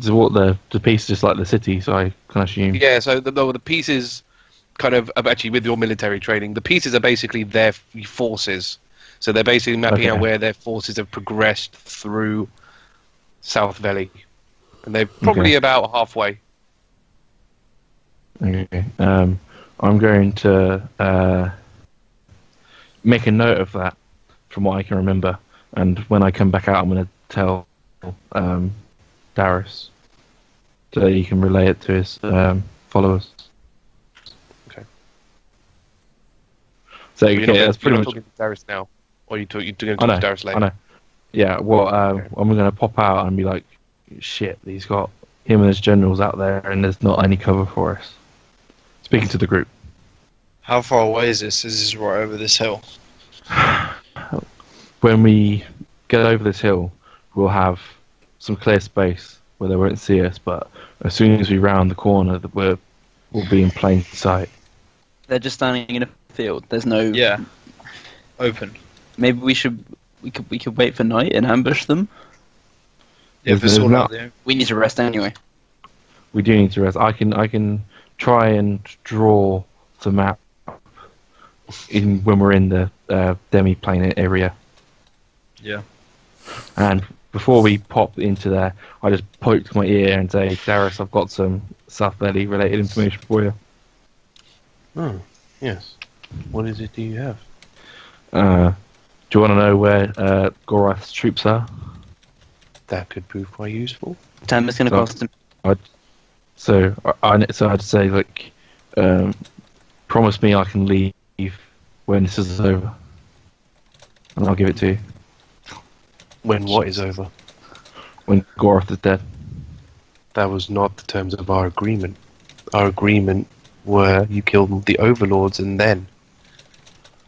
Speaker 5: What the piece is just like the city, so I can assume.
Speaker 1: Yeah, so the pieces kind of actually with your military training, the pieces are basically their forces. So they're basically mapping out where their forces have progressed through South Valley. And they're probably about halfway.
Speaker 5: Okay. I'm going to make a note of that from what I can remember. And when I come back out, I'm going to tell Darius so he can relay it to his followers.
Speaker 1: Okay.
Speaker 5: So
Speaker 1: that's
Speaker 5: pretty much
Speaker 1: talking to Darius now, or you're going to talk to Darius later.
Speaker 5: I know. Yeah. Well, I'm going to pop out and be like, "Shit, he's got him and his generals out there, and there's not any cover for us." Speaking to the group.
Speaker 6: How far away is this? Is this right over this hill?
Speaker 5: When we get over this hill, we'll have some clear space where they won't see us, but as soon as we round the corner, we'll be in plain sight.
Speaker 2: They're just standing in a field. There's no.
Speaker 6: Yeah. Open.
Speaker 2: Maybe we could wait for night and ambush them.
Speaker 6: Yeah, if it's all out there.
Speaker 2: We need to rest anyway.
Speaker 5: We do need to rest. I can try and draw the map when we're in the demi-plane area.
Speaker 6: Yeah.
Speaker 5: And before we pop into there, I just poke my ear and say, Darius, I've got some South Valley related information for you.
Speaker 1: Oh, yes. What is it do you have?
Speaker 5: Do you want to know where Goroth's troops are?
Speaker 1: That could prove quite useful.
Speaker 2: Time is going to cost him.
Speaker 5: So I'd say, like, promise me I can leave when this is over, and I'll give it to you.
Speaker 1: When what is over?
Speaker 5: When Goroth is dead.
Speaker 1: That was not the terms of our agreement. Our agreement were you killed the overlords and then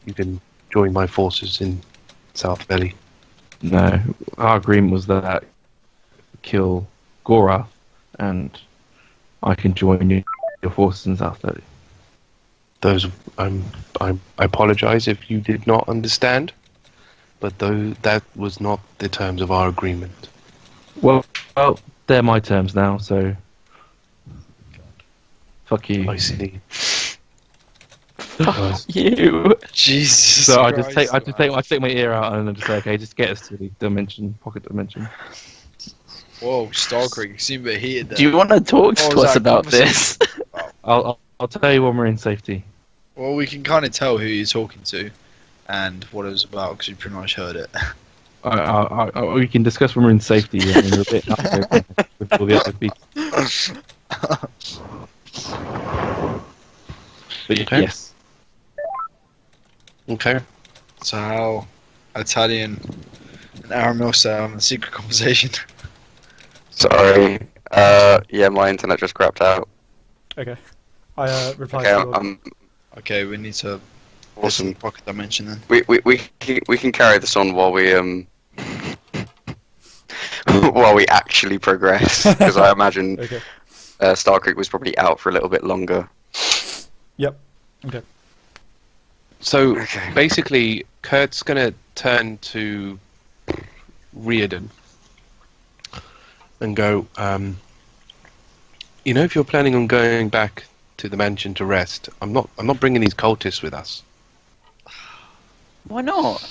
Speaker 1: you can join my forces in South Valley.
Speaker 5: No, our agreement was that kill Goroth and I can join your forces in South Valley.
Speaker 1: I apologize if you did not understand, but that was not the terms of our agreement.
Speaker 5: Well, they're my terms now, so fuck you.
Speaker 1: I see.
Speaker 2: Fuck you.
Speaker 6: Jesus.
Speaker 5: So I
Speaker 6: Christ,
Speaker 5: take my ear out and I just say, okay, just get us to the pocket dimension.
Speaker 6: Whoa, Starkriek, you seem a bit heated there.
Speaker 2: Do you want to talk
Speaker 6: What
Speaker 2: to
Speaker 6: was
Speaker 2: us
Speaker 6: that
Speaker 2: about this?
Speaker 6: conversation?
Speaker 5: I'll tell you when we're in safety.
Speaker 6: Well, we can kind of tell who you're talking to and what it was about because you pretty much heard it.
Speaker 5: We can discuss when we're in safety and we're a bit up with all the other people. But
Speaker 1: Okay.
Speaker 5: yes.
Speaker 1: Okay.
Speaker 6: So how Talion and Aramil sound a secret conversation.
Speaker 3: Sorry. Yeah, my internet just crapped out.
Speaker 4: Okay. I replied
Speaker 3: Okay,
Speaker 4: to your...
Speaker 6: Okay, we need to
Speaker 3: awesome.
Speaker 6: pocket dimension then.
Speaker 3: We can carry this on while we while we actually progress because I imagine
Speaker 4: Okay.
Speaker 3: Starkriek was probably out for a little bit longer.
Speaker 4: Yep. Okay.
Speaker 1: So
Speaker 3: Okay.
Speaker 1: basically, Kurt's gonna turn to Riardon and go, you know, if you're planning on going back to the mansion to rest, I'm not bringing these cultists with us.
Speaker 2: Why not?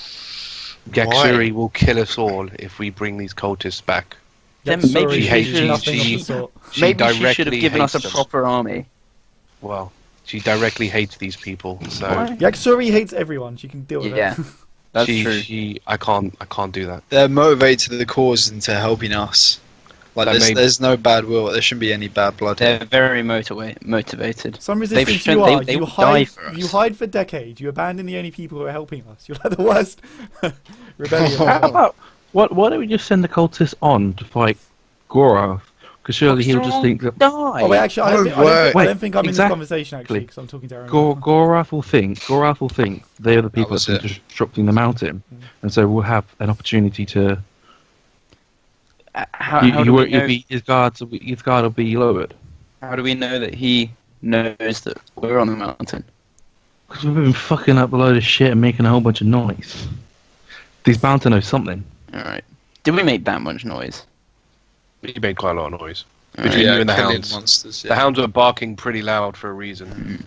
Speaker 1: Gaxuri will kill us all if we bring these cultists back.
Speaker 2: Then
Speaker 4: Yep,
Speaker 2: maybe
Speaker 4: sorry,
Speaker 1: she hates
Speaker 4: did
Speaker 1: you,
Speaker 4: nothing of
Speaker 1: she-
Speaker 4: the sort.
Speaker 1: She
Speaker 2: Maybe she
Speaker 1: directly
Speaker 2: should have given us a
Speaker 1: hates them.
Speaker 2: proper army.
Speaker 1: Well, she directly hates these people, so
Speaker 2: Why?
Speaker 4: Yaksuri hates everyone. She can deal with
Speaker 2: Yeah.
Speaker 4: it.
Speaker 2: That's true.
Speaker 1: I can't do that.
Speaker 6: They're motivated to the cause into helping us. Like there's no bad will. There shouldn't be any bad blood.
Speaker 2: They're very motivated.
Speaker 4: Some resistance
Speaker 2: They
Speaker 4: you are.
Speaker 2: will
Speaker 4: You
Speaker 2: die
Speaker 4: hide.
Speaker 2: for us.
Speaker 4: You hide for decades. You abandon the only people who are helping us. You're like the worst rebellion.
Speaker 5: How about why don't we just send the cultists on to fight Gorath? Because surely he'll just think that
Speaker 2: Die.
Speaker 4: Oh wait, actually, I don't think I'm in this conversation actually, because I'm talking to Aaron.
Speaker 5: Gorath will think they are the people that are disrupting the mountain, and so we'll have an opportunity to.
Speaker 2: How do we know?
Speaker 5: His guard will be lowered.
Speaker 2: How do we know that he knows that we're on the mountain?
Speaker 5: Because we've been fucking up a load of shit and making a whole bunch of noise. He's bound to know something.
Speaker 2: Alright. Did we make that much noise?
Speaker 1: You made quite a lot of noise.
Speaker 2: Alright.
Speaker 1: Between you and the
Speaker 6: killing
Speaker 1: hounds.
Speaker 6: monsters.
Speaker 1: The hounds were barking pretty loud for a reason.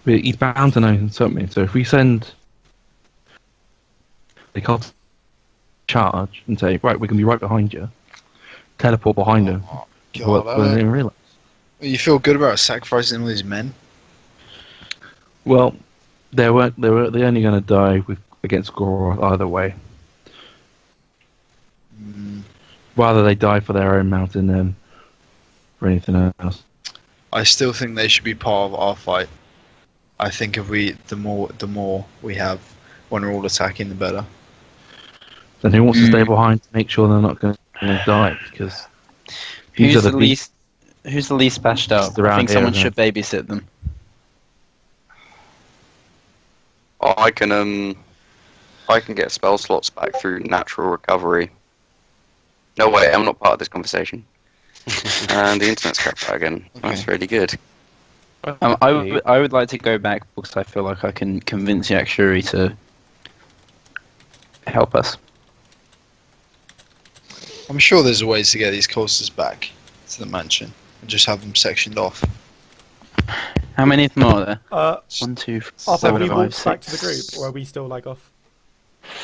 Speaker 5: But he's bound to know something. So if we send the cult charge and say, right, we can be right behind you, teleport behind him.
Speaker 6: God,
Speaker 5: What they didn't realise.
Speaker 6: You feel good about sacrificing all these men?
Speaker 5: Well, they're only going to die against Goroth either way. Rather they die for their own mountain than for anything else.
Speaker 6: I still think they should be part of our fight. I think if the more we have when we're all attacking, the better.
Speaker 5: Then who wants to stay behind to make sure they're not going to die? Because
Speaker 2: Who's the least bashed up? I think someone
Speaker 5: here,
Speaker 2: should babysit them.
Speaker 3: Oh, I can get spell slots back through natural recovery. No, wait, I'm not part of this conversation. And the internet's crap out again.
Speaker 6: Okay.
Speaker 3: That's really good.
Speaker 2: I would like to go back because I feel like I can convince Yakshuri to help us.
Speaker 6: I'm sure there's ways to get these coasters back to the mansion and just have them sectioned off.
Speaker 2: How many of them are there? 1, 2,
Speaker 4: Have
Speaker 2: 4,
Speaker 4: we
Speaker 2: 5,
Speaker 4: walked back to
Speaker 2: 6,
Speaker 4: the group, or are we still like off?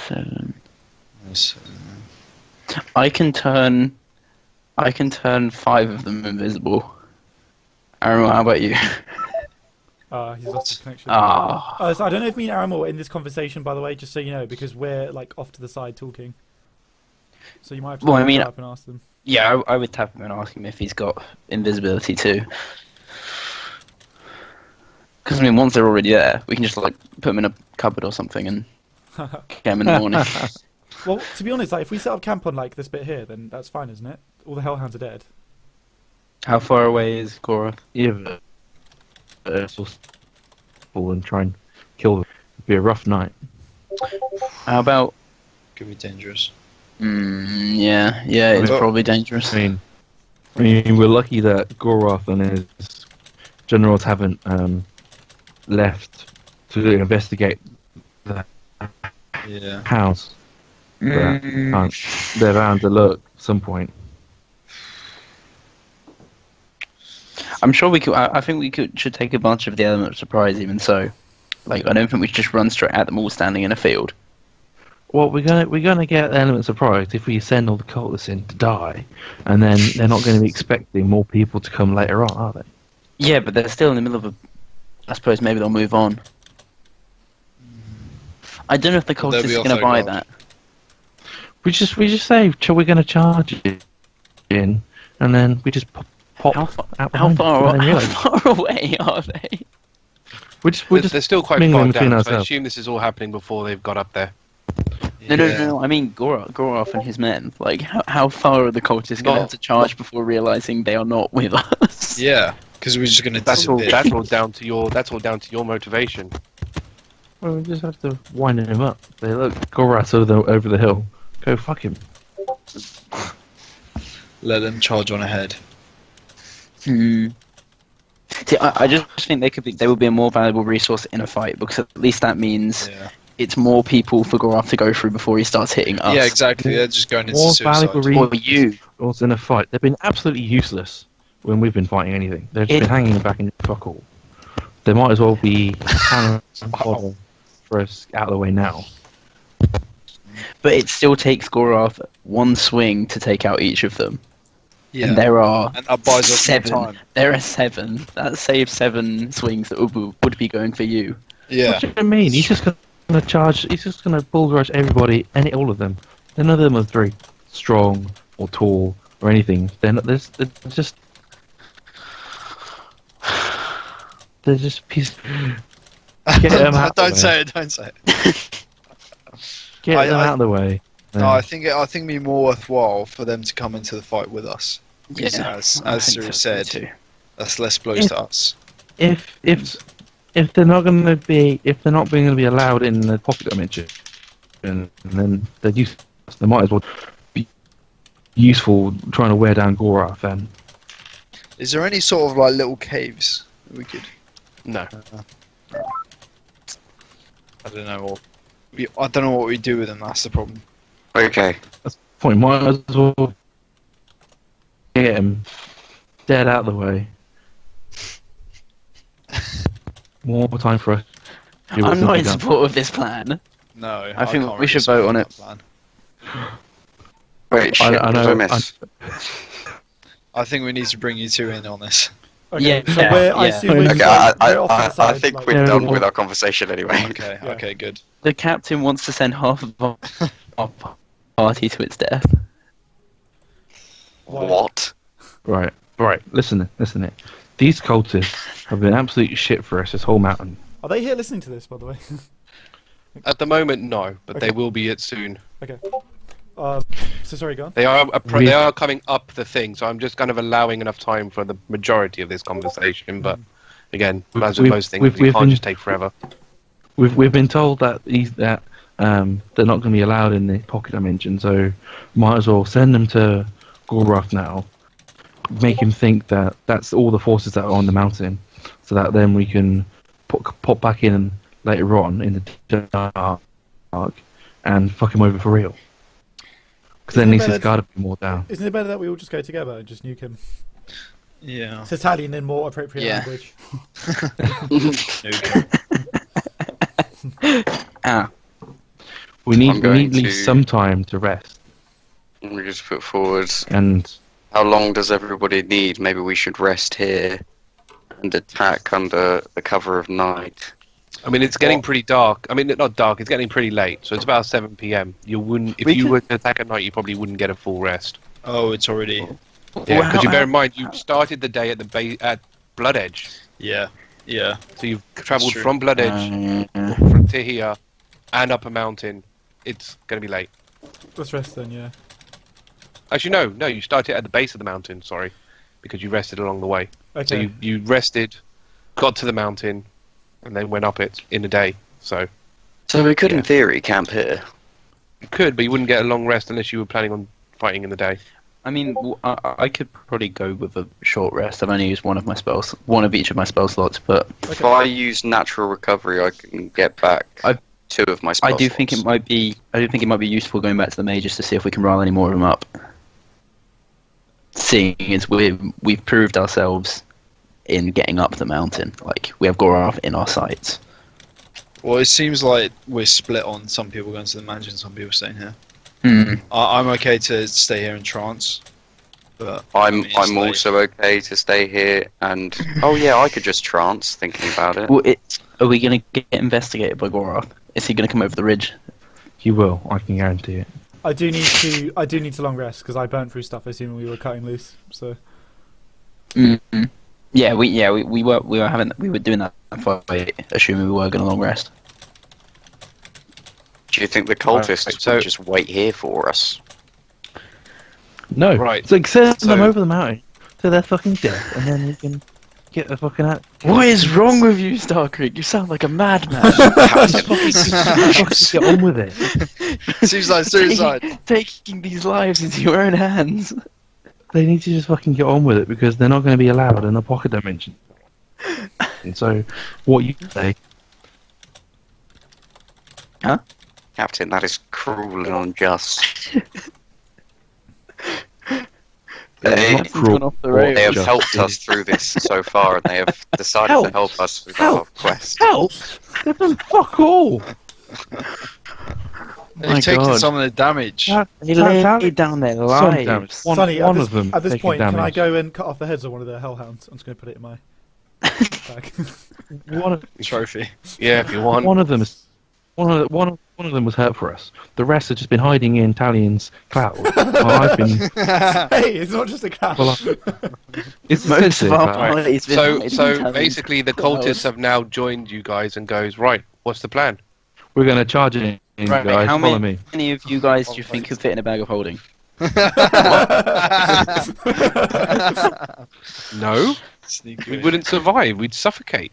Speaker 2: 7.
Speaker 6: Yes,
Speaker 2: I can turn 5 of them invisible. Aramil, how about you?
Speaker 4: He's lost his connection.
Speaker 2: Ah.
Speaker 4: So I don't know if me and Aramil are in this conversation, by the way, just so you know, because we're like off to the side talking. So you might have to go up and ask them.
Speaker 2: Yeah, I would tap him and ask him if he's got invisibility too. Because I mean, once they're already there, we can just like put them in a cupboard or something and get them in the morning.
Speaker 4: Well, to be honest, like if we set up camp on like this bit here, then that's fine, isn't it? All the hellhounds are dead.
Speaker 2: How far away is Cora?
Speaker 5: Yeah, and try and kill them. It'd be a rough night.
Speaker 2: How about?
Speaker 6: could be dangerous.
Speaker 2: Yeah, it's probably dangerous.
Speaker 5: I mean, we're lucky that Goroth and his generals haven't left to investigate the house. But they're bound to look at some point.
Speaker 2: I'm sure we could. I think we should take advantage of the element of surprise. Even so, like I don't think we should just run straight at them all standing in a field.
Speaker 5: Well, we're gonna get the element of surprise if we send all the cultists in to die, and then they're not going to be expecting more people to come later on, are they?
Speaker 2: Yeah, but they're still in the middle of a. I suppose maybe they'll move on. I don't know if the cultists are going to buy that.
Speaker 5: We just say we're going to charge it in, and then we just pop
Speaker 2: How
Speaker 5: out.
Speaker 2: far away are they?
Speaker 1: They're still quite far
Speaker 5: mingling
Speaker 1: down,
Speaker 5: between
Speaker 1: so I assume this is all happening before they've got up there.
Speaker 2: No. I mean Goroth and his men. Like, how far are the cultists going to have to charge before realizing they are not with us?
Speaker 6: Yeah, because we're just going to disappear.
Speaker 1: That's all down to your motivation.
Speaker 5: Well, we just have to wind him up. They look Goroth over the hill. Go fuck him.
Speaker 6: Let them charge on ahead.
Speaker 2: See, I just think they would be a more valuable resource in a fight, because at least that means it's more people for Goroth to go through before he starts hitting us.
Speaker 6: Yeah, exactly. They're just going into
Speaker 5: More
Speaker 6: suicide.
Speaker 5: valuable
Speaker 2: Or you.
Speaker 5: resources in a fight. They've been absolutely useless when we've been fighting anything. They've just been hanging back in fuck all. They might as well be hanging for us out of the way now.
Speaker 2: But it still takes Goroth one swing to take out each of them.
Speaker 6: Yeah.
Speaker 2: And there are
Speaker 6: And that buys us more
Speaker 2: 7.
Speaker 6: time.
Speaker 2: There are 7. That saves 7 swings that would be going for you.
Speaker 6: Yeah.
Speaker 5: What do you mean? He's just going gonna charge. He's just gonna bull rush everybody, all of them. None of them are very strong or tall or anything. They're just pieces. Get them out.
Speaker 6: Don't say it. Don't say it.
Speaker 5: Get them out of the way.
Speaker 6: No, I think it'd be more worthwhile for them to come into the fight with us. Because as Cirilla said, that's less blows to us.
Speaker 5: If they're not going to be allowed in the pocket dimension, and then they're useless, they might as well be useful trying to wear down Gorath. And
Speaker 6: is there any sort of like little caves we could?
Speaker 1: No.
Speaker 6: I don't know. I don't know what we do with them. That's the problem.
Speaker 3: Okay.
Speaker 5: that's the point. Might as well get him dead out of the way. More time for us.
Speaker 2: I'm not in support of this plan.
Speaker 6: No,
Speaker 2: I think
Speaker 6: can't
Speaker 2: we should
Speaker 6: really
Speaker 2: vote on it.
Speaker 6: support
Speaker 3: Wait, shit,
Speaker 5: I
Speaker 3: what did
Speaker 5: know.
Speaker 3: I miss?
Speaker 6: I think we need to bring you two in on this.
Speaker 4: Okay,
Speaker 2: Yeah,
Speaker 4: so I assume we're
Speaker 3: Okay,
Speaker 4: just, we're off to the
Speaker 3: I
Speaker 4: side,
Speaker 3: think
Speaker 4: like-
Speaker 3: we're
Speaker 5: Yeah,
Speaker 3: done
Speaker 5: yeah.
Speaker 3: with our conversation anyway.
Speaker 6: Okay,
Speaker 4: Yeah.
Speaker 6: okay, good.
Speaker 2: The captain wants to send half of our party to its death.
Speaker 3: What?
Speaker 5: Right. Listen it. These cultists have been absolute shit for us this whole mountain.
Speaker 4: Are they here listening to this, by the way?
Speaker 1: At the moment, no, but
Speaker 4: Okay.
Speaker 1: they will be it soon.
Speaker 4: Okay. So sorry, go on.
Speaker 1: They are coming up the thing, so I'm just kind of allowing enough time for the majority of this conversation. But again, as with
Speaker 5: We've-
Speaker 1: most things,
Speaker 5: we've-
Speaker 1: we
Speaker 5: we've
Speaker 1: can't
Speaker 5: been-
Speaker 1: just take forever.
Speaker 5: We've been told that they're not going to be allowed in the pocket dimension, so might as well send them to Gorath now. Make him think that that's all the forces that are on the mountain, so that then we can pop back in later on in the dark and fuck him over for real. Because then at least there's got to be more down.
Speaker 4: Isn't it better that we all just go together and just nuke him?
Speaker 6: Yeah.
Speaker 4: It's Italian in more appropriate
Speaker 2: Yeah.
Speaker 4: language.
Speaker 2: Ah,
Speaker 5: We need
Speaker 3: I'm going
Speaker 5: at least
Speaker 3: to-
Speaker 5: some time to rest.
Speaker 3: We just put forward.
Speaker 5: And
Speaker 3: How long does everybody need? Maybe we should rest here and attack under the cover of night.
Speaker 1: I mean, it's getting pretty dark. I mean, not dark. It's getting pretty late, so it's about 7 p.m. You wouldn't, if you were to attack at night, you probably wouldn't get a full rest.
Speaker 6: Oh, it's already.
Speaker 1: Yeah,
Speaker 2: Well,
Speaker 1: because you
Speaker 2: how-
Speaker 1: bear in mind you started the day at Blood Edge,
Speaker 6: Yeah.
Speaker 1: so you've travelled
Speaker 6: true.
Speaker 1: from Blood Edge to here and up a mountain. It's gonna be late.
Speaker 4: Let's rest then, yeah.
Speaker 1: Actually, no. You started at the base of the mountain. Sorry, because you rested along the way.
Speaker 4: Okay.
Speaker 1: So you rested, got to the mountain, and then went up it in a day. So
Speaker 3: So we could,
Speaker 1: Yeah.
Speaker 3: in theory, camp here.
Speaker 1: you could, but you wouldn't get a long rest unless you were planning on fighting in the day.
Speaker 2: I mean, I could probably go with a short rest. I've only used one of each of my spell slots, but
Speaker 3: If I use natural recovery, I can get back
Speaker 2: I-
Speaker 3: 2 of my spell
Speaker 2: I do think it
Speaker 3: slots.
Speaker 2: might be. I do think it might be useful going back to the mages to see if we can rile any more of them up. Seeing as we've proved ourselves in getting up the mountain, like we have Gorath in our sights.
Speaker 6: Well, it seems like we're split on some people going to the mansion, some people staying here.
Speaker 2: Hmm.
Speaker 6: I'm okay to stay here in trance, but
Speaker 3: I'm
Speaker 6: it's late.
Speaker 3: also okay to stay here, and oh yeah, I could just trance thinking about it.
Speaker 2: Well, are we going to get investigated by Gorath? Is he going to come over the ridge?
Speaker 5: you will, I can guarantee it.
Speaker 4: I do need to long rest because I burnt through stuff assuming we were cutting loose. So
Speaker 2: Mm-hmm. Yeah, we were doing that fight, assuming we were going to long rest.
Speaker 3: Do you think the cultists
Speaker 1: Right, so-
Speaker 3: will just wait here for us?
Speaker 5: No,
Speaker 1: Right,
Speaker 5: So send them
Speaker 1: so-
Speaker 5: over the mountain to their fucking death, and then we can get the fucking out.
Speaker 2: What is wrong with you, Starkriek? You sound like a madman.
Speaker 5: Get on with it.
Speaker 6: seems like suicide.
Speaker 2: Taking these lives into your own hands.
Speaker 5: They need to just fucking get on with it because they're not going to be allowed in the pocket dimension. And so, what you say?
Speaker 3: Captain, that is cruel and unjust. They,
Speaker 5: Not cruel.
Speaker 2: Gone off the
Speaker 5: or
Speaker 2: rails.
Speaker 3: they have
Speaker 5: just-
Speaker 3: helped us through this so far, and they have decided to help us with our quest.
Speaker 5: Help! They've done fuck all.
Speaker 6: They've
Speaker 5: My
Speaker 6: taken
Speaker 5: God.
Speaker 6: some of the damage.
Speaker 2: They laid down their
Speaker 5: Some damage.
Speaker 2: lives.
Speaker 4: Sonny,
Speaker 5: One
Speaker 4: at
Speaker 5: of them
Speaker 4: at this
Speaker 5: taking
Speaker 4: point, can I
Speaker 5: damage.
Speaker 4: go and cut off the heads of one of the hellhounds? I'm just going to put it in my bag.
Speaker 5: One of,
Speaker 6: Trophy.
Speaker 1: yeah, if you want.
Speaker 5: one of them is One of them was hurt for us. The rest have just been hiding in Talion's cloud. While I've been.
Speaker 4: Hey, it's not just a cloud.
Speaker 5: Well, it's
Speaker 2: Most of our
Speaker 5: expensive.
Speaker 2: party's been
Speaker 1: So,
Speaker 2: hiding in
Speaker 1: so
Speaker 2: Talion's
Speaker 1: basically, the
Speaker 2: cloud.
Speaker 1: cultists have now joined you guys and goes, right, what's the plan?
Speaker 5: We're going to charge it in,
Speaker 2: Right,
Speaker 5: guys.
Speaker 2: how
Speaker 5: Follow me.
Speaker 2: many of you guys do you think could fit in a bag of holding?
Speaker 1: No,
Speaker 6: Sneaky.
Speaker 1: we wouldn't survive. We'd suffocate.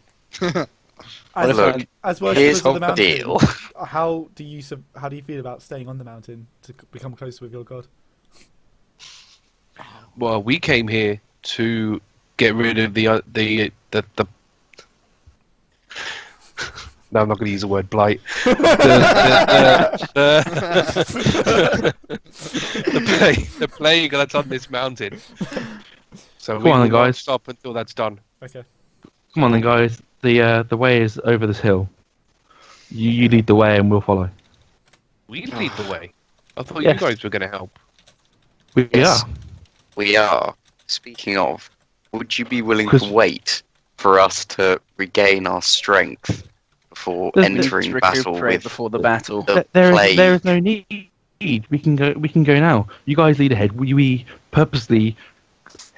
Speaker 4: As,
Speaker 3: Look,
Speaker 4: as
Speaker 3: Here's
Speaker 4: worshippers of the
Speaker 3: the
Speaker 4: mountain,
Speaker 3: deal.
Speaker 4: how do you feel about staying on the mountain to become closer with your god?
Speaker 1: Well, we came here to get rid of the. No, I'm not going to use the word blight. The plague that's on this mountain. So
Speaker 5: Come
Speaker 1: we
Speaker 5: on,
Speaker 1: will not
Speaker 5: guys.
Speaker 1: stop until that's done.
Speaker 4: Okay.
Speaker 5: Come on then, guys. The way is over this hill. You lead the way and we'll follow.
Speaker 1: We lead the way. I thought
Speaker 5: Yes.
Speaker 1: you guys were going to help.
Speaker 5: We
Speaker 3: Yes.
Speaker 5: are.
Speaker 3: We are. Speaking of, would you be willing
Speaker 5: Chris-
Speaker 3: to wait for us to regain our strength before
Speaker 5: Let's
Speaker 3: entering battle
Speaker 2: Recuperate
Speaker 3: with
Speaker 2: before the battle.
Speaker 3: the
Speaker 5: There
Speaker 3: plague?
Speaker 5: is no need. We can go now. You guys lead ahead. We purposely.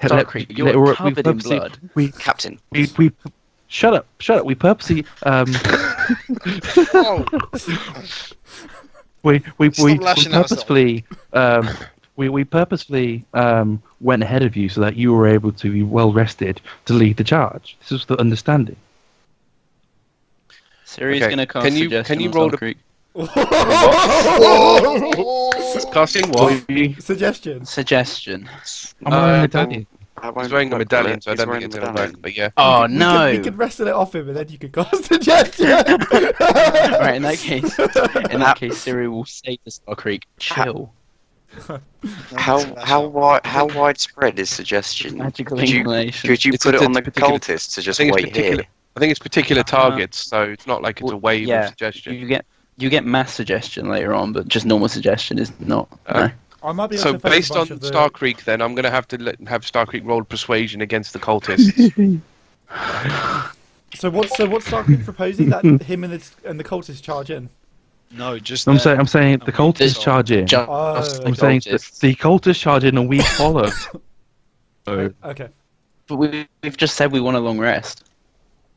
Speaker 2: Starkriek, you're covered in
Speaker 5: purposely-
Speaker 2: blood.
Speaker 3: Captain.
Speaker 5: We shut up. We purposely we
Speaker 6: Stop lashing out,
Speaker 5: purposefully we purposefully went ahead of you so that you were able to be well rested to lead the charge. This was the understanding.
Speaker 2: Ciri's
Speaker 1: Okay,
Speaker 2: gonna cast
Speaker 1: can you-
Speaker 2: suggestion
Speaker 1: can you
Speaker 2: on
Speaker 1: roll the-
Speaker 2: Starkriek.
Speaker 1: Casting what?
Speaker 4: Suggestion.
Speaker 2: Suggestion.
Speaker 5: I'm wearing a
Speaker 1: don't-
Speaker 5: medallion.
Speaker 1: He's wearing a medallion, so I don't think it's going to work. But yeah.
Speaker 2: Oh
Speaker 4: We
Speaker 2: no!
Speaker 4: could wrestle it off him, and then you could cast suggestion.
Speaker 2: Right, in that case, Ciri will say to Starkriek, "Chill."
Speaker 3: How widespread is suggestion?
Speaker 2: Magical
Speaker 3: Could you
Speaker 2: inclination.
Speaker 3: put it
Speaker 1: a
Speaker 3: on the
Speaker 1: particular-
Speaker 3: cultists to just
Speaker 1: I think it's
Speaker 3: wait
Speaker 1: particular.
Speaker 3: here?
Speaker 1: I think it's particular targets, so it's not like it's a wave
Speaker 2: yeah,
Speaker 1: of suggestion.
Speaker 2: You get mass suggestion later on, but just normal suggestion is not.
Speaker 1: Uh,
Speaker 2: No.
Speaker 4: I might be able
Speaker 1: So
Speaker 4: to face a
Speaker 1: based on
Speaker 4: bunch of the-
Speaker 1: Starkriek, then I'm going to have to have Starkriek roll persuasion against the cultists.
Speaker 4: So what's Starkriek proposing? That him and the cultists charge in.
Speaker 6: No, just.
Speaker 5: I'm saying the
Speaker 6: we
Speaker 5: cultists
Speaker 6: just-
Speaker 5: charge in.
Speaker 2: Just
Speaker 4: Oh,
Speaker 2: the
Speaker 5: I'm saying that
Speaker 2: cultists.
Speaker 5: the cultists charge in and we follow. So,
Speaker 4: Okay.
Speaker 2: But we've just said we want a long rest.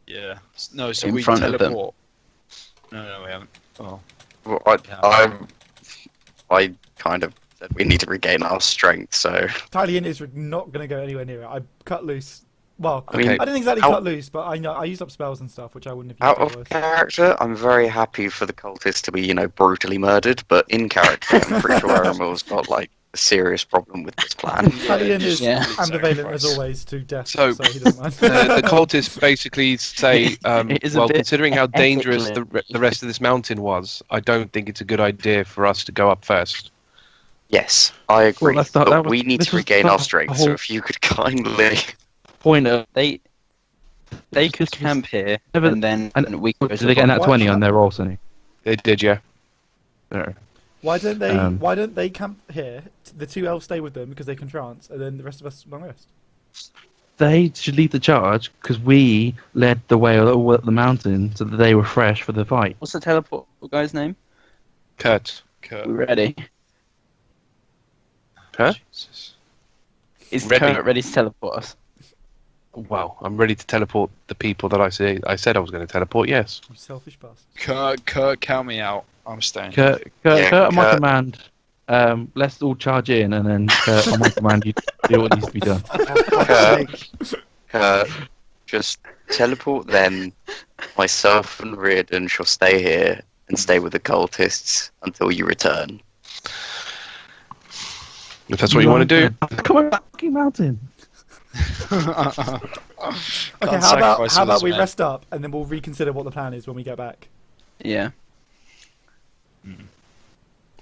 Speaker 6: Yeah. No, so
Speaker 2: In
Speaker 6: we
Speaker 2: front of them.
Speaker 6: teleport. No, we haven't. Oh.
Speaker 3: Well,
Speaker 6: Yeah.
Speaker 3: I kind of said we need to regain our strength, so
Speaker 4: Talion is not going to go anywhere near it. I cut loose. Well,
Speaker 3: I mean,
Speaker 4: I didn't exactly
Speaker 3: out-
Speaker 4: cut loose, but I know I used up spells and stuff, which I wouldn't have
Speaker 3: out
Speaker 4: used
Speaker 3: of
Speaker 4: otherwise.
Speaker 3: character, I'm very happy for the cultists to be, brutally murdered, but in character, I'm pretty sure Aramil's got, a serious problem with this plan.
Speaker 4: Talion is
Speaker 2: Yeah.
Speaker 4: ambivalent as always to death, so,
Speaker 1: So-
Speaker 4: he doesn't mind.
Speaker 1: The cultists basically say,
Speaker 2: It is a
Speaker 1: well,
Speaker 2: bit
Speaker 1: considering how dangerous
Speaker 2: ethically-
Speaker 1: the rest of this mountain was, I don't think it's a good idea for us to go up first.
Speaker 3: Yes, I agree,
Speaker 5: that's not-
Speaker 3: but
Speaker 5: that was-
Speaker 3: we need
Speaker 5: this
Speaker 3: to
Speaker 5: was
Speaker 3: regain
Speaker 5: the
Speaker 3: our strength, so
Speaker 5: whole-
Speaker 3: if you could kindly...
Speaker 5: point of
Speaker 2: They could camp here,
Speaker 5: Never-
Speaker 2: and then we could go
Speaker 5: did
Speaker 2: to
Speaker 5: they
Speaker 2: the
Speaker 5: get that
Speaker 4: What?
Speaker 5: 20 on their roll, Sonny?
Speaker 1: They did, yeah.
Speaker 5: There.
Speaker 4: Why don't they?
Speaker 5: Um,
Speaker 4: Why don't they camp here? The two elves stay with them because they can trance, and then the rest of us long rest.
Speaker 5: They should lead the charge because we led the way up the mountain so that they were fresh for the fight.
Speaker 2: What's the teleport guy's name?
Speaker 1: Kurt.
Speaker 2: We're ready.
Speaker 1: Huh?
Speaker 2: Is
Speaker 1: Ready.
Speaker 2: Kurt ready to teleport us?
Speaker 1: Wow, I'm ready to teleport the people that I said I was going to teleport, yes.
Speaker 4: You selfish bastard.
Speaker 6: Kurt, count me out. I'm staying.
Speaker 5: Kurt,
Speaker 3: Yeah,
Speaker 5: on my
Speaker 3: Kurt.
Speaker 5: command, let's all charge in and then Kurt, on my command, you do what needs to be done.
Speaker 3: Kurt, just teleport them. Myself and Riardon shall stay here and stay with the cultists until you return.
Speaker 1: If that's what you want to do.
Speaker 5: Come on, fucking mountain.
Speaker 4: Okay, how about we rest up and then we'll reconsider what the plan is when we get back.
Speaker 2: Yeah.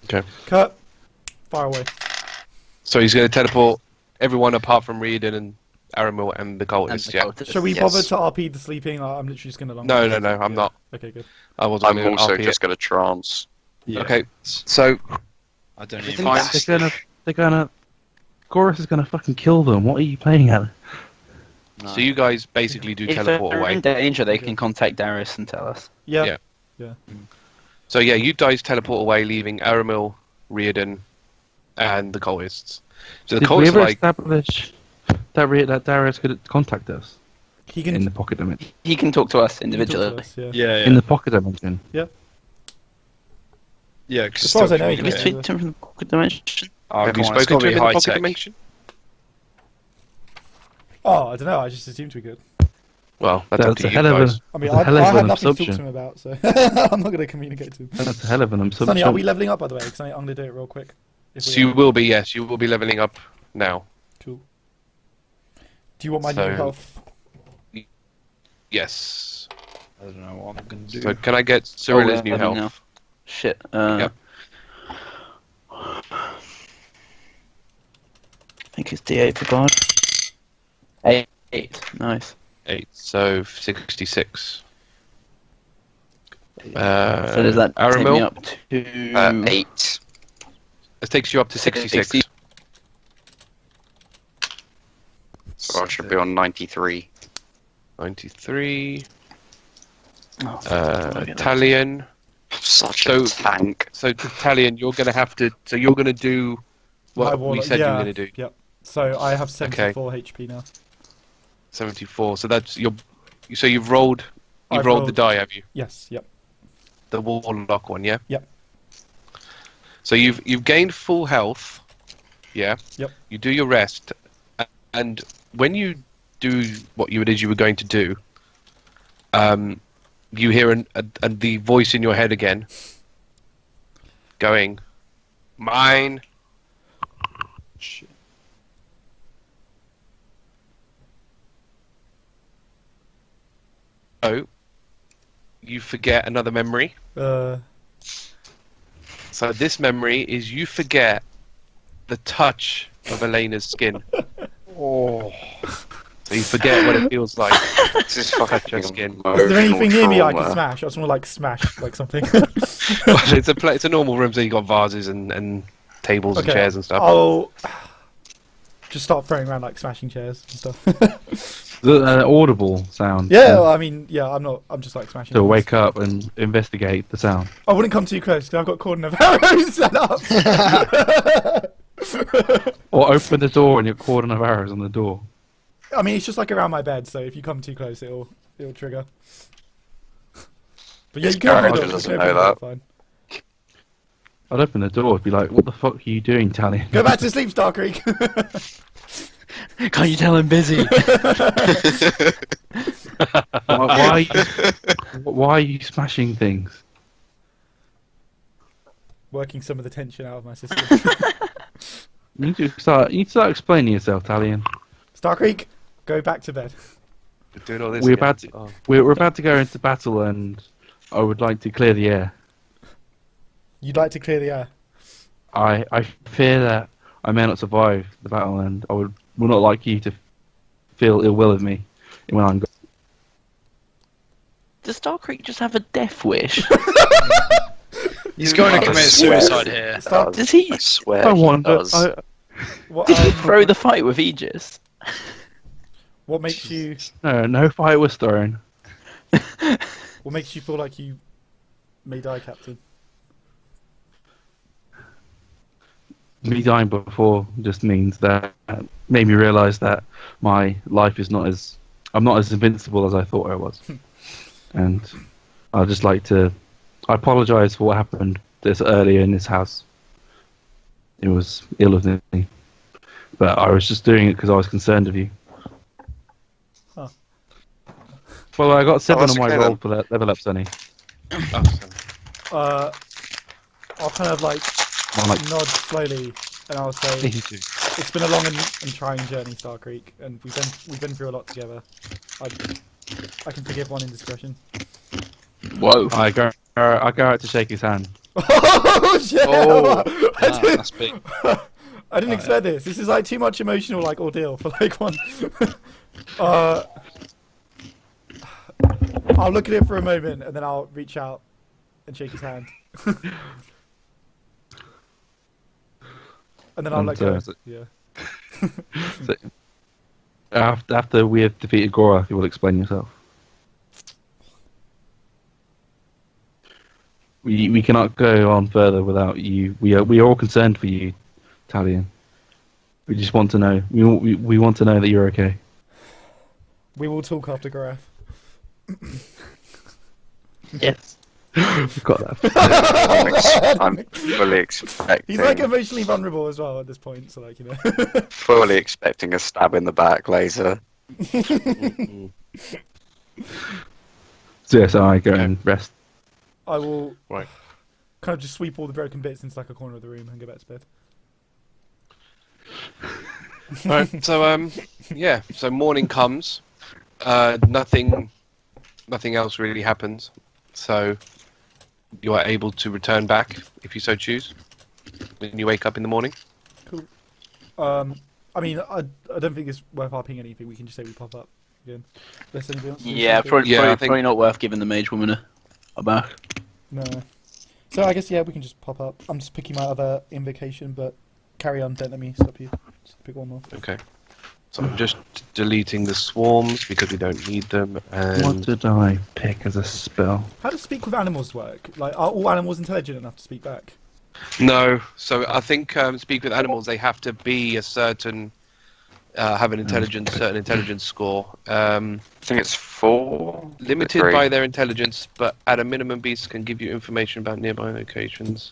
Speaker 1: Okay.
Speaker 4: Kurt, fire away.
Speaker 1: So he's going to teleport everyone apart from Riardon and Aramil and the
Speaker 2: And
Speaker 1: cultists,
Speaker 2: the
Speaker 1: yeah.
Speaker 2: cultists.
Speaker 4: Shall we
Speaker 3: Yes.
Speaker 4: bother to RP the sleeping? I'm literally just going to long
Speaker 1: No,
Speaker 4: rest.
Speaker 1: I'm not.
Speaker 4: Okay, good.
Speaker 1: I wasn't
Speaker 3: I'm
Speaker 1: going to
Speaker 3: also
Speaker 1: RP
Speaker 3: just going to trance.
Speaker 1: it. Okay, so
Speaker 6: I don't
Speaker 3: Everything
Speaker 6: even.
Speaker 3: fine.
Speaker 5: They're gonna. Chorus is gonna fucking kill them. What are you playing at?
Speaker 3: No.
Speaker 1: you guys basically do
Speaker 2: If
Speaker 1: teleport
Speaker 2: they're
Speaker 1: away.
Speaker 2: in danger, they can contact Darius and tell us.
Speaker 4: Yeah.
Speaker 1: Yeah. So yeah, you guys teleport away, leaving Aramil, Riardon, and the cultists. So the
Speaker 5: Did we
Speaker 1: cultists
Speaker 5: ever
Speaker 1: are like,
Speaker 5: establish that Darius could contact us
Speaker 4: He can.
Speaker 5: in the pocket dimension?
Speaker 2: He can talk to us
Speaker 4: he can talk to
Speaker 2: individually.
Speaker 4: us, yeah.
Speaker 6: Yeah.
Speaker 5: In the pocket dimension.
Speaker 6: Yeah.
Speaker 4: As far as I know, he
Speaker 2: Can we
Speaker 4: Yeah.
Speaker 2: speak to him from the pocket dimension?
Speaker 6: Oh,
Speaker 1: have you
Speaker 6: come on, it's
Speaker 1: spoken
Speaker 6: gotta
Speaker 1: to him
Speaker 6: be
Speaker 1: in the
Speaker 6: high
Speaker 1: pocket
Speaker 6: tech.
Speaker 1: dimension?
Speaker 4: Oh, I don't know. I just assumed we could.
Speaker 1: Well, that's up
Speaker 5: That's
Speaker 1: to
Speaker 5: a
Speaker 1: you
Speaker 5: hell of
Speaker 1: guys.
Speaker 5: a.
Speaker 4: I mean,
Speaker 5: That's a hell
Speaker 4: I
Speaker 5: of
Speaker 4: had
Speaker 5: an
Speaker 4: nothing to talk to
Speaker 5: assumption.
Speaker 4: him about, so I'm not going to communicate to him.
Speaker 5: That's a hell of an assumption.
Speaker 4: Sonny, are we leveling up, by the way? Because I'm going to do it real quick. If
Speaker 1: So
Speaker 4: we
Speaker 1: you
Speaker 4: are.
Speaker 1: will be, yes, you will be leveling up now.
Speaker 4: Cool. Do you want my
Speaker 1: So-
Speaker 4: new health?
Speaker 1: Yes.
Speaker 6: I don't know what I'm gonna do.
Speaker 1: So can I get Cirilla's new
Speaker 2: let me
Speaker 1: health?
Speaker 2: know. Shit.
Speaker 1: Yep.
Speaker 2: I think it's D8 for God. 8. Nice.
Speaker 1: 8, so 66.
Speaker 2: So does that take me
Speaker 1: Aramil?
Speaker 2: up to
Speaker 3: 8.
Speaker 1: This takes you up to 66.
Speaker 2: 60.
Speaker 3: So I should be on 93.
Speaker 1: 93.
Speaker 2: Oh, fuck, I get that.
Speaker 1: Talion.
Speaker 3: Such
Speaker 1: So-
Speaker 3: a tank.
Speaker 1: So Talion, you're going to have to. So you're going to do
Speaker 4: My
Speaker 1: what we
Speaker 4: Warlock-
Speaker 1: said you
Speaker 4: yeah,
Speaker 1: were going to do.
Speaker 4: Yep. So I have 74 HP now.
Speaker 1: 74. So that's your. So you've rolled. You've
Speaker 4: I've
Speaker 1: rolled the
Speaker 4: rolled-
Speaker 1: die, have you?
Speaker 4: Yes. Yep.
Speaker 1: The Warlock one, yeah.
Speaker 4: Yep.
Speaker 1: So you've gained full health. Yeah.
Speaker 4: Yep.
Speaker 1: You do your rest, and when you do what you were going to do, you hear the voice in your head again, going, "Mine."
Speaker 6: Shit.
Speaker 1: Oh, you forget another memory. So this memory is you forget the touch of Elena's skin.
Speaker 6: Oh.
Speaker 1: So you forget what it feels like.
Speaker 3: This is
Speaker 1: Touch
Speaker 3: fucking
Speaker 1: your skin.
Speaker 4: Is there anything near me I can
Speaker 3: trauma.
Speaker 4: smash? I just want to like smash like something.
Speaker 1: It's a normal room, so you got vases and tables and chairs and stuff.
Speaker 4: I'll just start throwing around like smashing chairs and stuff.
Speaker 5: The audible sound.
Speaker 4: Yeah, well, I mean, yeah, I'm just like smashing.
Speaker 5: To
Speaker 4: things.
Speaker 5: wake up and investigate the sound.
Speaker 4: I wouldn't come too close because I've got cordon of arrows set up.
Speaker 5: Or open the door and you're cordon of arrows on the door.
Speaker 4: I mean, it's just like around my bed, so if you come too close, it'll trigger. But yeah,
Speaker 3: This
Speaker 4: you can open the
Speaker 3: character
Speaker 4: door, you
Speaker 3: doesn't
Speaker 4: can open
Speaker 3: know
Speaker 4: the door,
Speaker 3: that.
Speaker 4: fine.
Speaker 5: I'd open the door and be like, what the fuck are you doing, Talion?
Speaker 4: Go back to sleep, Starkriek.
Speaker 2: Can't you tell I'm busy?
Speaker 5: why are you smashing things?
Speaker 4: Working some of the tension out of my system.
Speaker 5: You need to start explaining yourself, Talion.
Speaker 4: Starkriek, go back to bed.
Speaker 1: You're doing all this
Speaker 5: We're
Speaker 1: again.
Speaker 5: about to
Speaker 1: Oh.
Speaker 5: we're about to go into battle, and I would like to clear the air.
Speaker 4: You'd like to clear the air.
Speaker 5: I fear that I may not survive the battle, and I would not like you to feel ill will of me when I'm gone.
Speaker 2: Does Starkriek just have a death wish?
Speaker 6: He's going to
Speaker 3: I
Speaker 6: commit
Speaker 3: swear
Speaker 6: suicide
Speaker 3: he
Speaker 6: here.
Speaker 3: does.
Speaker 2: Does he?
Speaker 3: I swear
Speaker 5: I
Speaker 3: he
Speaker 5: wonder.
Speaker 3: does.
Speaker 4: What,
Speaker 2: Did he throw the fight with Aegis?
Speaker 4: what makes you
Speaker 5: No fight was thrown.
Speaker 4: what makes you feel like you may die, Captain?
Speaker 5: Me dying before just means that made me realise that my life is not as I'm not as invincible as I thought I was, and I'd just like to. I apologise for what happened this earlier in this house. It was ill of me, but I was just doing it because I was concerned of you.
Speaker 4: Huh.
Speaker 5: Well, I got 7
Speaker 3: that's
Speaker 5: on my
Speaker 3: okay
Speaker 5: roll
Speaker 3: then.
Speaker 5: for that level up, Sonny.
Speaker 1: Oh,
Speaker 4: I'll kind of like
Speaker 5: I'm like,
Speaker 4: nod slowly, and I'll say, "It's been a long and trying journey, Starkriek, and we've been through a lot together. I can forgive one indiscretion."
Speaker 2: Whoa.
Speaker 5: I go out to shake his hand.
Speaker 4: Oh shit!
Speaker 6: Oh,
Speaker 4: I didn't,
Speaker 6: that's big.
Speaker 4: I didn't expect this. This is like too much emotional like ordeal for like one. I'll look at it for a moment and then I'll reach out and shake his hand. And then I'll let go. Yeah.
Speaker 5: So, after we have defeated Gora, you will explain yourself. We cannot go on further without you. We are all concerned for you, Talion. We just want to know. We want to know that you're okay.
Speaker 4: We will talk after Gareth.
Speaker 5: Yes. We've got that.
Speaker 3: I'm fully expecting.
Speaker 4: He's like emotionally vulnerable as well at this point, so like, you know.
Speaker 3: Fully expecting a stab in the back later.
Speaker 5: So yes, I go and rest.
Speaker 4: I will
Speaker 1: Right.
Speaker 4: kind of just sweep all the broken bits into like a corner of the room and go back to bed.
Speaker 1: Right. So yeah. So morning comes. Nothing else really happens. So you are able to return back if you so choose when you wake up in the morning.
Speaker 4: Cool. I mean, I don't think it's worth harping anything. We can just say we pop up again. Unless anybody else wants
Speaker 2: Yeah,
Speaker 4: to do it.
Speaker 2: probably,
Speaker 1: Yeah, I
Speaker 2: probably,
Speaker 1: think-
Speaker 2: probably not worth giving the mage woman a back.
Speaker 4: No. So I guess yeah, we can just pop up. I'm just picking my other invocation, but carry on. Don't let me stop you. Just pick one more.
Speaker 1: Okay. So I'm just deleting the swarms because we don't need them.
Speaker 5: What
Speaker 1: And
Speaker 5: did I pick as a spell?
Speaker 4: How does speak with animals work? Like, are all animals intelligent enough to speak back?
Speaker 1: no. So I think speak with animals. They have to be a certain have an certain intelligence score.
Speaker 3: I think it's 4.
Speaker 1: Limited
Speaker 3: Three.
Speaker 1: by their intelligence, but at a minimum, beasts can give you information about nearby locations.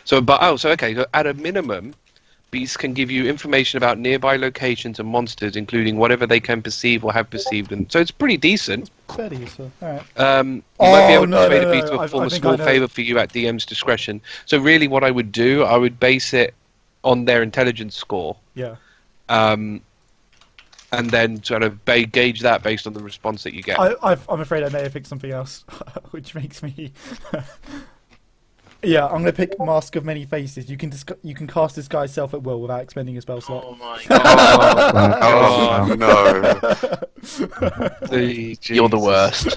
Speaker 1: So at a minimum, beasts can give you information about nearby locations and monsters, including whatever they can perceive or have perceived. And so it's pretty decent.
Speaker 4: Fairly useful. All right.
Speaker 1: You might be able to
Speaker 4: no,
Speaker 1: persuade
Speaker 4: no,
Speaker 1: a beast
Speaker 4: no,
Speaker 1: to
Speaker 4: I
Speaker 1: perform a
Speaker 4: think
Speaker 1: small
Speaker 4: I know.
Speaker 1: favour for you at DM's discretion. So really, what I would do, I would base it on their intelligence score.
Speaker 4: Yeah.
Speaker 1: And then sort of gauge that based on the response that you get.
Speaker 4: I'm afraid I may have picked something else, which makes me. Yeah, I'm gonna pick Mask of Many Faces. You can cast disguise self at will without expending a spell slot.
Speaker 2: Oh my god.
Speaker 3: Oh no.
Speaker 2: You're the worst.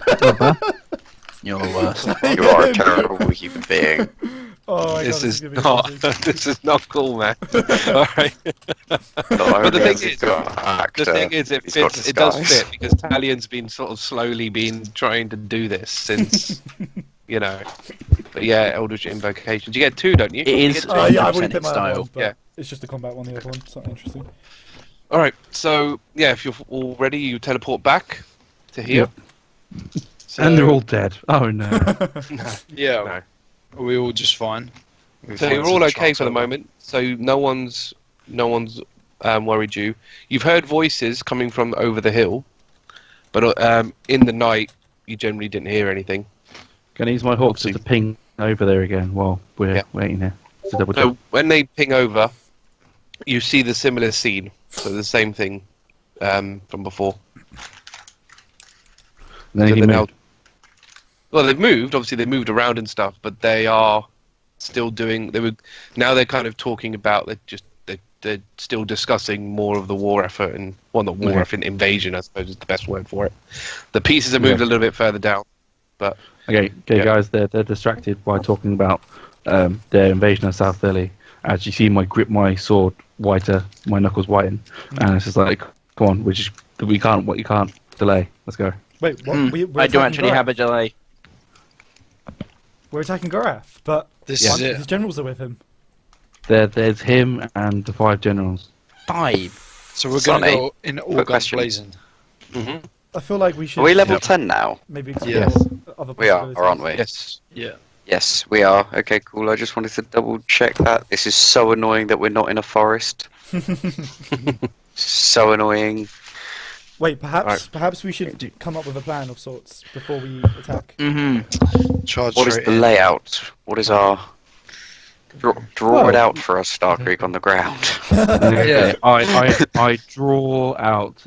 Speaker 2: You're the worst.
Speaker 3: You are a terrible human being.
Speaker 4: Oh my
Speaker 1: This
Speaker 4: god,
Speaker 1: is
Speaker 4: gonna be
Speaker 1: not.
Speaker 4: crazy.
Speaker 1: This is not cool, man. All right.
Speaker 3: But
Speaker 1: the thing is, The thing is, it fits. It does fit because Talion's been sort of slowly been trying to do this since, you know. But yeah, Eldritch Invocations. You get 2, don't you?
Speaker 2: It is
Speaker 4: Yeah, I've already
Speaker 2: 100%
Speaker 4: picked my other
Speaker 2: style.
Speaker 4: one, but
Speaker 1: Yeah.
Speaker 4: it's just a combat one. The other one, it's not interesting.
Speaker 1: All right. So yeah, if you're all ready, you teleport back to here.
Speaker 5: Yep. And they're all dead. Oh no.
Speaker 6: Yeah, we're all just fine.
Speaker 1: So you're all okay for the moment. So no one's worried you. You've heard voices coming from over the hill, but in the night you generally didn't hear anything.
Speaker 5: Can I use my hawks
Speaker 1: Obviously.
Speaker 5: to ping over there again while we're waiting here? To double check.
Speaker 1: So when they ping over, you see the similar scene. So the same thing from before.
Speaker 5: Then
Speaker 1: So
Speaker 5: he
Speaker 1: they're now-
Speaker 5: moved.
Speaker 1: Well, they've moved. Obviously, they moved around and stuff, but they are still doing. Now they're kind of talking about they're still discussing more of the war effort and not war
Speaker 5: Okay.
Speaker 1: effort, invasion. I suppose is the best word for it. The pieces have moved a little bit further down, but
Speaker 5: Okay,
Speaker 1: Yeah.
Speaker 5: guys, they're distracted by talking about their invasion of South Philly. As you see, my grip my sword whiter, my knuckles whiten, and it's just like, come on, we can't delay. Let's go.
Speaker 4: Wait, what?
Speaker 2: Mm,
Speaker 4: We're
Speaker 2: I do
Speaker 4: attacking
Speaker 2: actually
Speaker 4: Gorath.
Speaker 2: have a delay.
Speaker 4: We're attacking Gorath, but
Speaker 6: This
Speaker 1: Yeah.
Speaker 6: is it.
Speaker 4: his generals are with him.
Speaker 5: There's him and the 5 generals.
Speaker 2: 5.
Speaker 6: So we're going to
Speaker 3: Sonny,
Speaker 6: go in all
Speaker 3: quick
Speaker 6: guns
Speaker 3: question.
Speaker 6: blazing.
Speaker 4: I feel like we should
Speaker 3: Are we level
Speaker 5: Yep.
Speaker 3: 10 now?
Speaker 4: maybe explore
Speaker 5: Yes.
Speaker 4: other
Speaker 3: We are,
Speaker 4: possibilities.
Speaker 3: or aren't we?
Speaker 1: yes,
Speaker 6: Yeah.
Speaker 3: Yes, we are. Okay, cool. I just wanted to double check that. This is so annoying that we're not in a forest. So annoying.
Speaker 4: Wait, perhaps
Speaker 1: Right.
Speaker 4: perhaps we should come up with a plan of sorts before we attack.
Speaker 2: Mm-hmm.
Speaker 6: Charge
Speaker 3: What is
Speaker 6: straight
Speaker 3: the
Speaker 6: in.
Speaker 3: layout? What is our... Draw it out for us, Starkriek, on the ground.
Speaker 5: Okay, I draw out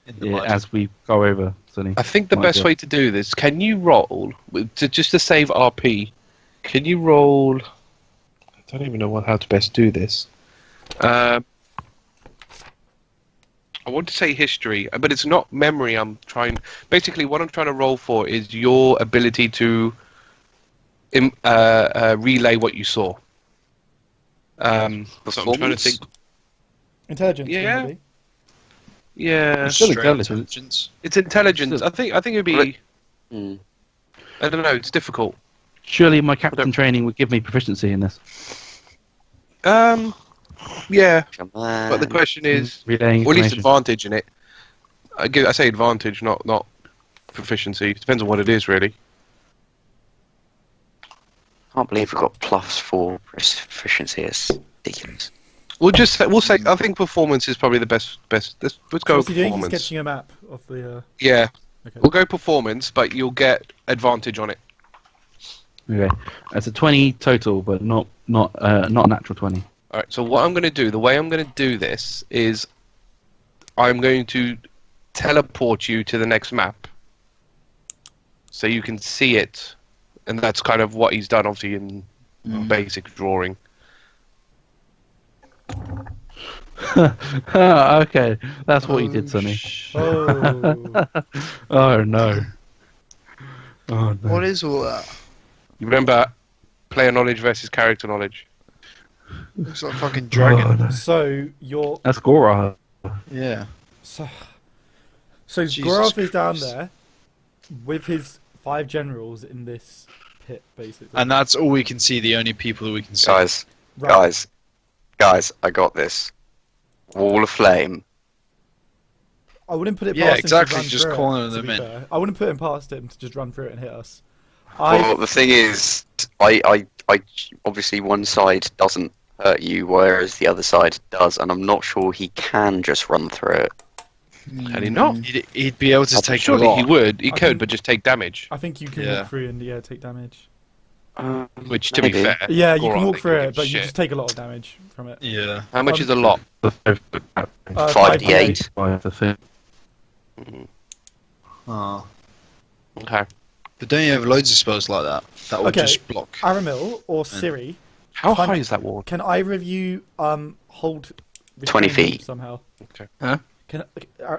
Speaker 6: In the mud.
Speaker 5: as we go over, Sonny.
Speaker 1: I think the
Speaker 5: Might
Speaker 1: best
Speaker 5: be.
Speaker 1: way to do this. Can you roll just to save RP? Can you roll? I don't even know how to best do this. I want to say history, but it's not memory. Basically, what I'm trying to roll for is your ability to relay what you saw. So I'm trying to
Speaker 3: Performance?
Speaker 1: think.
Speaker 4: Intelligence,
Speaker 1: Yeah.
Speaker 4: maybe.
Speaker 1: Yeah,
Speaker 5: Still
Speaker 6: Straight
Speaker 5: intelligence.
Speaker 6: intelligence.
Speaker 1: it's intelligence. I think it'd be.
Speaker 3: Hmm.
Speaker 1: I don't know. It's difficult.
Speaker 5: Surely my captain training would give me proficiency in this.
Speaker 1: Yeah,
Speaker 3: Come on.
Speaker 1: but the question is,
Speaker 5: Relaying
Speaker 1: or at least
Speaker 5: information.
Speaker 1: advantage in it. I say advantage, not proficiency. Depends on what it is, really.
Speaker 3: Can't believe we've got +4 proficiency. It's ridiculous.
Speaker 1: We'll say. I think performance is probably the best. Let's go
Speaker 4: What's he doing? He's
Speaker 1: performance.
Speaker 4: sketching a map of the.
Speaker 1: Yeah,
Speaker 4: Okay.
Speaker 1: we'll go performance, but you'll get advantage on it.
Speaker 5: Okay, that's a 20 total, but not a natural 20.
Speaker 1: All right. So what I'm going to do, the way I'm going to do this is, I'm going to teleport you to the next map, so you can see it, and that's kind of what he's done, obviously in basic drawing.
Speaker 5: Okay, that's what you did, Sonny.
Speaker 4: Oh.
Speaker 5: Oh no. Oh no.
Speaker 6: What is all that?
Speaker 1: You remember player knowledge versus character knowledge?
Speaker 6: Looks like a fucking dragon.
Speaker 5: Oh, no.
Speaker 4: So you're.
Speaker 5: That's Gora.
Speaker 6: Yeah.
Speaker 4: So
Speaker 6: Jesus
Speaker 4: Goroth is down
Speaker 6: Christ.
Speaker 4: there with his 5 generals in this pit, basically.
Speaker 6: And that's all we can see. The only people that we can see.
Speaker 3: Guys, I got this. Wall of flame.
Speaker 4: I wouldn't put it
Speaker 6: Yeah,
Speaker 4: past
Speaker 6: exactly,
Speaker 4: him to
Speaker 6: just
Speaker 4: run through
Speaker 6: corner
Speaker 4: it, to
Speaker 6: them
Speaker 4: be
Speaker 6: in.
Speaker 4: fair. I wouldn't put him past him to just run through it and hit us.
Speaker 3: Well, the thing is, I obviously one side doesn't hurt you, whereas the other side does, and I'm not sure he can just run through it.
Speaker 1: Can he not?
Speaker 6: He'd be able to take a
Speaker 1: Surely
Speaker 6: lot.
Speaker 1: he would. He
Speaker 4: I
Speaker 1: could,
Speaker 4: think-
Speaker 1: but just take damage.
Speaker 4: I think you can
Speaker 6: Yeah.
Speaker 4: walk through and take damage.
Speaker 1: Which, to be
Speaker 3: Maybe.
Speaker 1: fair,
Speaker 4: Yeah, you
Speaker 1: Goroth
Speaker 4: can walk
Speaker 1: ain't
Speaker 4: through
Speaker 1: gonna
Speaker 4: it,
Speaker 1: give
Speaker 4: but you
Speaker 1: shit.
Speaker 4: just take a lot of damage from it.
Speaker 6: Yeah.
Speaker 1: How much is a lot?
Speaker 3: 5d8.
Speaker 5: 5d8.
Speaker 6: Oh.
Speaker 1: Okay.
Speaker 6: But don't you have loads of spells like that? That will
Speaker 4: Okay.
Speaker 6: just block.
Speaker 4: Aramil or Ciri,
Speaker 1: How
Speaker 4: Fine.
Speaker 1: high is that wall?
Speaker 4: can either of you hold
Speaker 3: 20
Speaker 4: restrain him
Speaker 3: feet.
Speaker 4: somehow?
Speaker 1: Okay.
Speaker 2: Huh?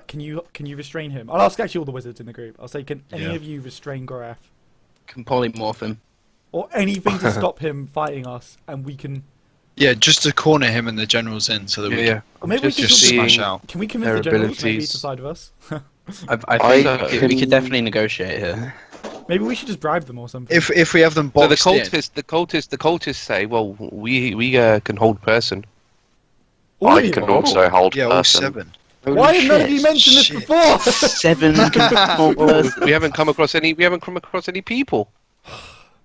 Speaker 4: Can you restrain him? I'll ask actually all the wizards in the group. I'll say, can any
Speaker 6: Yeah.
Speaker 4: of you restrain Goroth?
Speaker 2: Can polymorph him.
Speaker 4: Or anything to stop him fighting us, and we can.
Speaker 6: Yeah, just to corner him and the generals in so that we
Speaker 1: Yeah.
Speaker 4: Or maybe we
Speaker 1: Just
Speaker 4: can
Speaker 6: just
Speaker 1: seeing-
Speaker 6: smash out.
Speaker 4: Can we convince
Speaker 1: their
Speaker 4: the generals maybe
Speaker 1: abilities.
Speaker 4: to side of us?
Speaker 2: I think we could definitely negotiate here.
Speaker 4: Maybe we should just bribe them or something.
Speaker 6: If we have them
Speaker 1: So the
Speaker 6: boxed in.
Speaker 1: cultists say, well, we can hold person.
Speaker 4: All
Speaker 3: I
Speaker 4: of you?
Speaker 3: can also hold
Speaker 6: Yeah, all
Speaker 3: person.
Speaker 6: 7.
Speaker 4: Why did none of you mention this
Speaker 6: Shit.
Speaker 4: before?
Speaker 2: 7 can hold person.
Speaker 1: We haven't come across any. We haven't come across any people.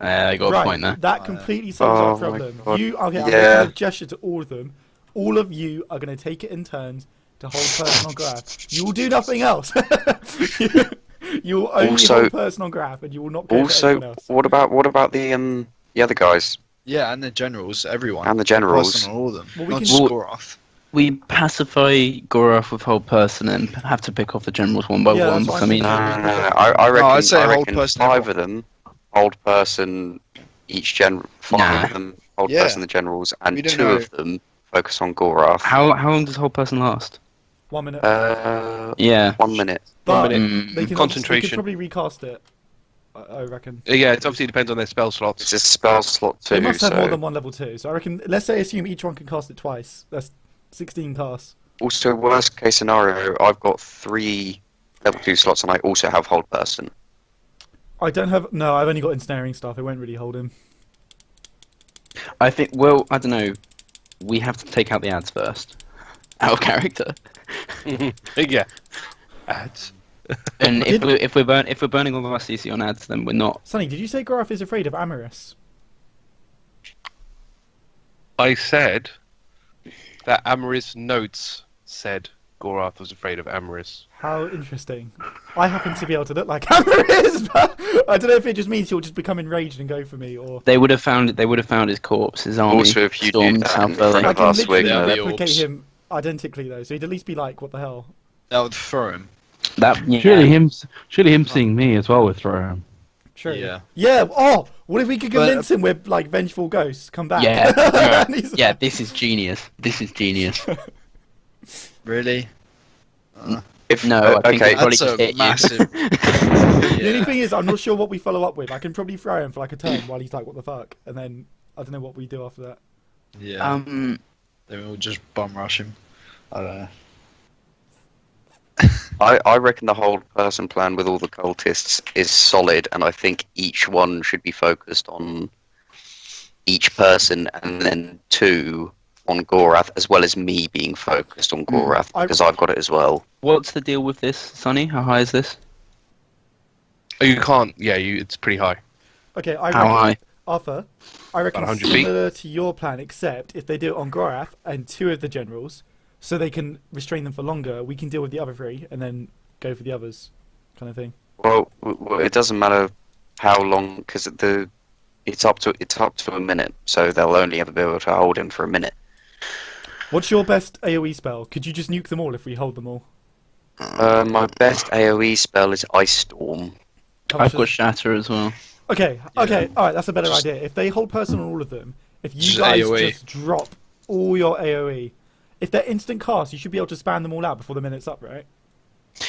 Speaker 2: I got a
Speaker 4: Right,
Speaker 2: point there.
Speaker 4: that completely solves
Speaker 3: Oh
Speaker 4: our
Speaker 3: my
Speaker 4: problem.
Speaker 3: God.
Speaker 4: You okay? I'm
Speaker 3: Yeah.
Speaker 4: making a gesture to all of them. All of you are going to take it in turns to hold personal grab. You will do nothing else. you will only
Speaker 3: Also-
Speaker 4: hold personal grab, and you will not go for
Speaker 3: Also,
Speaker 4: anyone else.
Speaker 3: what about the other guys
Speaker 6: Yeah, and the generals, everyone.
Speaker 3: and the generals?
Speaker 6: Person on all of them.
Speaker 4: Well, we
Speaker 6: Not
Speaker 4: can-
Speaker 6: just
Speaker 2: Well-
Speaker 6: Goroth.
Speaker 2: We pacify Goroth with hold person and have to pick off the generals one by
Speaker 4: Yeah,
Speaker 2: one.
Speaker 4: that's
Speaker 2: Because, I
Speaker 4: what I'm
Speaker 2: mean,
Speaker 4: thinking.
Speaker 3: I reckon,
Speaker 6: I'd say
Speaker 3: I
Speaker 6: hold
Speaker 3: reckon
Speaker 6: person
Speaker 3: 5
Speaker 6: everyone.
Speaker 3: of them hold person each general. 5
Speaker 2: Nah.
Speaker 3: of them hold
Speaker 6: Yeah.
Speaker 3: person the generals, and
Speaker 6: We don't
Speaker 3: 2
Speaker 6: know.
Speaker 3: of them focus on Goroth.
Speaker 2: how long does hold person last?
Speaker 4: 1 minute.
Speaker 2: Yeah.
Speaker 3: 1 minute.
Speaker 4: but
Speaker 2: minute.
Speaker 4: they can
Speaker 1: Concentration.
Speaker 4: They could probably recast it. I reckon.
Speaker 1: Yeah, it obviously depends on their spell
Speaker 3: It's
Speaker 1: slots.
Speaker 3: a spell slot too.
Speaker 4: They must have
Speaker 3: so
Speaker 4: more than one level 2. So I reckon. Let's say assume each one can cast it twice. That's 16 casts.
Speaker 3: also, worst case scenario, I've got 3 level 2 slots, and I also have hold person.
Speaker 4: I don't have. No, I've only got ensnaring stuff. It won't really hold him.
Speaker 2: I think, well, I don't know. We have to take out the ads first. Out of character.
Speaker 1: Yeah. Ads.
Speaker 2: And if we're burning all of our CC on ads, then we're not.
Speaker 4: Sonny, did you say Goroth is afraid of Amorous?
Speaker 1: I said that Amaris notes said Goroth was afraid of Amaris.
Speaker 4: How interesting. I happen to be able to look like Amorous, but I don't know if it just means he'll just become enraged and go for me, or
Speaker 2: They would have found his corpse, his army.
Speaker 3: Also, if you do
Speaker 2: stormed
Speaker 3: that
Speaker 2: South
Speaker 3: in
Speaker 2: Berlin.
Speaker 3: front
Speaker 4: I
Speaker 3: of
Speaker 4: can
Speaker 3: us, we're
Speaker 4: literally
Speaker 6: Yeah,
Speaker 3: gonna
Speaker 6: the
Speaker 4: replicate
Speaker 6: orbs.
Speaker 4: him identically though, so he'd at least be like, "What the hell?"
Speaker 6: That would throw him.
Speaker 2: That, yeah.
Speaker 5: Surely him seeing me as well would throw him.
Speaker 4: True.
Speaker 6: Yeah.
Speaker 4: Yeah. Oh, what if we could
Speaker 6: But-
Speaker 4: convince him we're like vengeful ghosts? Come back.
Speaker 2: Yeah.
Speaker 4: And he's
Speaker 2: Yeah,
Speaker 4: like-
Speaker 2: this is genius. This is genius.
Speaker 6: Really?
Speaker 3: If,
Speaker 2: No, I think
Speaker 3: okay,
Speaker 2: he'd probably
Speaker 6: That's a
Speaker 2: just hit
Speaker 6: massive.
Speaker 4: The only
Speaker 6: Yeah.
Speaker 4: thing is, I'm not sure what we follow up with. I can probably throw him for like a turn while he's like, "What the fuck?" And then I don't know what we do after that.
Speaker 6: Yeah. Then we'll just bum rush him. I don't know.
Speaker 3: I reckon the whole person plan with all the cultists is solid, and I think each one should be focused on each person, and then 2 on Gorath, as well as me being focused on Gorath, because I've got it as well.
Speaker 2: What's the deal with this, Sonny? How high is this?
Speaker 1: Oh, you can't. Yeah, it's pretty high.
Speaker 4: Okay,
Speaker 2: How high?
Speaker 4: Arthur, I reckon
Speaker 1: 100 feet.
Speaker 4: similar to your plan, except if they do it on Gorath and 2 of the generals, so they can restrain them for longer, we can deal with the other 3 and then go for the others, kind of thing.
Speaker 3: Well, it doesn't matter how long, because it's up to a minute, so they'll only ever be able to hold him for a minute.
Speaker 4: What's your best AoE spell? Could you just nuke them all if we hold them all?
Speaker 3: My best AoE spell is Ice Storm.
Speaker 2: I've got Shatter as well.
Speaker 4: Okay, alright, that's a better idea. If they hold person on all of them, if you
Speaker 6: Just
Speaker 4: guys
Speaker 6: AoE.
Speaker 4: just drop all your AoE, if they're instant cast, you should be able to spam them all out before the minute's up, right?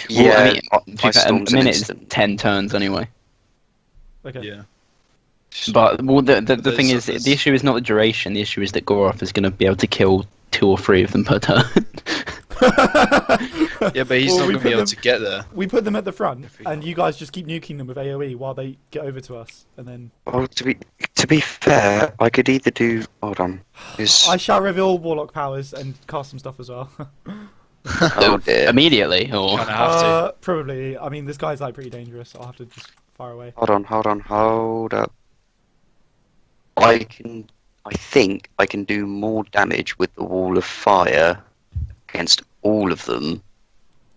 Speaker 3: Yeah,
Speaker 2: Well, I mean, to be
Speaker 3: Ice
Speaker 2: fair,
Speaker 3: Storm's
Speaker 2: a
Speaker 3: an
Speaker 2: minute is
Speaker 3: instant.
Speaker 2: 10 turns anyway.
Speaker 4: Okay.
Speaker 6: Yeah.
Speaker 2: But the thing is,
Speaker 6: There's-
Speaker 2: the issue is not the duration. The issue is that Gorath is going to be able to kill 2 or 3 of them per turn.
Speaker 6: Yeah, but he's
Speaker 4: Well,
Speaker 6: not
Speaker 4: we
Speaker 6: going to be
Speaker 4: put
Speaker 6: able
Speaker 4: them-
Speaker 6: to get there.
Speaker 4: We put them at the front, and you guys just keep nuking them with AoE while they get over to us, and then...
Speaker 3: Well, to be fair, I could either do. Hold on.
Speaker 4: I shall reveal Warlock powers and cast some stuff as well.
Speaker 3: Oh dear.
Speaker 2: Immediately, or
Speaker 6: Kind of have to.
Speaker 4: Probably. I mean, this guy's like pretty dangerous. I'll have to just fire away.
Speaker 3: Hold up. I think I can do more damage with the Wall of Fire against all of them.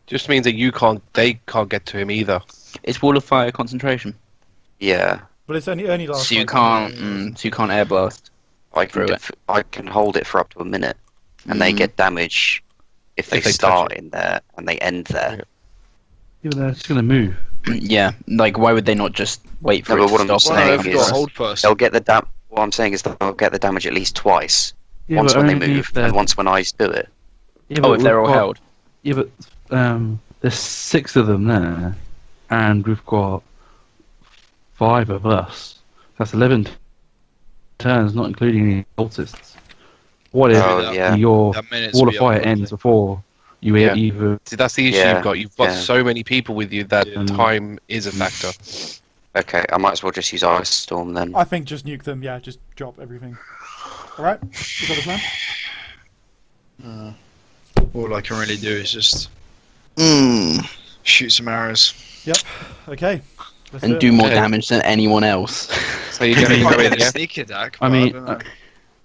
Speaker 1: Just means that they can't get to him either.
Speaker 2: it's Wall of Fire concentration,
Speaker 3: Yeah,
Speaker 4: But it's only lasts.
Speaker 2: so you
Speaker 4: like,
Speaker 2: can't,
Speaker 4: 10 minutes.
Speaker 2: so you can't air blast.
Speaker 3: I can.
Speaker 2: Through it.
Speaker 3: I can hold it for up to a minute, and they get damage if they
Speaker 1: If they
Speaker 3: start
Speaker 1: touch
Speaker 3: in there and they end there.
Speaker 1: Yeah.
Speaker 5: Yeah, but they're just going to move.
Speaker 2: Yeah, like why would they not just wait for
Speaker 3: No,
Speaker 2: it
Speaker 3: but what
Speaker 2: to
Speaker 3: I'm
Speaker 2: stop?
Speaker 6: Well,
Speaker 3: saying
Speaker 6: no, they've
Speaker 3: is-
Speaker 6: got a hold person.
Speaker 3: They'll get the What I'm saying is they'll get the damage at least twice.
Speaker 5: Yeah,
Speaker 3: Once
Speaker 5: but
Speaker 3: when they
Speaker 5: only
Speaker 3: move,
Speaker 5: if they're-
Speaker 3: and once when I do it.
Speaker 5: Yeah,
Speaker 2: Oh,
Speaker 5: but
Speaker 2: if they're
Speaker 5: we've
Speaker 2: all
Speaker 5: got-
Speaker 2: held.
Speaker 5: Yeah, but there's 6 of them there, and we've got 5 of us. That's 11 turns, not including any cultists. What if
Speaker 3: Oh, yeah.
Speaker 5: your
Speaker 6: That minute's
Speaker 5: Wall of
Speaker 6: be
Speaker 5: Fire
Speaker 6: up,
Speaker 5: ends before you
Speaker 1: Yeah.
Speaker 5: either...
Speaker 1: See, that's the issue
Speaker 3: Yeah,
Speaker 1: you've got. You've got
Speaker 3: yeah.
Speaker 1: so many people with you that
Speaker 6: Yeah.
Speaker 1: time is a factor.
Speaker 3: Okay, I might as well just use Ice Storm then.
Speaker 4: I think just nuke them. Yeah, just drop everything. All right. Is that the plan?
Speaker 6: All I can really do is just shoot some arrows.
Speaker 4: Okay. Let's
Speaker 2: And
Speaker 4: do
Speaker 2: do
Speaker 4: it.
Speaker 2: more
Speaker 1: Okay.
Speaker 2: damage than anyone else.
Speaker 1: So you're going to go in, yeah?
Speaker 6: Sneak attack.
Speaker 5: I
Speaker 6: but
Speaker 5: mean,
Speaker 6: don't know.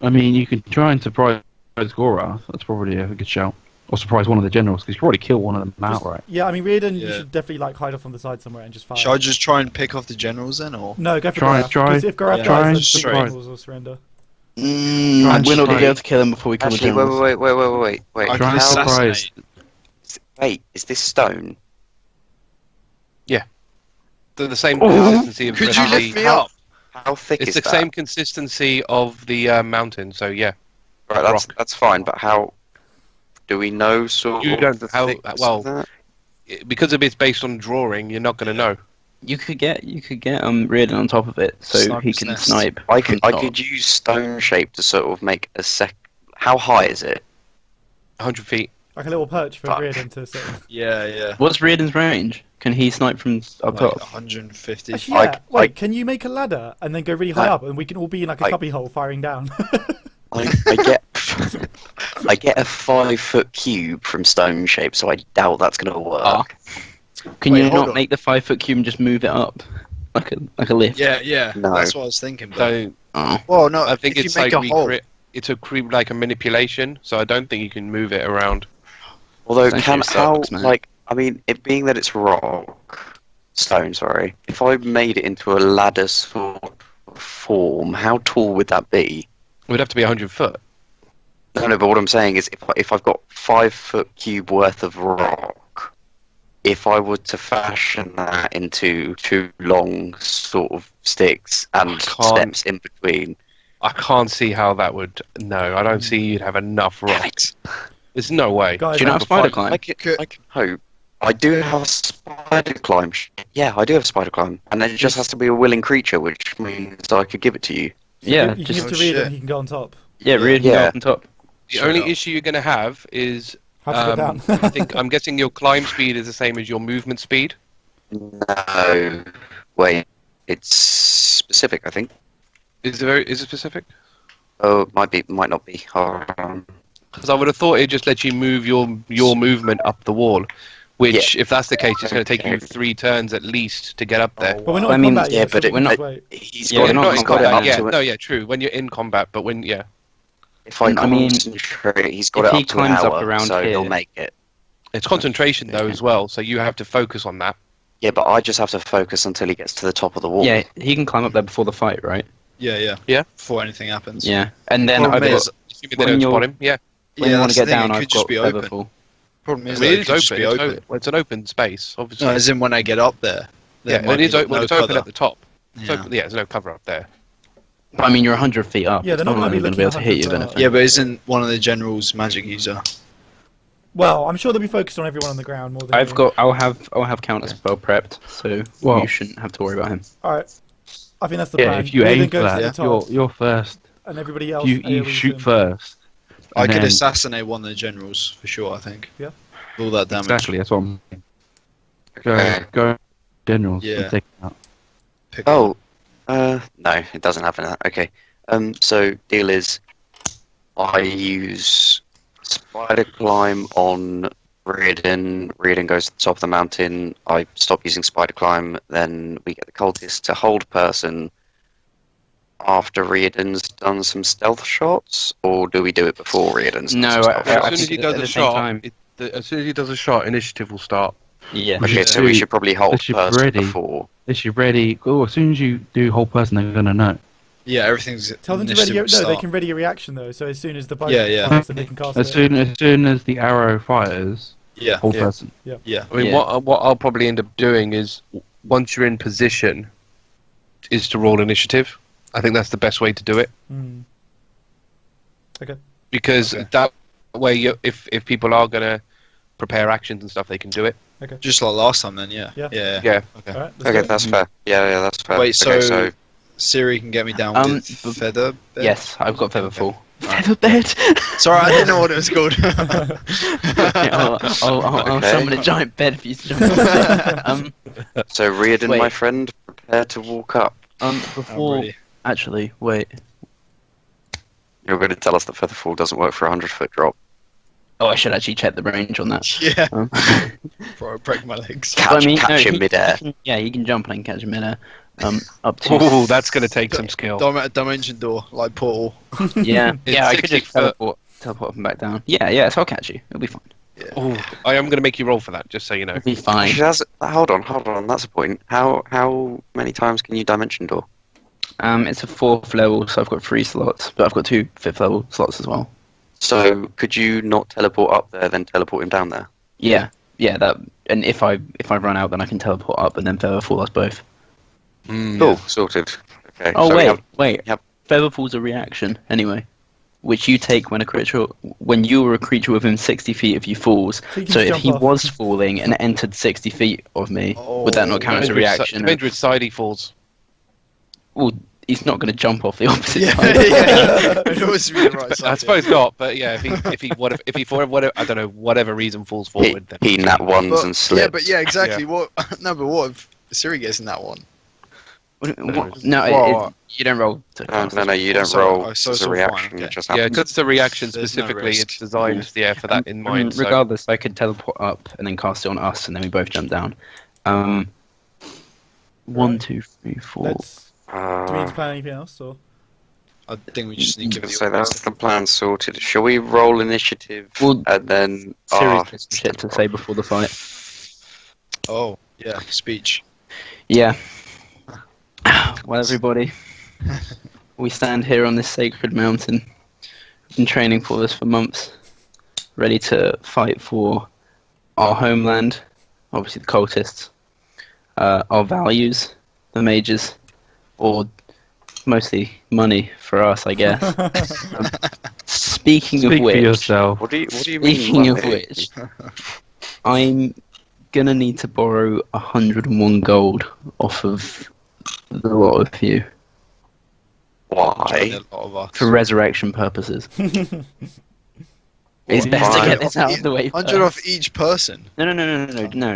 Speaker 5: I mean, you can try and surprise Gorath. That's probably a good shout. Or surprise one of the generals, because you probably kill one of them outright.
Speaker 4: Yeah, I mean, Riardon, you
Speaker 6: Yeah.
Speaker 4: should definitely like hide off on the side somewhere and just fire.
Speaker 6: Should I just try and pick off the generals then, or?
Speaker 4: No, go for
Speaker 5: Try-
Speaker 4: Gorath.
Speaker 5: try-
Speaker 4: 'Cause if Gorath
Speaker 6: yeah,
Speaker 5: try
Speaker 4: dies,
Speaker 5: and
Speaker 4: then the
Speaker 6: strike.
Speaker 4: generals will surrender.
Speaker 5: Try
Speaker 2: We're
Speaker 5: and
Speaker 2: not going to
Speaker 5: strike.
Speaker 2: be able to kill them before we kill the
Speaker 3: Actually,
Speaker 2: generals.
Speaker 3: wait.
Speaker 6: I
Speaker 5: Try
Speaker 6: can
Speaker 5: and surprise.
Speaker 6: assassinate.
Speaker 3: Wait, is this stone?
Speaker 1: They're the same
Speaker 5: Oh,
Speaker 1: consistency of
Speaker 6: Could you
Speaker 1: the-
Speaker 6: lift me up?
Speaker 3: How thick
Speaker 1: It's
Speaker 3: is
Speaker 1: the
Speaker 3: that?
Speaker 1: same consistency of the mountain, so yeah.
Speaker 3: Right, that's fine, but how do we know sort
Speaker 1: You
Speaker 3: of
Speaker 1: don't-
Speaker 3: the
Speaker 1: how-
Speaker 3: thickness
Speaker 1: well,
Speaker 3: of that?
Speaker 1: Because of it's based on drawing, you're not going to know.
Speaker 2: You could get Riardon on top of it, so he
Speaker 6: Sniper's
Speaker 2: can
Speaker 6: nest.
Speaker 2: snipe.
Speaker 3: I
Speaker 2: from
Speaker 3: could
Speaker 2: top.
Speaker 3: use stone shape to sort of make a sec. How high is it?
Speaker 1: 100 feet.
Speaker 4: Like a little perch for
Speaker 3: Fuck.
Speaker 4: Riardon to sit on.
Speaker 6: Yeah.
Speaker 2: What's Riordan's range? Can he snipe from up
Speaker 6: Like
Speaker 2: top?
Speaker 6: 150.
Speaker 4: Actually, yeah.
Speaker 3: I-
Speaker 4: Wait, can you make a ladder and then go really high
Speaker 3: No.
Speaker 4: up, and we can all be in like a
Speaker 3: I-
Speaker 4: cubby hole firing down?
Speaker 3: I get I get a 5-foot cube from stone shape, so I doubt that's gonna work.
Speaker 2: Ah. Can
Speaker 6: Wait,
Speaker 2: you
Speaker 6: hold
Speaker 2: not
Speaker 6: on.
Speaker 2: make the 5-foot cube and just move it up like a lift?
Speaker 6: Yeah.
Speaker 3: No.
Speaker 6: That's what I was thinking. But...
Speaker 1: So
Speaker 2: Oh.
Speaker 6: well, no.
Speaker 1: I think
Speaker 6: if
Speaker 1: it's
Speaker 6: you make
Speaker 1: like
Speaker 6: a hole,
Speaker 1: it's like a manipulation, so I don't think you can move it around.
Speaker 3: Although,
Speaker 2: Essentially sucks, man.
Speaker 3: it being that it's stone, sorry. If I made it into a ladder sort of form, how tall would that be?
Speaker 1: It would have to be 100 foot.
Speaker 3: No, but what I'm saying is, if I've got 5-foot cube worth of rock, if I were to fashion that into 2 long sort of sticks and
Speaker 1: I can't-
Speaker 3: steps in between,
Speaker 1: I can't see how that would. No, I don't see you'd have enough
Speaker 3: damn
Speaker 1: rock.
Speaker 3: it.
Speaker 1: There's no way.
Speaker 4: Guys,
Speaker 2: Do you not have
Speaker 1: For
Speaker 2: spider
Speaker 1: five-
Speaker 2: climb?
Speaker 3: I can hope. I do have spider climb. Yeah, I do have spider climb, and then it just has to be a willing creature, which means I could give it to you.
Speaker 2: Yeah,
Speaker 4: you can
Speaker 2: just
Speaker 4: give it to
Speaker 6: Oh,
Speaker 4: Riardon,
Speaker 6: shit.
Speaker 4: he can go on top.
Speaker 2: Riordan
Speaker 3: Yeah.
Speaker 2: go up on top.
Speaker 1: The
Speaker 6: Straight
Speaker 1: only
Speaker 6: up.
Speaker 1: issue you're going to have is
Speaker 4: How'd you get down?
Speaker 1: I'm guessing your climb speed is the same as your movement speed.
Speaker 3: No, wait, it's specific, I think.
Speaker 1: Is it specific?
Speaker 3: Oh, it might not be. Hold on.
Speaker 1: Because I would have thought it just let you move your movement up the wall, which, if that's the case, it's going to take you 3 turns at least to get up there.
Speaker 4: But we're not in combat yet,
Speaker 3: but
Speaker 4: so
Speaker 3: we're not.
Speaker 4: wait.
Speaker 3: He's
Speaker 2: Yeah,
Speaker 3: got
Speaker 2: we're not
Speaker 3: he's
Speaker 2: in
Speaker 3: got it
Speaker 2: combat
Speaker 3: up
Speaker 2: yet.
Speaker 3: to
Speaker 1: No, yeah, true. When you're in combat, but
Speaker 3: If I
Speaker 2: I mean,
Speaker 3: concentrate, he's got
Speaker 2: if
Speaker 3: it
Speaker 2: he
Speaker 3: up to an
Speaker 2: climbs up
Speaker 3: hour,
Speaker 2: around
Speaker 3: so
Speaker 2: here-
Speaker 3: he'll make it.
Speaker 1: it's concentration though as well, so you have to focus on that.
Speaker 3: Yeah, but I just have to focus until he gets to the top of the wall.
Speaker 2: Yeah, he can climb up there before the fight, right?
Speaker 6: Yeah.
Speaker 1: Yeah.
Speaker 6: Before anything happens.
Speaker 2: Yeah, and then
Speaker 6: Problem
Speaker 2: I've got,
Speaker 6: is-
Speaker 1: Assuming they
Speaker 2: When
Speaker 1: don't
Speaker 2: you're-
Speaker 1: spot him, yeah.
Speaker 2: when you want
Speaker 6: that's
Speaker 2: to get
Speaker 6: the thing,
Speaker 2: down,
Speaker 6: it
Speaker 2: I've
Speaker 6: could just
Speaker 2: got
Speaker 6: be open.
Speaker 2: Featherfall.
Speaker 6: Problem
Speaker 1: I
Speaker 6: is,
Speaker 1: mean,
Speaker 6: though,
Speaker 1: it is
Speaker 6: could just
Speaker 1: open.
Speaker 6: be
Speaker 1: It's,
Speaker 6: open.
Speaker 1: it's an open space, obviously.
Speaker 6: No, as in when I get up there.
Speaker 1: yeah,
Speaker 6: there might
Speaker 1: it is,
Speaker 6: be
Speaker 1: well,
Speaker 6: no
Speaker 1: it's open
Speaker 6: cover.
Speaker 1: at the top. It's
Speaker 6: Yeah.
Speaker 1: open, yeah, there's no cover up there.
Speaker 2: But I mean, you're 100 feet up.
Speaker 4: Yeah, they're not
Speaker 2: It's
Speaker 4: gonna be
Speaker 2: gonna be able to
Speaker 4: looking
Speaker 2: hit you.
Speaker 4: 100
Speaker 2: Then
Speaker 4: feet up.
Speaker 6: Yeah, but isn't one of the generals magic user?
Speaker 4: Well, I'm sure they'll be focused on everyone on the ground more than
Speaker 2: I've
Speaker 4: you.
Speaker 2: got. I'll have counter spell prepped, so
Speaker 5: Well-
Speaker 2: you shouldn't have to worry about him.
Speaker 4: Alright. I think that's the
Speaker 5: Yeah,
Speaker 4: plan.
Speaker 5: if you
Speaker 4: Riardon
Speaker 5: aim for
Speaker 4: goes to
Speaker 5: that,
Speaker 4: the top,
Speaker 5: you're first.
Speaker 4: and everybody else.
Speaker 5: You
Speaker 4: AoEs
Speaker 5: shoot
Speaker 4: him.
Speaker 5: first.
Speaker 6: I
Speaker 5: and
Speaker 6: could
Speaker 5: then-
Speaker 6: assassinate one of the generals for sure. I think.
Speaker 4: Yeah.
Speaker 6: All that damage.
Speaker 5: Exactly, that's what I'm saying.
Speaker 3: Okay.
Speaker 5: Go generals.
Speaker 6: Yeah.
Speaker 5: and take them out.
Speaker 6: Pick up.
Speaker 3: Oh, no, it doesn't have that. Okay. So deal is, I use spider climb on Riardon. Riardon goes to the top of the mountain. I stop using spider climb. Then we get the cultist to hold person after Riardon's done some stealth shots, or do we do it before Riardon's?
Speaker 2: No,
Speaker 3: done some stealth
Speaker 2: I
Speaker 1: As
Speaker 3: shots?
Speaker 1: soon as he
Speaker 2: think
Speaker 1: does
Speaker 2: at
Speaker 1: a
Speaker 2: the same
Speaker 1: shot,
Speaker 2: time-
Speaker 1: as soon as he does a shot, initiative will start.
Speaker 2: Yeah.
Speaker 5: We
Speaker 3: Okay,
Speaker 5: should
Speaker 3: so we
Speaker 5: do-
Speaker 3: should probably hold
Speaker 5: we should
Speaker 3: person
Speaker 5: ready.
Speaker 3: before.
Speaker 5: Is you ready? Oh, as soon as you do whole person, they're gonna know.
Speaker 6: Yeah, everything's.
Speaker 4: Tell them to ready.
Speaker 6: initiative
Speaker 4: No,
Speaker 6: will
Speaker 4: they
Speaker 6: start.
Speaker 4: can ready a reaction though. So as soon as the bow
Speaker 6: Yeah.
Speaker 4: fires, then they can cast
Speaker 5: As
Speaker 4: it.
Speaker 5: soon as the arrow fires,
Speaker 6: Yeah.
Speaker 5: whole
Speaker 1: Yeah.
Speaker 5: person.
Speaker 6: Yeah.
Speaker 1: I mean,
Speaker 2: Yeah.
Speaker 1: what I'll probably end up doing is, once you're in position, is to roll initiative. I think that's the best way to do it,
Speaker 4: Okay.
Speaker 1: because
Speaker 6: Okay.
Speaker 1: that way, if people are gonna prepare actions and stuff, they can do it.
Speaker 6: Just like last time, then. Yeah.
Speaker 4: Yeah.
Speaker 6: Yeah.
Speaker 1: Yeah.
Speaker 6: Okay.
Speaker 4: All right. Let's
Speaker 3: Okay,
Speaker 4: do it.
Speaker 3: that's fair. Yeah, that's fair.
Speaker 6: Wait,
Speaker 3: Okay,
Speaker 6: so Siri can get me down with feather bed?
Speaker 2: Yes, I've got Featherfall.
Speaker 6: Alright.
Speaker 2: Feather bed.
Speaker 6: Sorry, I didn't know what it was called.
Speaker 2: I'll
Speaker 3: Okay.
Speaker 2: summon a giant bed for you to jump on.
Speaker 3: So Riardon,
Speaker 2: Wait.
Speaker 3: my friend, prepare to walk up.
Speaker 2: Before
Speaker 6: Already.
Speaker 2: actually, wait.
Speaker 3: You're going to tell us that Featherfall doesn't work for a 100-foot drop.
Speaker 2: Oh, I should actually check the range on that.
Speaker 6: Yeah.
Speaker 2: Um,
Speaker 6: Before I break my legs.
Speaker 3: Catch,
Speaker 2: no,
Speaker 3: catch him
Speaker 2: he-
Speaker 3: midair.
Speaker 2: Yeah, he can jump and I can catch him in air. Up to
Speaker 1: Oh, that's gonna take some skill.
Speaker 6: Dimension door, like portal.
Speaker 2: yeah,
Speaker 1: It's
Speaker 2: yeah. I could
Speaker 1: 60
Speaker 2: just
Speaker 1: foot.
Speaker 2: teleport him back down. Yeah. So I'll catch you. It'll be fine.
Speaker 1: Oh, I am gonna make you roll for that, just so you know.
Speaker 2: It'll be fine.
Speaker 3: Actually, hold on, that's a point. How many times can you dimension door?
Speaker 2: It's a 4th level, so I've got 3 slots, but I've got 2 5th level slots as well.
Speaker 3: So could you not teleport up there, then teleport him down there?
Speaker 2: Yeah. That. And if I run out, then I can teleport up and then Featherfall us both.
Speaker 3: Cool, sorted. Okay.
Speaker 2: Oh
Speaker 3: so we have-
Speaker 2: wait.
Speaker 3: Yep.
Speaker 2: Featherfall's a reaction anyway, which you take when you are a creature within 60 feet of you falls.
Speaker 4: So you can
Speaker 2: So
Speaker 4: just
Speaker 2: if
Speaker 4: jump
Speaker 2: he
Speaker 4: off.
Speaker 2: was falling and entered 60 feet of me, would that not count as a reaction?
Speaker 1: Depends which side he falls.
Speaker 2: Well, he's not going to jump off the opposite
Speaker 6: Yeah,
Speaker 2: side.
Speaker 6: yeah. It always be the right side.
Speaker 1: I suppose not, but yeah, if he for whatever, I don't know, whatever reason falls forward, then
Speaker 3: He nat ones
Speaker 6: But,
Speaker 3: and slips.
Speaker 6: yeah, but yeah, exactly. What? No, but what if Siri gets in that one?
Speaker 2: No,
Speaker 6: Well,
Speaker 2: you don't roll to
Speaker 3: No,
Speaker 2: cast.
Speaker 3: you don't
Speaker 6: So-
Speaker 3: roll.
Speaker 6: so
Speaker 3: It's
Speaker 6: it's
Speaker 3: a
Speaker 6: all
Speaker 3: reaction.
Speaker 6: fine, okay.
Speaker 3: It just
Speaker 1: yeah,
Speaker 3: happens.
Speaker 1: because it's a reaction
Speaker 6: There's no
Speaker 1: specifically,
Speaker 6: risk.
Speaker 1: it's designed for that in mind. So.
Speaker 2: Regardless, I could teleport up and then cast it on us, and then we both jump down. 1, 2, 3, 4.
Speaker 4: Let's. Do we need to plan anything else or?
Speaker 6: I think we just need to give it
Speaker 3: So that's the plan sorted. Shall we roll initiative
Speaker 2: Well,
Speaker 3: and then?
Speaker 2: Series has some shit to say before the fight.
Speaker 6: Oh, yeah, speech.
Speaker 2: Yeah. Well, everybody, we stand here on this sacred mountain. We've been training for this for months, ready to fight for our homeland, obviously the cultists, our values, the mages, or mostly money for us, I guess. Speaking
Speaker 5: Speak
Speaker 2: of
Speaker 5: for
Speaker 2: which,
Speaker 5: yourself.
Speaker 3: What do you mean?
Speaker 2: speaking of
Speaker 3: money?
Speaker 2: which, I'm gonna need to borrow 101 gold off of the lot of you
Speaker 6: Join
Speaker 3: Why?
Speaker 6: a lot of us.
Speaker 2: for resurrection purposes. It's best to get this out of the way
Speaker 6: 100 off each person.
Speaker 2: No,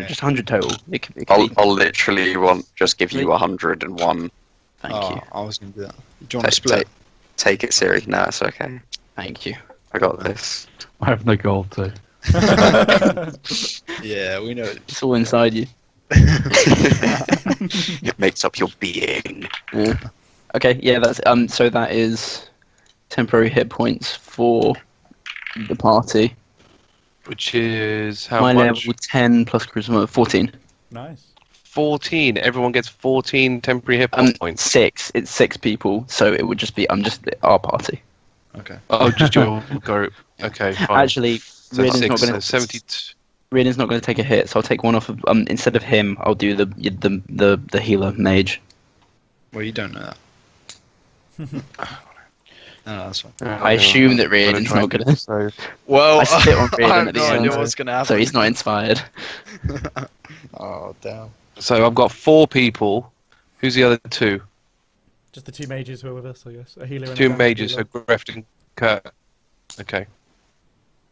Speaker 2: just 100 total. It could be.
Speaker 3: I'll literally just give you 101.
Speaker 2: Thank you.
Speaker 6: I was going to do that. Do you want to split?
Speaker 3: Take it, Siri. No, it's okay.
Speaker 2: Thank you.
Speaker 3: I got this.
Speaker 5: I have no gold too.
Speaker 6: Yeah, we know.
Speaker 2: It's all inside you.
Speaker 3: It makes up your being.
Speaker 2: Yeah. Okay, yeah, that's so that is temporary hit points for the party.
Speaker 1: Which is how
Speaker 2: My
Speaker 1: much?
Speaker 2: level 10 plus charisma 14.
Speaker 4: Nice.
Speaker 1: 14. Everyone gets 14 temporary hit points.
Speaker 2: 6. It's 6 people, so it would just be just our party.
Speaker 6: Okay.
Speaker 1: Oh, just your group. Okay, fine.
Speaker 2: Actually,
Speaker 1: so
Speaker 2: Riardon's
Speaker 1: 6,
Speaker 2: not going
Speaker 1: so
Speaker 2: to
Speaker 1: 72.
Speaker 2: Riardon's not going to take a hit, so I'll take one off of instead of him. I'll do the healer mage.
Speaker 6: Well, you don't know that. No, that's fine.
Speaker 2: I assume that Riardon's not going to.
Speaker 1: So,
Speaker 6: Well,
Speaker 2: I spit on
Speaker 6: I
Speaker 2: Riardon
Speaker 6: have
Speaker 2: at the
Speaker 6: no
Speaker 2: end,
Speaker 6: idea what's going to happen.
Speaker 2: so he's not inspired.
Speaker 6: Oh, damn.
Speaker 1: so I've got 4 people. Who's the other 2?
Speaker 4: Just the 2 mages who are with us, I guess. A healer and a
Speaker 1: 2
Speaker 4: damage
Speaker 1: mages, so
Speaker 4: healer.
Speaker 1: Greft and Kurt. Okay.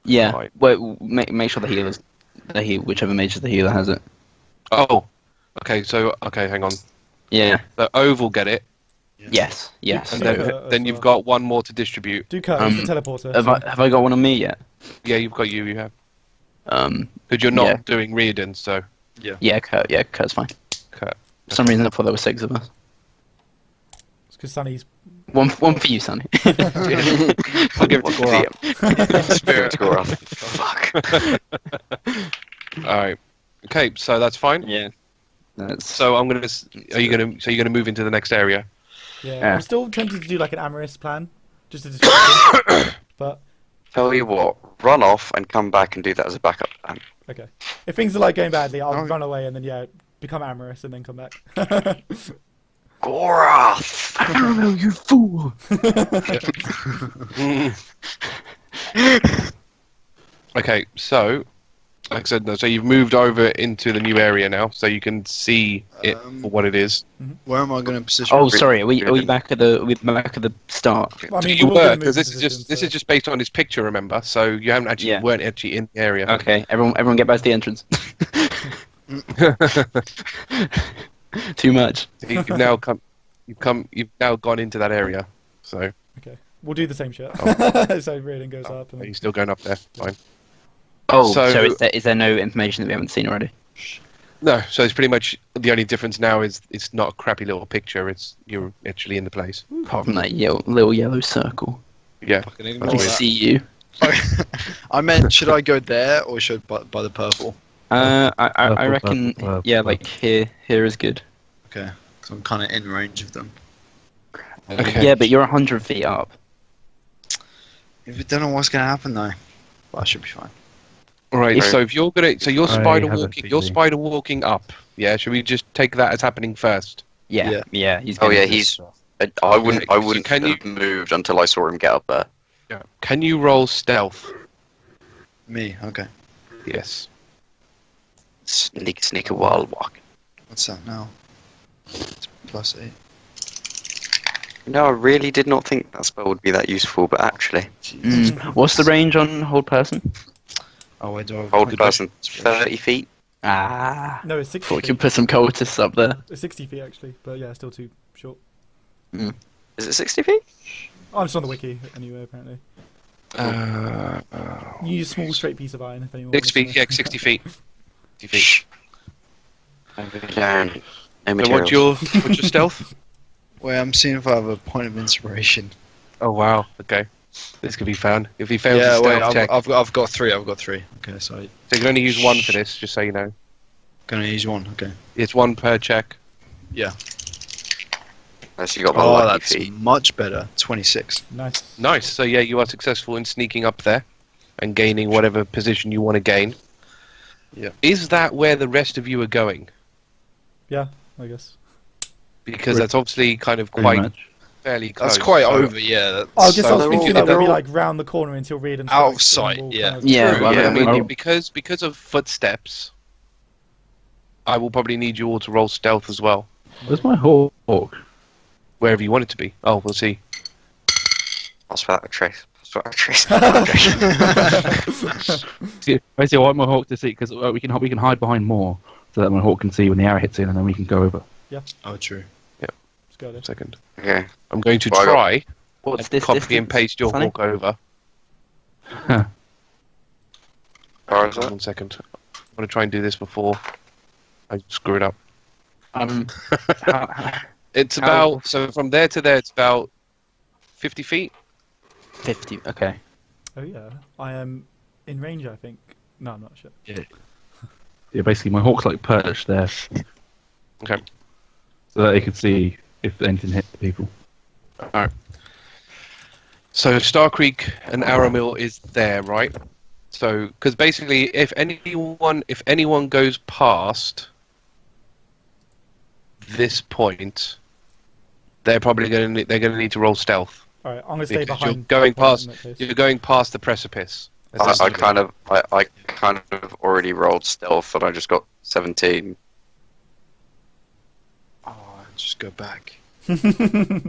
Speaker 2: Yeah.
Speaker 1: Right.
Speaker 2: Well, make sure the healer's whichever mage is the healer has it.
Speaker 1: Oh. Okay, hang on.
Speaker 2: Yeah.
Speaker 1: So Ove will get it,
Speaker 2: Yes. Yes.
Speaker 1: and
Speaker 4: Yeah,
Speaker 1: then,
Speaker 4: as
Speaker 1: then you've
Speaker 4: well.
Speaker 1: got 1 more to distribute.
Speaker 4: Do Kurt, he's the teleporter.
Speaker 2: Have I got one on me yet?
Speaker 1: Yeah, you've got you have.
Speaker 2: Um.
Speaker 1: Because you're not
Speaker 2: Yeah.
Speaker 1: doing Riardon, so
Speaker 2: Yeah. Kurt. Yeah. Kurt's fine.
Speaker 1: Kurt.
Speaker 2: For some reason, I thought there were 6 of us.
Speaker 4: It's because Sunny's.
Speaker 2: One for you, Sonny.
Speaker 1: I'll give it to Gora.
Speaker 3: Spirit score off. Fuck.
Speaker 1: Alright. Okay, so that's fine.
Speaker 2: Yeah. That's
Speaker 1: So I'm gonna. You're gonna move into the next area.
Speaker 4: Yeah,
Speaker 2: Yeah.
Speaker 4: I'm still tempted to do like an Amaris plan, just a description. But
Speaker 3: Tell you what, run off and come back and do that as a backup plan.
Speaker 4: okay, if things are like going badly, I'll
Speaker 6: Oh.
Speaker 4: run away and then become Amaris and then come back.
Speaker 3: Gorath!
Speaker 2: Aramil, you fool!
Speaker 1: Okay, so like I said, so you've moved over into the new area now, so you can see it for what it is.
Speaker 6: Where am I going to position?
Speaker 2: Oh, sorry. Are we back at the start?
Speaker 4: Well, I mean,
Speaker 1: You
Speaker 4: we're all gonna
Speaker 1: were,
Speaker 4: move
Speaker 1: because this is
Speaker 4: position,
Speaker 1: just this
Speaker 4: so-
Speaker 1: is just based on his picture, remember? So you haven't actually
Speaker 2: Yeah.
Speaker 1: weren't actually in the area.
Speaker 2: Okay, everyone get back to the entrance. Too much.
Speaker 1: You've now gone into that area. So
Speaker 4: Okay, we'll do the same shit. So Riardon goes up and
Speaker 1: are
Speaker 4: then...
Speaker 1: you still going up there? Fine.
Speaker 2: Oh,
Speaker 1: So-
Speaker 2: so is there no information that we haven't seen already?
Speaker 1: No, so it's pretty much the only difference now is it's not a crappy little picture. It's you're actually in the place.
Speaker 2: Apart from that little yellow circle.
Speaker 1: Yeah.
Speaker 6: Fucking
Speaker 2: I
Speaker 6: ignore
Speaker 2: can
Speaker 6: that.
Speaker 2: see you.
Speaker 6: I meant, should I go there or should by the purple?
Speaker 2: I
Speaker 5: Purple,
Speaker 2: reckon,
Speaker 5: purple,
Speaker 2: yeah,
Speaker 5: purple.
Speaker 2: like here is good.
Speaker 6: Okay, because I'm kind of in range of them.
Speaker 1: Okay.
Speaker 2: Yeah, but you're 100 feet up.
Speaker 6: If we don't know what's going to happen though, well, I should be fine.
Speaker 1: All right.
Speaker 2: If-
Speaker 1: So if you're gonna, so you're
Speaker 5: I
Speaker 1: spider
Speaker 5: have a
Speaker 1: walking. You're
Speaker 5: feeling.
Speaker 1: spider walking up. Yeah. Should we just take that as happening first?
Speaker 2: Yeah. He's.
Speaker 3: Oh
Speaker 2: gonna
Speaker 3: yeah,
Speaker 2: do
Speaker 3: he's.
Speaker 2: stuff.
Speaker 3: I wouldn't. I
Speaker 1: So
Speaker 3: wouldn't
Speaker 1: can
Speaker 3: have moved until I saw him get up there.
Speaker 1: Yeah. Can you roll stealth?
Speaker 6: Me, okay.
Speaker 1: Yes.
Speaker 3: Sneak while walking.
Speaker 6: What's that now? It's +8.
Speaker 3: No, I really did not think that spell would be that useful, but actually,
Speaker 2: What's the range on hold person?
Speaker 6: Oh, wait, do I
Speaker 3: hold person 30 feet.
Speaker 2: Ah.
Speaker 4: No, it's 60
Speaker 2: Thought you
Speaker 4: feet.
Speaker 2: could put some cultists up there.
Speaker 4: It's 60 feet actually, but yeah, still too short.
Speaker 3: Is it 60 feet?
Speaker 4: Oh, I'm just on the wiki anyway, apparently. You use a small straight piece of iron if anyone
Speaker 1: 6
Speaker 4: wants
Speaker 1: feet.
Speaker 4: to know.
Speaker 1: Yeah, 60 feet. 60 feet.
Speaker 3: Down. No
Speaker 1: So
Speaker 3: materials.
Speaker 1: what's your stealth?
Speaker 6: Wait, I'm seeing if I have a point of inspiration.
Speaker 1: Oh wow. Okay. This could be fun. If he fails
Speaker 6: Yeah,
Speaker 1: his
Speaker 6: wait,
Speaker 1: stealth check,
Speaker 6: I've got 3. I've got 3. Okay, so I'm
Speaker 1: so you can only use 1 for this. Just so you know,
Speaker 6: gonna use 1. Okay.
Speaker 1: it's 1 per check.
Speaker 6: Yeah.
Speaker 3: So you got my
Speaker 6: Oh,
Speaker 3: lucky
Speaker 6: that's
Speaker 3: feet.
Speaker 6: much better. 26.
Speaker 4: Nice.
Speaker 1: Nice. So yeah, you are successful in sneaking up there and gaining whatever position you want to gain.
Speaker 6: Yeah.
Speaker 1: Is that where the rest of you are going?
Speaker 4: Yeah, I guess.
Speaker 1: Because that's obviously kind of
Speaker 5: Pretty
Speaker 1: quite
Speaker 5: much.
Speaker 1: fairly close.
Speaker 6: That's quite
Speaker 1: so-
Speaker 6: over, yeah.
Speaker 4: Oh, I guess
Speaker 1: So
Speaker 4: I was
Speaker 1: they're
Speaker 4: thinking
Speaker 1: all-
Speaker 4: that
Speaker 1: they're
Speaker 4: we'd be
Speaker 1: all-
Speaker 4: like round the corner until Riardon
Speaker 6: Out of
Speaker 4: strikes, and
Speaker 6: sight,
Speaker 4: we'll
Speaker 6: yeah.
Speaker 4: kind of-
Speaker 2: Yeah,
Speaker 1: True,
Speaker 2: well,
Speaker 1: yeah, I mean,
Speaker 2: well-
Speaker 1: because of footsteps, I will probably need you all to roll stealth as well,
Speaker 5: Where's my hawk?
Speaker 1: wherever you want it to be. Oh, we'll see.
Speaker 3: That's about a trace. satisfactory.
Speaker 5: Basically, I want my hawk to see because we can hide behind more, so that my hawk can see when the arrow hits in, and then we can go over.
Speaker 6: Oh, true.
Speaker 4: Let's go then.
Speaker 1: Second.
Speaker 3: Okay.
Speaker 1: I'm going to
Speaker 3: Well, I got-
Speaker 1: try
Speaker 2: What's
Speaker 1: and
Speaker 2: this?
Speaker 1: copy and paste your
Speaker 2: Sonny?
Speaker 1: hawk over.
Speaker 3: Or is that?
Speaker 1: 1 second. I'm going to try and do this before I screw it up. It's about, so from there to there, it's about 50 feet.
Speaker 2: 50. Okay.
Speaker 4: Oh yeah, I am in range. I think. No, I'm not sure.
Speaker 5: Yeah, basically, my hawk's like perched there,
Speaker 1: Okay.
Speaker 5: so that they can see if anything hit the people.
Speaker 1: So Starkriek and Aramil is there, right? So, because basically, if anyone goes past this point, they're probably going to need to roll stealth.
Speaker 4: All right, I'm gonna stay
Speaker 1: Because
Speaker 4: behind.
Speaker 1: you're going past.
Speaker 4: in that case.
Speaker 1: You're going past the precipice.
Speaker 3: I kind of already rolled stealth, and I just got 17.
Speaker 6: Oh, just go back.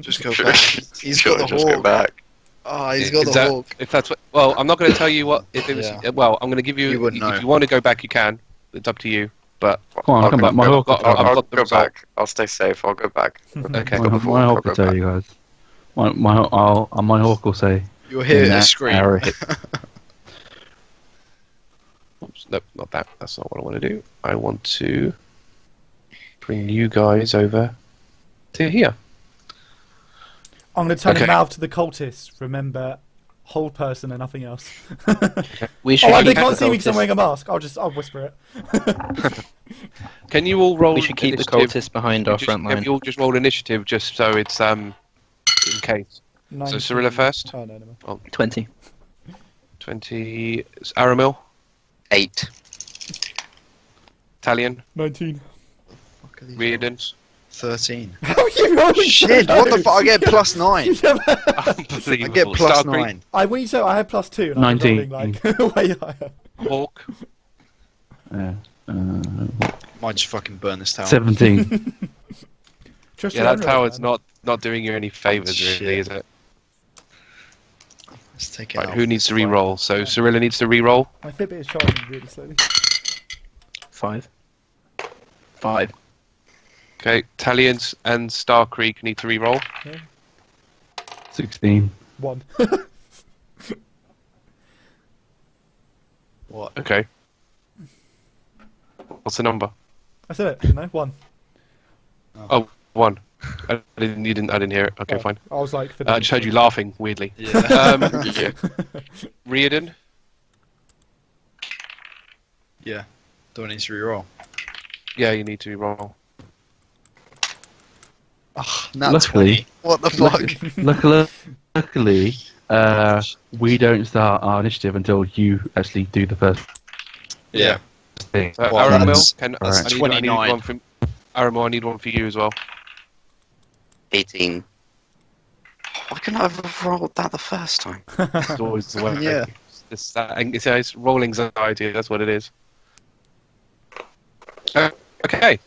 Speaker 6: Just go back. He's
Speaker 3: Sure,
Speaker 6: got the
Speaker 3: just go
Speaker 6: hawk.
Speaker 3: back.
Speaker 6: Oh, he's got the hawk.
Speaker 1: If that's what, well, I'm not going to tell you what. If it was,
Speaker 6: Yeah.
Speaker 1: well, I'm going to give you.
Speaker 6: You wouldn't know.
Speaker 1: If you want to go back, you can. It's up to you. But
Speaker 5: Come on, come back. My hawk will tell
Speaker 1: I've
Speaker 3: I'll
Speaker 1: got the
Speaker 3: go
Speaker 1: result.
Speaker 3: back. I'll stay safe. I'll go back.
Speaker 1: Okay.
Speaker 5: My hawk will tell you guys. My hawk will say.
Speaker 6: You'll hear
Speaker 5: when
Speaker 6: the
Speaker 5: that
Speaker 6: scream.
Speaker 5: arrow hit.
Speaker 1: Oops, nope, not that. That's not what I want to do. I want to bring you guys over to here.
Speaker 4: I'm gonna turn
Speaker 1: Okay.
Speaker 4: him mouth to the cultists. Remember, hold person and nothing else.
Speaker 2: We should
Speaker 4: Oh,
Speaker 2: keep
Speaker 4: they
Speaker 2: the
Speaker 4: can't see me because I'm
Speaker 2: cultists-
Speaker 4: wearing a mask. I'll whisper it.
Speaker 1: Can you all roll?
Speaker 2: We should keep the
Speaker 1: initiative?
Speaker 2: cultists behind our
Speaker 1: Just-
Speaker 2: front line.
Speaker 1: You all just roll initiative, just so it's in case.
Speaker 4: 19.
Speaker 1: So Cirilla first.
Speaker 4: Oh no, no.
Speaker 2: 20.
Speaker 1: 20. Aramil,
Speaker 3: 8.
Speaker 1: Talion,
Speaker 4: 19.
Speaker 6: Fuck are these
Speaker 1: Riardon.
Speaker 6: rolls? 13.
Speaker 4: How are you rolling?
Speaker 6: Shit,
Speaker 4: so
Speaker 6: what the
Speaker 4: low?
Speaker 6: fuck? I get +9. I
Speaker 1: Unbelievable.
Speaker 6: get
Speaker 1: Starkriek,
Speaker 6: +9.
Speaker 4: I win, so I had +2. And
Speaker 5: 19.
Speaker 4: I'm rolling, like way higher.
Speaker 1: Hawk,
Speaker 6: Might just fucking burn this tower.
Speaker 5: 17.
Speaker 4: Trust
Speaker 1: yeah,
Speaker 4: your
Speaker 1: that
Speaker 4: own
Speaker 1: tower's
Speaker 4: rolls,
Speaker 1: not doing you any favors, really,
Speaker 6: Shit.
Speaker 1: is it?
Speaker 6: Let's take it
Speaker 1: Right,
Speaker 6: out.
Speaker 1: who needs to re-roll? So Cirilla needs to re-roll.
Speaker 4: man. My Fitbit is charging really slowly.
Speaker 2: 5. 5.
Speaker 1: Okay, Talion and Starkriek need to re-roll.
Speaker 5: 16.
Speaker 4: 1.
Speaker 6: What?
Speaker 1: Okay. What's the number?
Speaker 4: I said it, didn't I? 1.
Speaker 1: Oh, 1. I didn't hear it. Okay,
Speaker 4: Oh,
Speaker 1: fine.
Speaker 4: I was like, for
Speaker 1: I just heard you laughing weirdly.
Speaker 6: Yeah.
Speaker 3: Yeah.
Speaker 1: Riardon,
Speaker 6: Yeah. Do I need to reroll?
Speaker 1: yeah, you need to re-roll.
Speaker 6: Oh, not
Speaker 5: Luckily-
Speaker 6: 20. What the fuck?
Speaker 5: Luckily, we don't start our initiative until you actually do the first
Speaker 6: Yeah.
Speaker 5: thing.
Speaker 1: So
Speaker 6: Well,
Speaker 1: Aramil,
Speaker 6: that's-
Speaker 5: Alright.
Speaker 1: I need
Speaker 6: 29.
Speaker 1: one from Aramil. I need one for you as well.
Speaker 3: 18. Why couldn't I have rolled that the first time?
Speaker 1: It's always the way.
Speaker 6: Yeah.
Speaker 1: It's roll anxiety. That's what it is. Okay,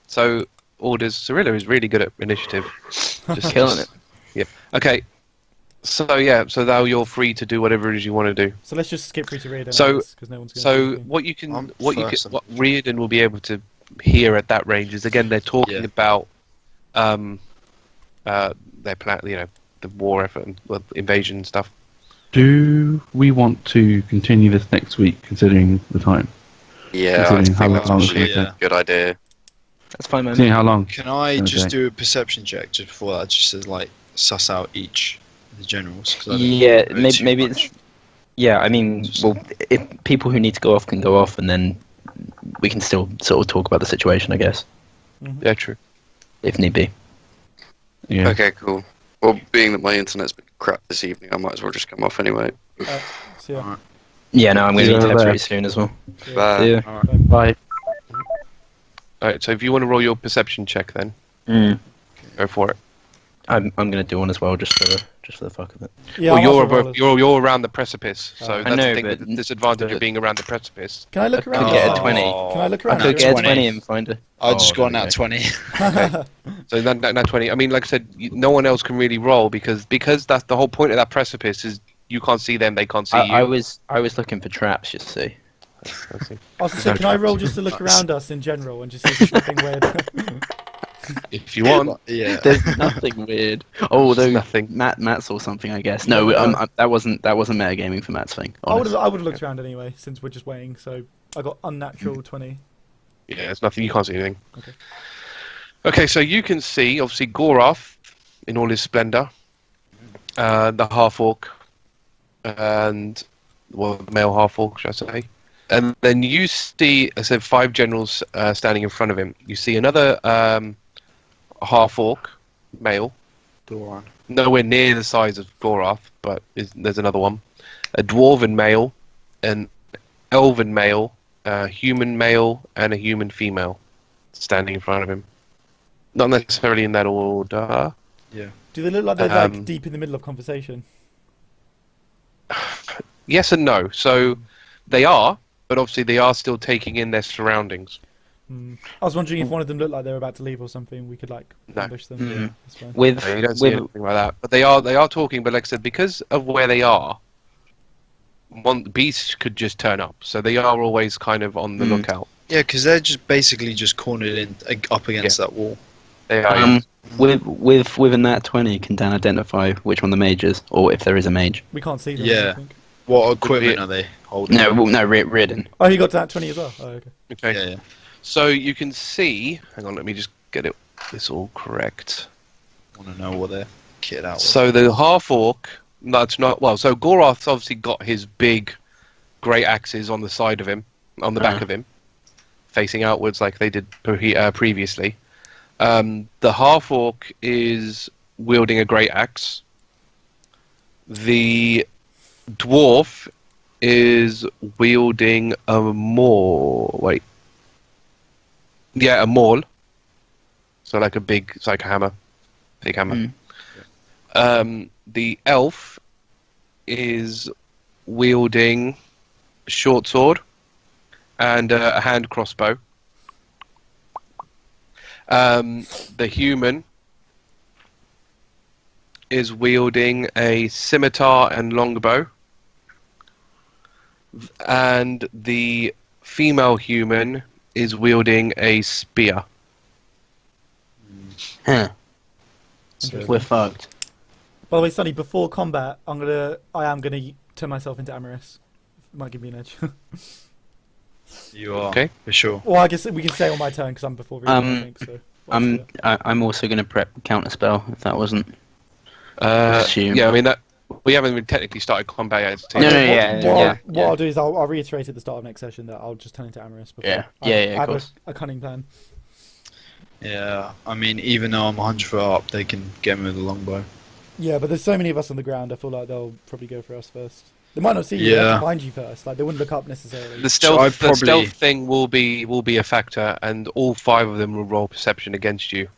Speaker 1: so orders. Cirilla is really good at initiative. Just
Speaker 2: Killing it.
Speaker 1: Yeah. Okay. So yeah. So now you're free to do whatever it is you want to do.
Speaker 4: So let's just skip through to Riardon.
Speaker 1: So-
Speaker 4: because no one's going
Speaker 1: So
Speaker 4: to
Speaker 1: what you can,
Speaker 6: I'm
Speaker 1: what
Speaker 6: first.
Speaker 1: Riardon will be able to hear at that range is again they're talking
Speaker 6: Yeah.
Speaker 1: about their plan, the war effort and invasion and stuff.
Speaker 5: Do we want to continue this next week, considering the time?
Speaker 3: Yeah, I
Speaker 5: Considering
Speaker 3: think
Speaker 5: how
Speaker 3: that's
Speaker 5: long
Speaker 3: actually
Speaker 6: it's
Speaker 3: a good idea.
Speaker 2: That's fine, man.
Speaker 5: Considering how long?
Speaker 6: Can I just
Speaker 5: Okay.
Speaker 6: do a perception check just before that, just to like suss out each of the generals? 'Cause I don't
Speaker 2: Yeah,
Speaker 6: know too
Speaker 2: maybe
Speaker 6: much.
Speaker 2: it's. Yeah, I mean, well, if people who need to go off can go off, and then we can still sort of talk about the situation, I guess,
Speaker 1: Yeah, true.
Speaker 2: if need be.
Speaker 5: Yeah.
Speaker 3: Okay, cool. Well, being that my internet's been crap this evening, I might as well just come off anyway.
Speaker 4: So yeah.
Speaker 2: Yeah, no, I'm going
Speaker 5: See
Speaker 2: to
Speaker 5: you
Speaker 2: need to
Speaker 5: over
Speaker 2: head
Speaker 5: there.
Speaker 2: pretty soon as well.
Speaker 3: Bye.
Speaker 2: Yeah.
Speaker 6: Alright.
Speaker 5: Bye.
Speaker 1: All right. So if you want to roll your perception check, then
Speaker 2: Mm.
Speaker 1: go for it.
Speaker 2: I'm going to do one as well, just for the fuck of it.
Speaker 4: Yeah,
Speaker 1: well,
Speaker 4: I'll
Speaker 1: you're
Speaker 4: also roll it.
Speaker 1: you're around the precipice, so
Speaker 4: I
Speaker 1: that's
Speaker 2: know,
Speaker 1: the thing.
Speaker 2: but-
Speaker 1: The disadvantage
Speaker 2: but-
Speaker 1: of being around the precipice.
Speaker 4: Can I look
Speaker 2: I
Speaker 4: around?
Speaker 2: could get a
Speaker 4: Oh.
Speaker 2: 20.
Speaker 4: Can I look
Speaker 2: I
Speaker 4: around?
Speaker 2: could get a
Speaker 6: 20.
Speaker 2: 20 and find it.
Speaker 6: I just
Speaker 2: Oh,
Speaker 6: got
Speaker 2: there
Speaker 6: that
Speaker 2: we
Speaker 6: 20.
Speaker 1: So that 20. I mean, like I said, no one else can really roll because that's the whole point of that precipice is You can't see them. They can't see
Speaker 2: I
Speaker 1: you.
Speaker 2: was looking for traps. You see.
Speaker 1: I see.
Speaker 4: Also, can I roll just to look around us in general and just see if there's nothing weird?
Speaker 1: If you want.
Speaker 6: Yeah.
Speaker 2: There's nothing weird. Oh, although
Speaker 1: nothing.
Speaker 2: Matt saw something, I guess. No, that wasn't metagaming for Matt's thing.
Speaker 4: I would
Speaker 2: honest.
Speaker 4: have looked around anyway, since we're just waiting. So I got unnatural 20.
Speaker 1: Yeah, there's nothing. You can't see anything.
Speaker 4: Okay.
Speaker 1: Okay, so you can see obviously Gorath in all his splendor, the half orc, and the male half orc, should I say? And then you see, I said, 5 generals standing in front of him. You see another half orc, male,
Speaker 6: Doran.
Speaker 1: nowhere near the size of Gorath, but there's another one. A dwarven male, an elven male, a human male, and a human female standing in front of him. Not necessarily in that order.
Speaker 6: Yeah.
Speaker 4: Do they look like they're like deep in the middle of conversation?
Speaker 1: Yes and no. So they are, but obviously they are still taking in their surroundings.
Speaker 4: I was wondering if one of them looked like they were about to leave or something. We could like ambush them. Yeah, that's fine.
Speaker 2: With
Speaker 1: No, you don't see anything like that. But they are talking. But like I said, because of where they are, one beast could just turn up. So they are always kind of on the lookout.
Speaker 6: Yeah, because they're just basically just cornered in up against that wall.
Speaker 1: They are.
Speaker 2: with a nat 20, can Dan identify which one the mage is, or if there is a mage?
Speaker 4: We can't see them.
Speaker 6: Yeah.
Speaker 4: I think.
Speaker 6: What equipment are they holding?
Speaker 2: No, Riardon.
Speaker 4: Oh, he got to that 20 as well. Oh, okay.
Speaker 1: Okay.
Speaker 6: Yeah.
Speaker 1: So you can see. Hang on, let me just get this all correct.
Speaker 6: I want to know what they're kitted out with.
Speaker 1: So the half orc. That's not well. So Gorath's obviously got his big, great axes on the side of him, on the back of him, facing outwards like they did previously. The half orc is wielding a great axe. The dwarf is wielding a maul. Wait. Yeah, a maul. So like it's like a hammer. Big hammer. The elf is wielding a short sword and a hand crossbow. The human is wielding a scimitar and longbow. And the female human is wielding a spear.
Speaker 2: Huh.
Speaker 6: So-
Speaker 2: We're fucked.
Speaker 4: By the way, Sonny, before combat, I am gonna turn myself into Amaris. Might give me an edge.
Speaker 6: You are.
Speaker 1: Okay.
Speaker 6: For sure.
Speaker 4: Well, I guess we can say on my turn because I'm before reading, I think. So.
Speaker 2: I'm also going to prep counter spell if that wasn't. assume.
Speaker 1: Yeah, I mean that we haven't even technically started combat yet. It's
Speaker 2: No,
Speaker 4: What I'll do is I'll reiterate at the start of next session that I'll just turn into Amaris. Before. I
Speaker 2: of
Speaker 4: have
Speaker 2: course.
Speaker 4: a cunning plan.
Speaker 6: Yeah, I mean, even though I'm 100 foot up, they can get me with a longbow.
Speaker 4: Yeah, but there's so many of us on the ground. I feel like they'll probably go for us first. They might not see you. They have to find you first. Like they wouldn't look up necessarily.
Speaker 1: The
Speaker 6: So I
Speaker 1: stealth,
Speaker 6: probably-
Speaker 1: the stealth thing will be a factor, and all 5 of them will roll perception against you.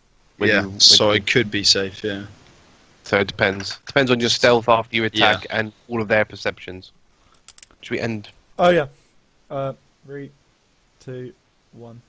Speaker 6: So it could be safe. Yeah.
Speaker 1: So it depends. Depends on your stealth after you attack and all of their perceptions. Should we end?
Speaker 4: Oh yeah. 3, 2, 1.